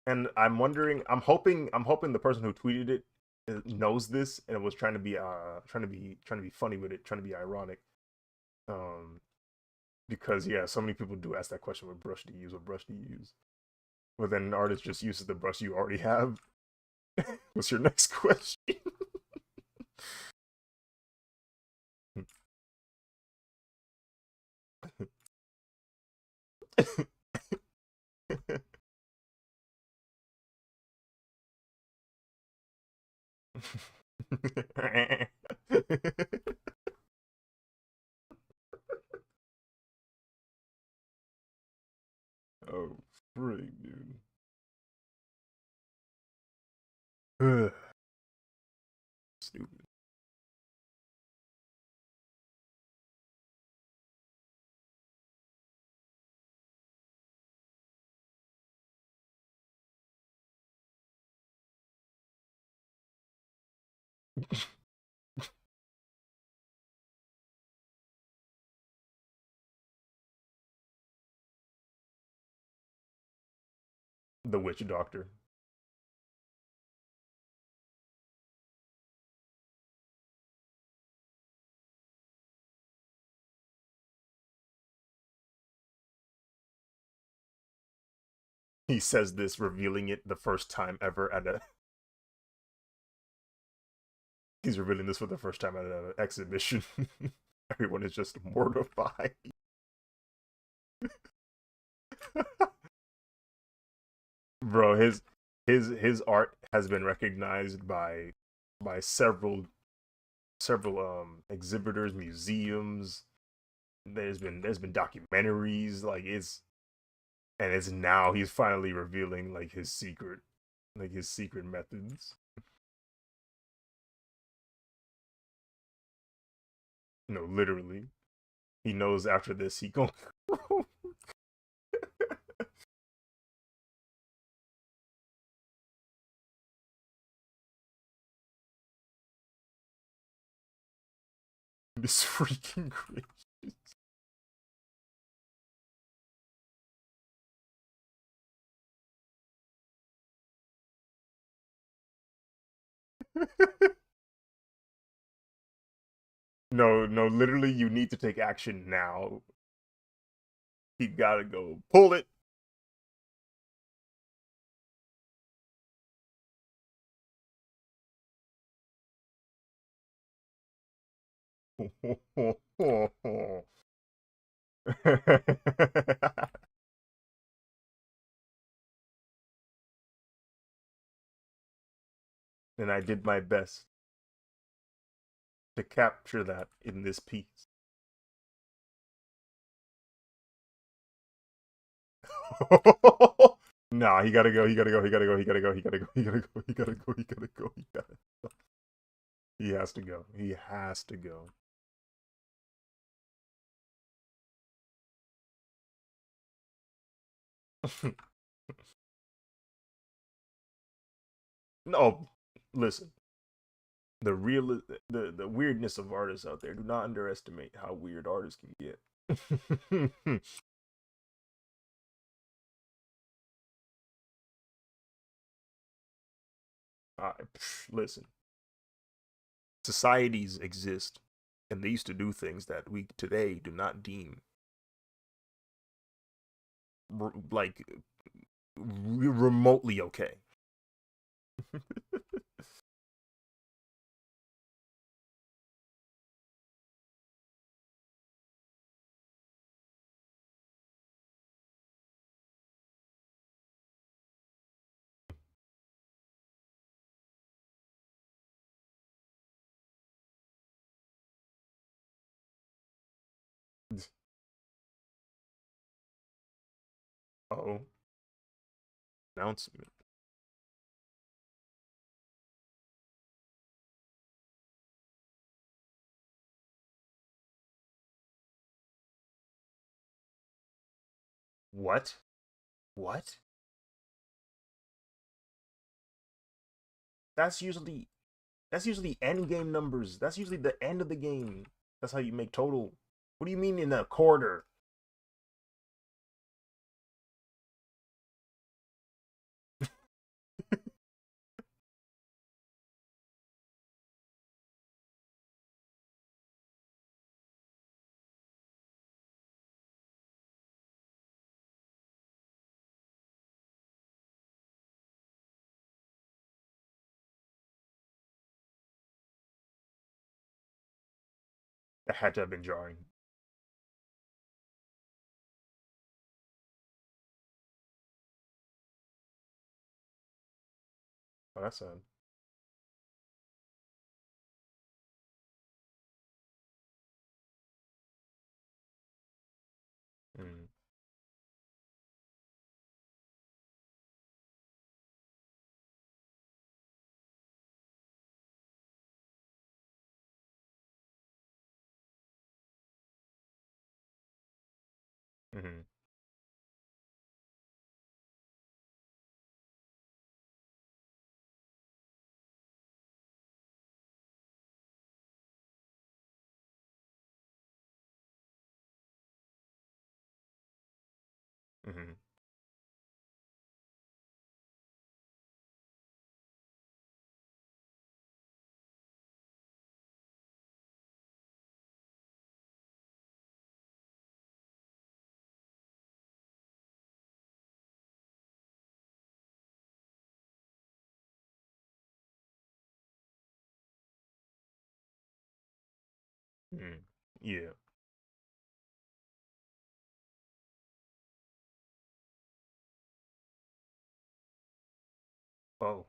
And I'm wondering, I'm hoping the person who tweeted it knows this and was trying to be funny with it, trying to be ironic. Um, because yeah, so many people do ask that question: what brush do you use? What brush do you use? But then an artist just uses the brush you already have. What's your next question? Oh, frig, dude. Stupid. The witch doctor. He says this, revealing it the first time ever at a. He's revealing this for the first time at an exhibition. Everyone is just mortified. Bro, his art has been recognized by several exhibitors, museums. There's been documentaries, like it's now he's finally revealing like his secret methods. No, literally. He knows after this he going this freaking crazy. No, no, literally you need to take action now. He gotta go. Pull it. And I did my best to capture that in this piece. Nah, he gotta go. He gotta go. He gotta go. He gotta go. He gotta go. He gotta go. He gotta go. He gotta go. He gotta go. He has to go. He has to go. No, listen. The real the weirdness of artists out there. Do not underestimate how weird artists can get. Listen, societies exist, and they used to do things that we today do not deem like remotely okay. Oh, announcement. What? What? That's usually that's usually end game numbers. That's usually the end of the game. That's how you make total. What do you mean in a quarter? That had to have been jarring. Oh, that's sad. Mm. Mm-hmm. Mm-hmm. Mm. Yeah. Oh.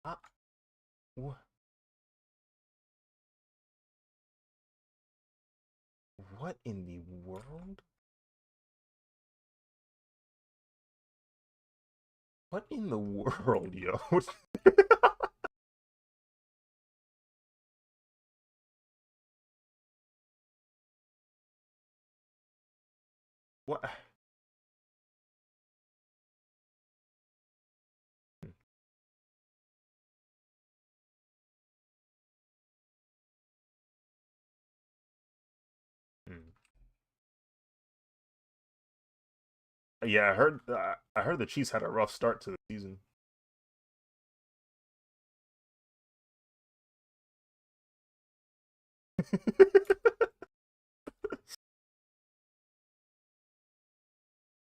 Uh, wh- what in the world? What in the world, yo? What? Mm. Yeah, I heard the Chiefs had a rough start to the season.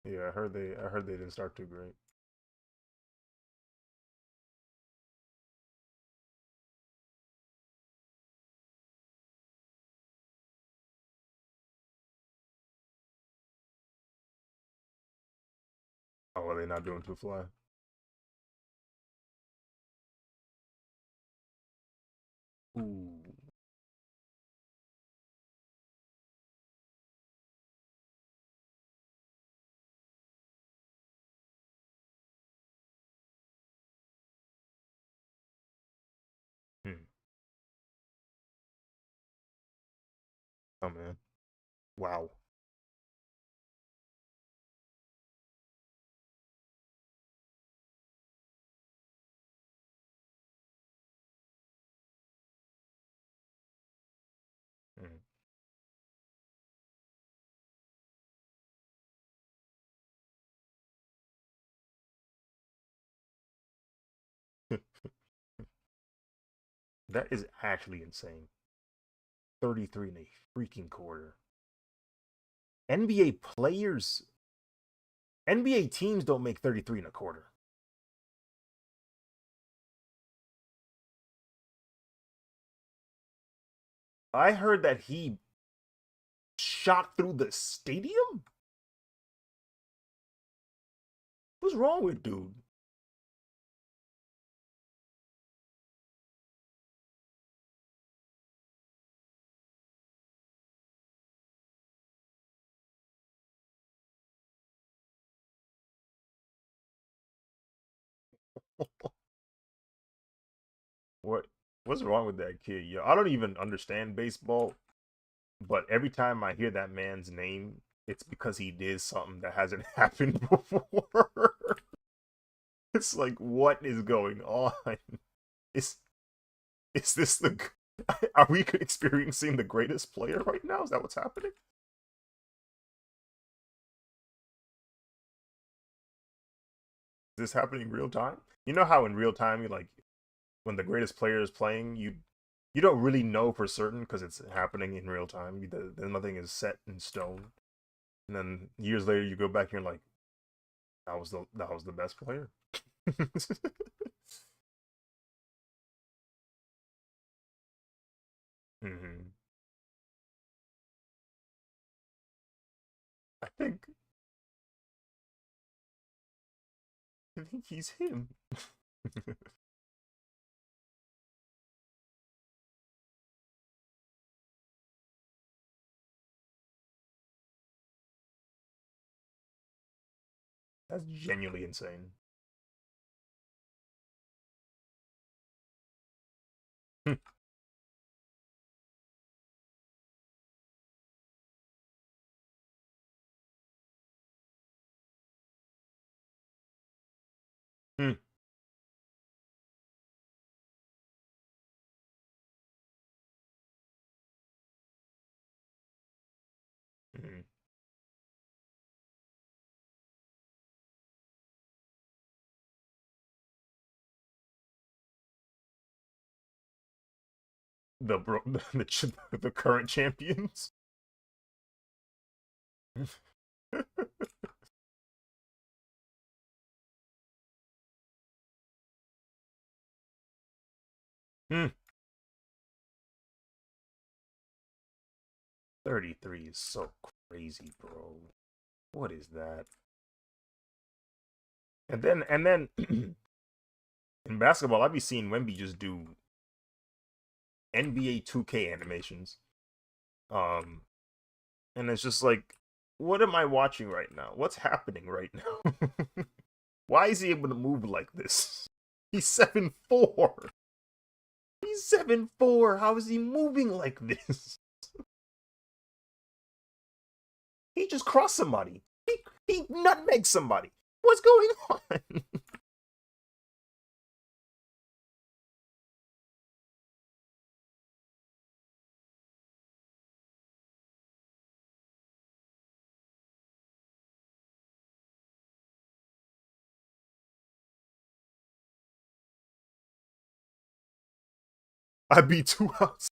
Yeah, I heard they didn't start too great. Oh, are they not doing too fly? Ooh. Hmm. Oh man. Wow. That is actually insane. 33 in a freaking quarter. NBA players, NBA teams don't make 33 in a quarter. I heard that he shot through the stadium? What's wrong with dude? What what's wrong with that kid? Yo, I don't even understand baseball, but every time I hear that man's name, it's because he did something that hasn't happened before. It's like, what is going on? Is is this the? Are we experiencing the greatest player right now? Is that what's happening? Is this happening real time? You know how in real time, you like when the greatest player is playing, you don't really know for certain because it's happening in real time. Nothing is set in stone. And then years later, you go back and you're like, that was the best player. Hmm. I think I think he's him. That's genuinely insane. Mhm. The bro, the current champions. 33 is so crazy, bro. What is that? And then in basketball, I'd be seeing Wemby just do NBA 2K animations. Um, and it's just like, what am I watching right now? What's happening right now? Why is he able to move like this? He's 7'4". He's 7'4". How is he moving like this? He just crossed somebody. He nutmegged somebody. What's going on? I'd be 2 outs.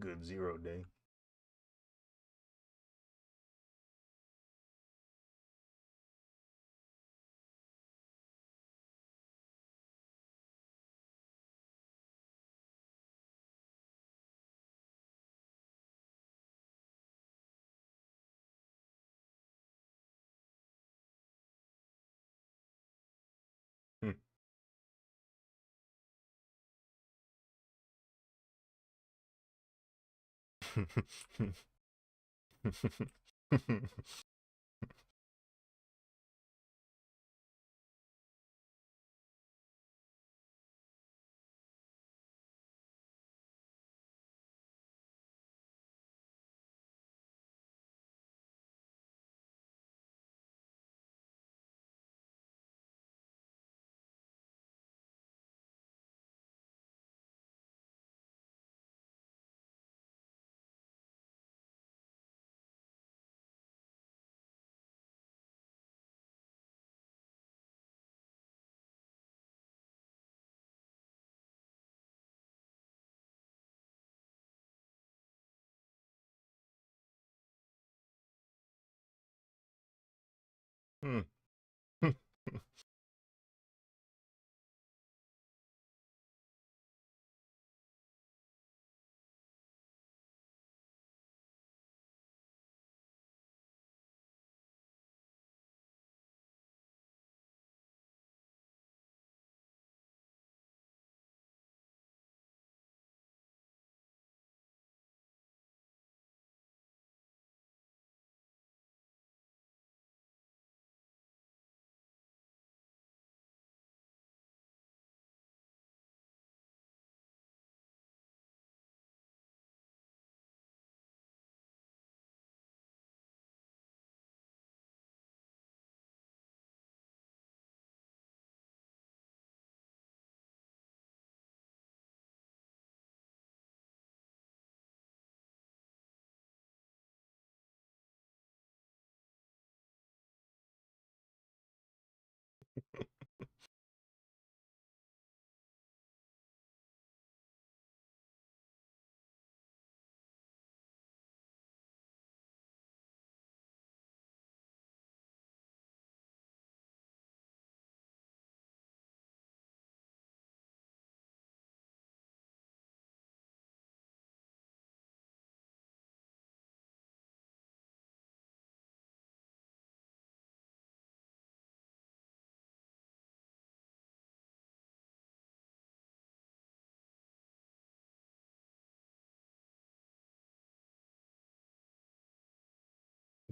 Good 0 day. Hmm. Hmm.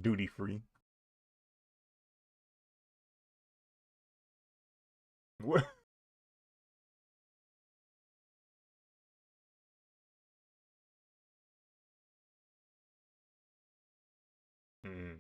Duty free. What? Hmm.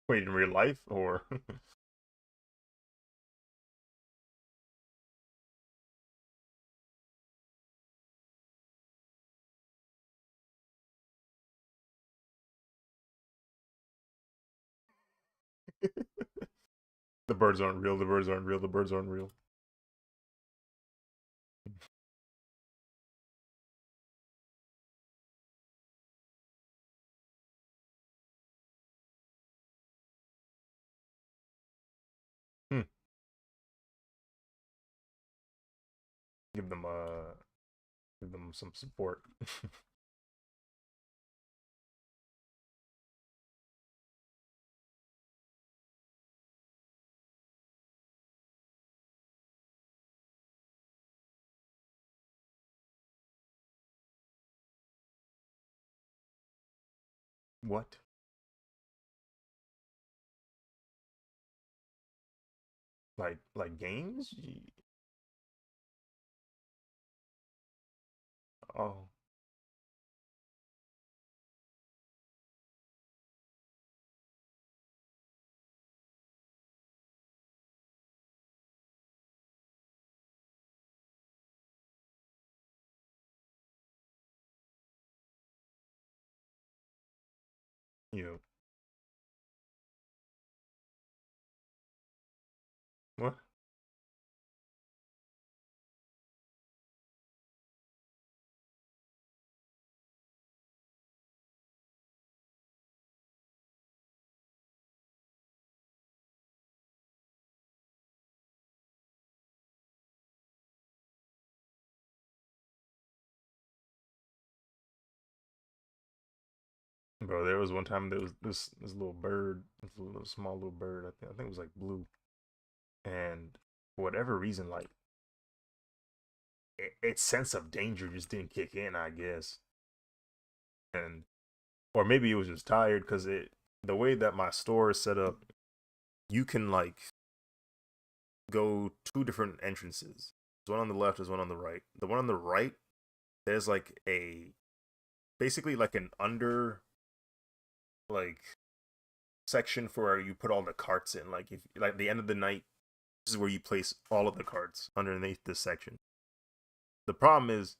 Wait, in real life or? The birds aren't real. The birds aren't real. The birds aren't real. Hmm. Give them give them some support. What? Like games? Oh. You know what? Bro, there was one time there was this little bird, this little small little bird. I think it was like blue, and for whatever reason, like its sense of danger just didn't kick in, I guess, and or maybe it was just tired because it the way that my store is set up, you can like go two different entrances. There's one on the left, there's one on the right. The one on the right, there's like a basically like an under like section for where you put all the carts in. Like if like the end of the night, this is where you place all of the carts underneath this section. The problem is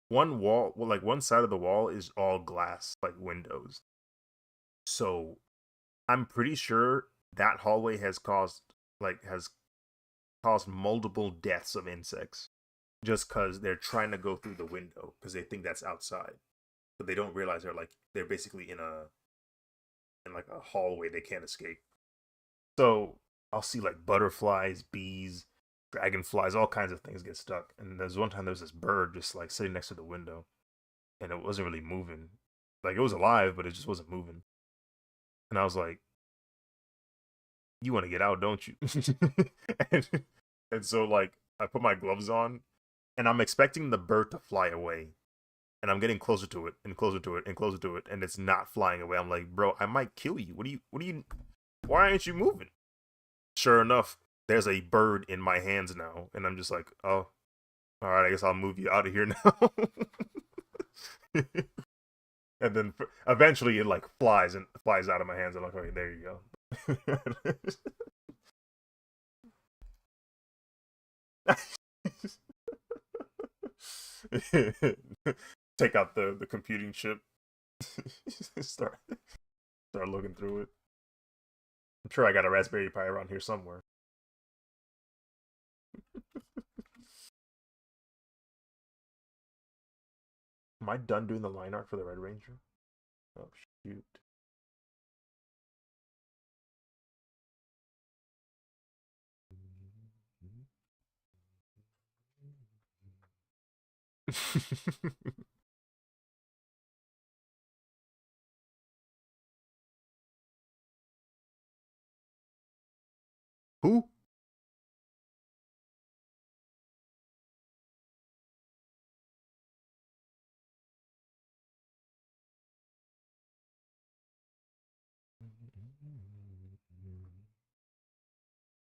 one wall, well, like one side of the wall is all glass, like windows. So I'm pretty sure that hallway has caused multiple deaths of insects just because they're trying to go through the window because they think that's outside, but they don't realize they're basically in like a hallway they can't escape. So I'll see like butterflies, bees, dragonflies, all kinds of things get stuck. And there's one time there was this bird just like sitting next to the window, and it wasn't really moving. Like it was alive, but it just wasn't moving. And I was like, "You want to get out, don't you?" and, and so like I put my gloves on, and I'm expecting the bird to fly away. And I'm getting closer to it and closer to it and closer to it, and it's not flying away. I'm like, bro, I might kill you. Why aren't you moving? Sure enough, there's a bird in my hands now, and I'm just like, oh, all right, I guess I'll move you out of here now. And then eventually it like flies out of my hands. I'm like, okay, there you go. Take out the computing chip. start start looking through it. I'm sure I got a Raspberry Pi around here somewhere. Am I done doing the line art for the Red Ranger? Oh shoot. Who?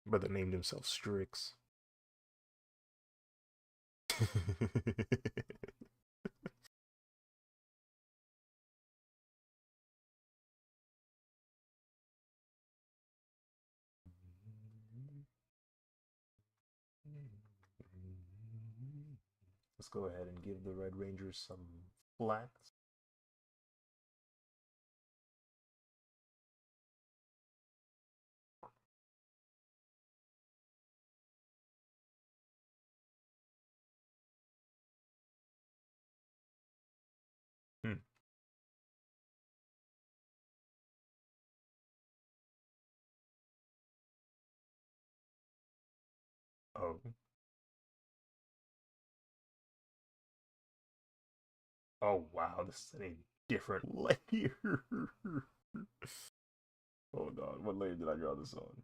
But they named himself Strix. Let's go ahead and give the Red Rangers some flax. Hmm. Oh. Oh wow, this is a different layer. Hold on, what layer did I draw this on?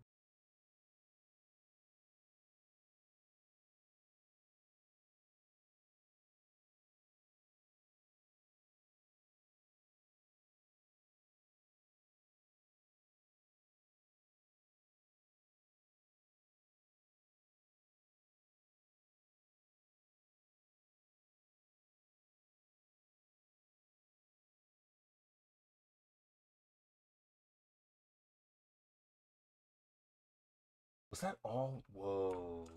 Was that all? Whoa.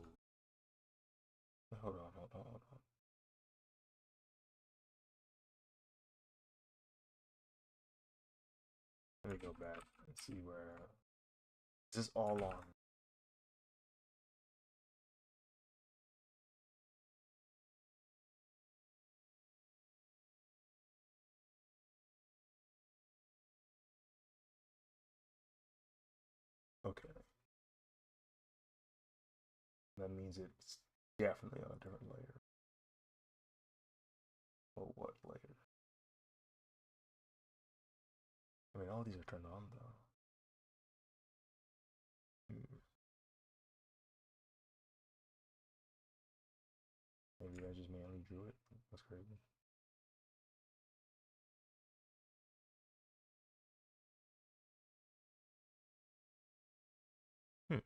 Hold on. Let me go back and see where. Is this all on? Okay. That means it's definitely on a different layer. But what layer? I mean, all these are turned on though. Maybe I just manually drew it. That's crazy. Hmm.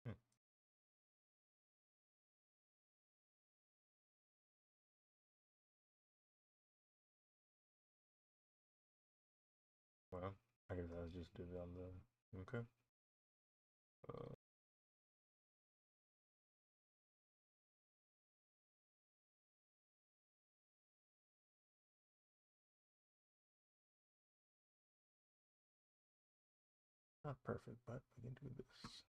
Hmm. Well, I guess I just did it on the. Okay. Uh, Not perfect, but we can do this.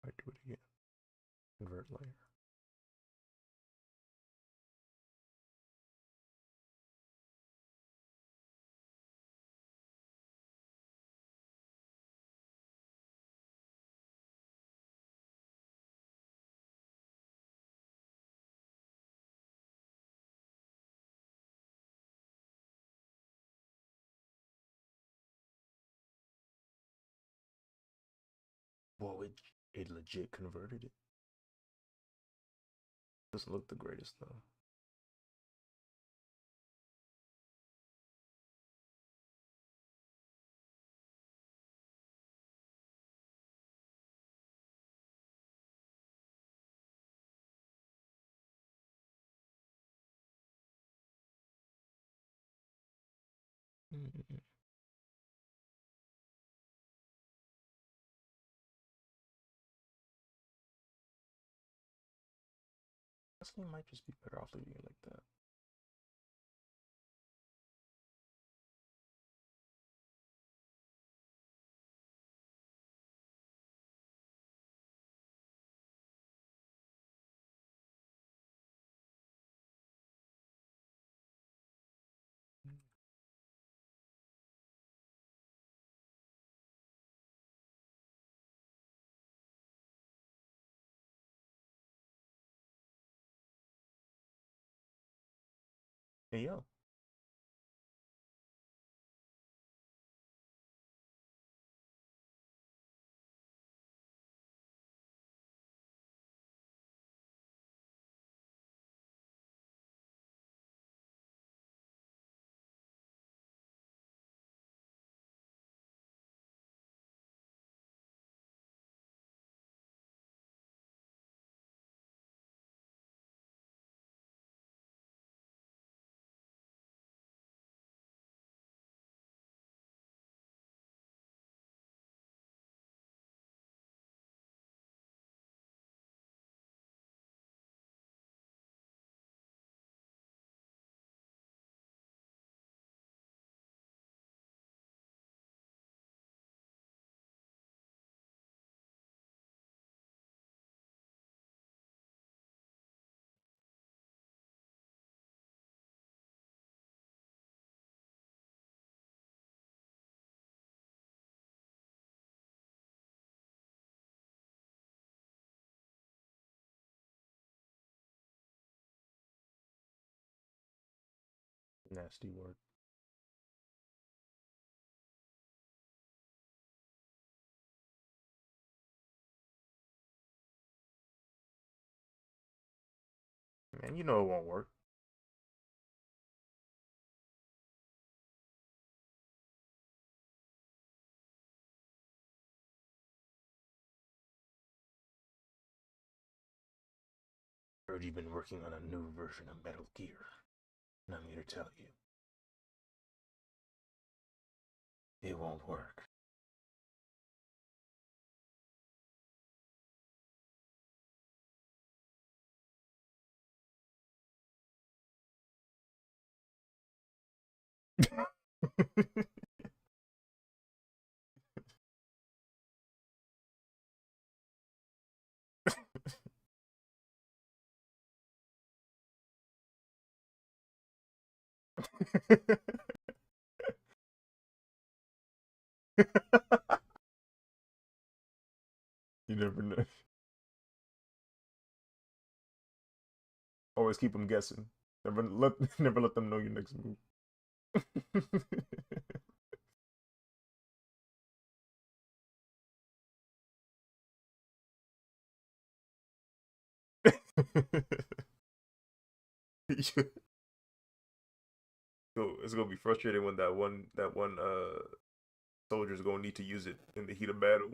I do it again. Convert layer. Whoa, it legit converted it. Doesn't look the greatest though. Mm-hmm. This thing might just be better off leaving it like that. Hey yo. Nasty word. man. You know it won't work. Heard you've been working on a new version of Metal Gear, and I'm here to tell you, it won't work. You never know. Always keep them guessing. Never let them know your next move. So it's gonna be frustrating when that one soldier's gonna need to use it in the heat of battle,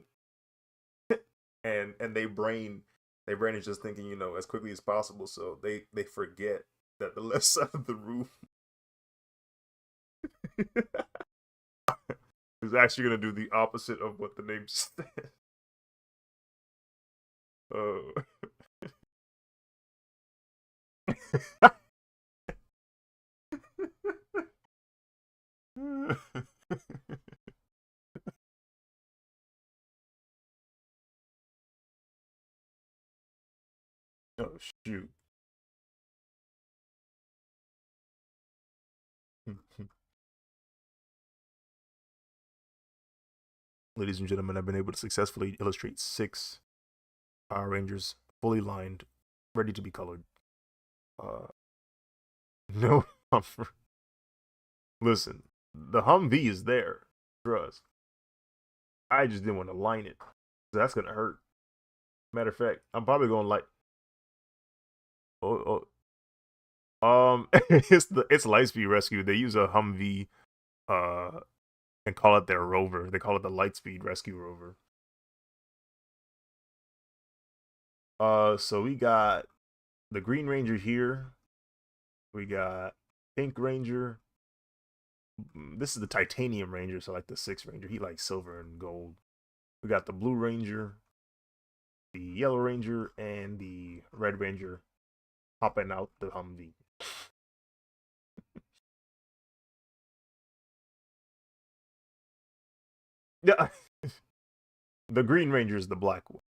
and they brain is just thinking, as quickly as possible, so they forget that the left side of the room is actually gonna do the opposite of what the name said. Oh. Oh shoot. Ladies and gentlemen, I've been able to successfully illustrate 6 Power Rangers fully lined, ready to be colored. Uh, no, listen, the Humvee is there. Trust. I just didn't want to line it. That's gonna hurt. Matter of fact, I'm probably gonna like. Oh, it's Lightspeed Rescue. They use a Humvee, uh, and call it their rover. They call it the Lightspeed Rescue Rover. So we got the Green Ranger here. We got Pink Ranger. This is the Titanium Ranger, so like the Sixth Ranger. He likes silver and gold. We got the Blue Ranger, the Yellow Ranger, and the Red Ranger hopping out the Humvee. Yeah, the Green Ranger is the black one.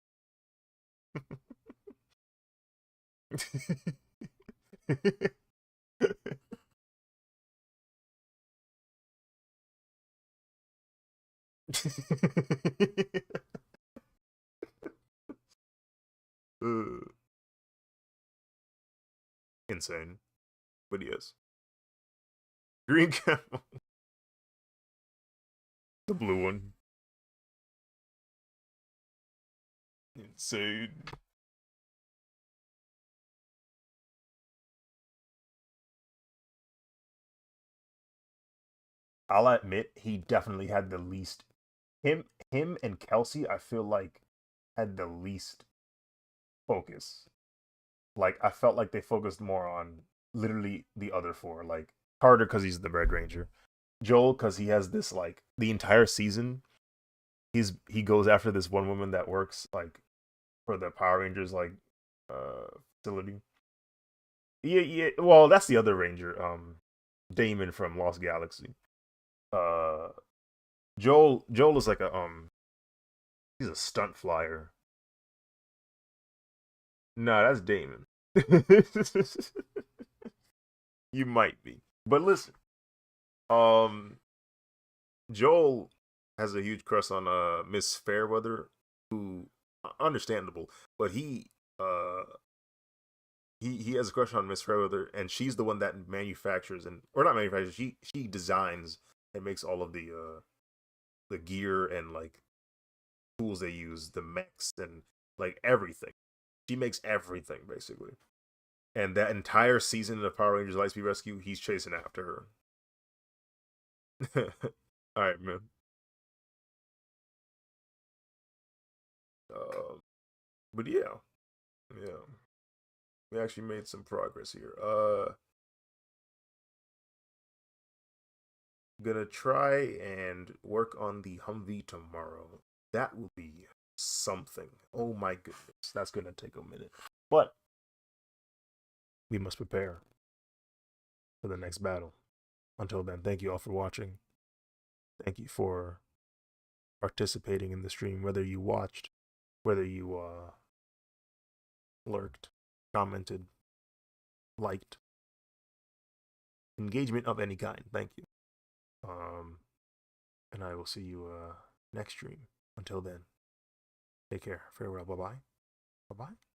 uh, insane, but yes, Green Camel, the blue one, insane. I'll admit he definitely had the least. Him and Kelsey, I feel like had the least focus. Like I felt like they focused more on literally the other four. Like Carter because he's the Red Ranger, Joel because he has this like the entire season. He goes after this one woman that works like for the Power Rangers like facility. Yeah, yeah. Well, that's the other Ranger, Damon from Lost Galaxy. Uh, Joel is like he's a stunt flyer. No, that's Damon. You might be, but listen, um, Joel has a huge crush on Miss Fairweather, who understandable, but uh he has a crush on Miss Fairweather, and she's the one that manufactures and or not manufactures. She designs and makes all of the gear and like tools they use, the mechs and like everything. She makes everything basically. And that entire season of Power Rangers Lightspeed Rescue, he's chasing after her. All right, man. But yeah, yeah, we actually made some progress here. Gonna try and work on the Humvee tomorrow. That will be something. Oh my goodness, that's gonna take a minute. But we must prepare for the next battle. Until then, thank you all for watching. Thank you for participating in the stream, whether you watched, whether you lurked, commented, liked, engagement of any kind. Thank you. And I will see you next stream. Until then, take care. Farewell. Bye bye. Bye bye.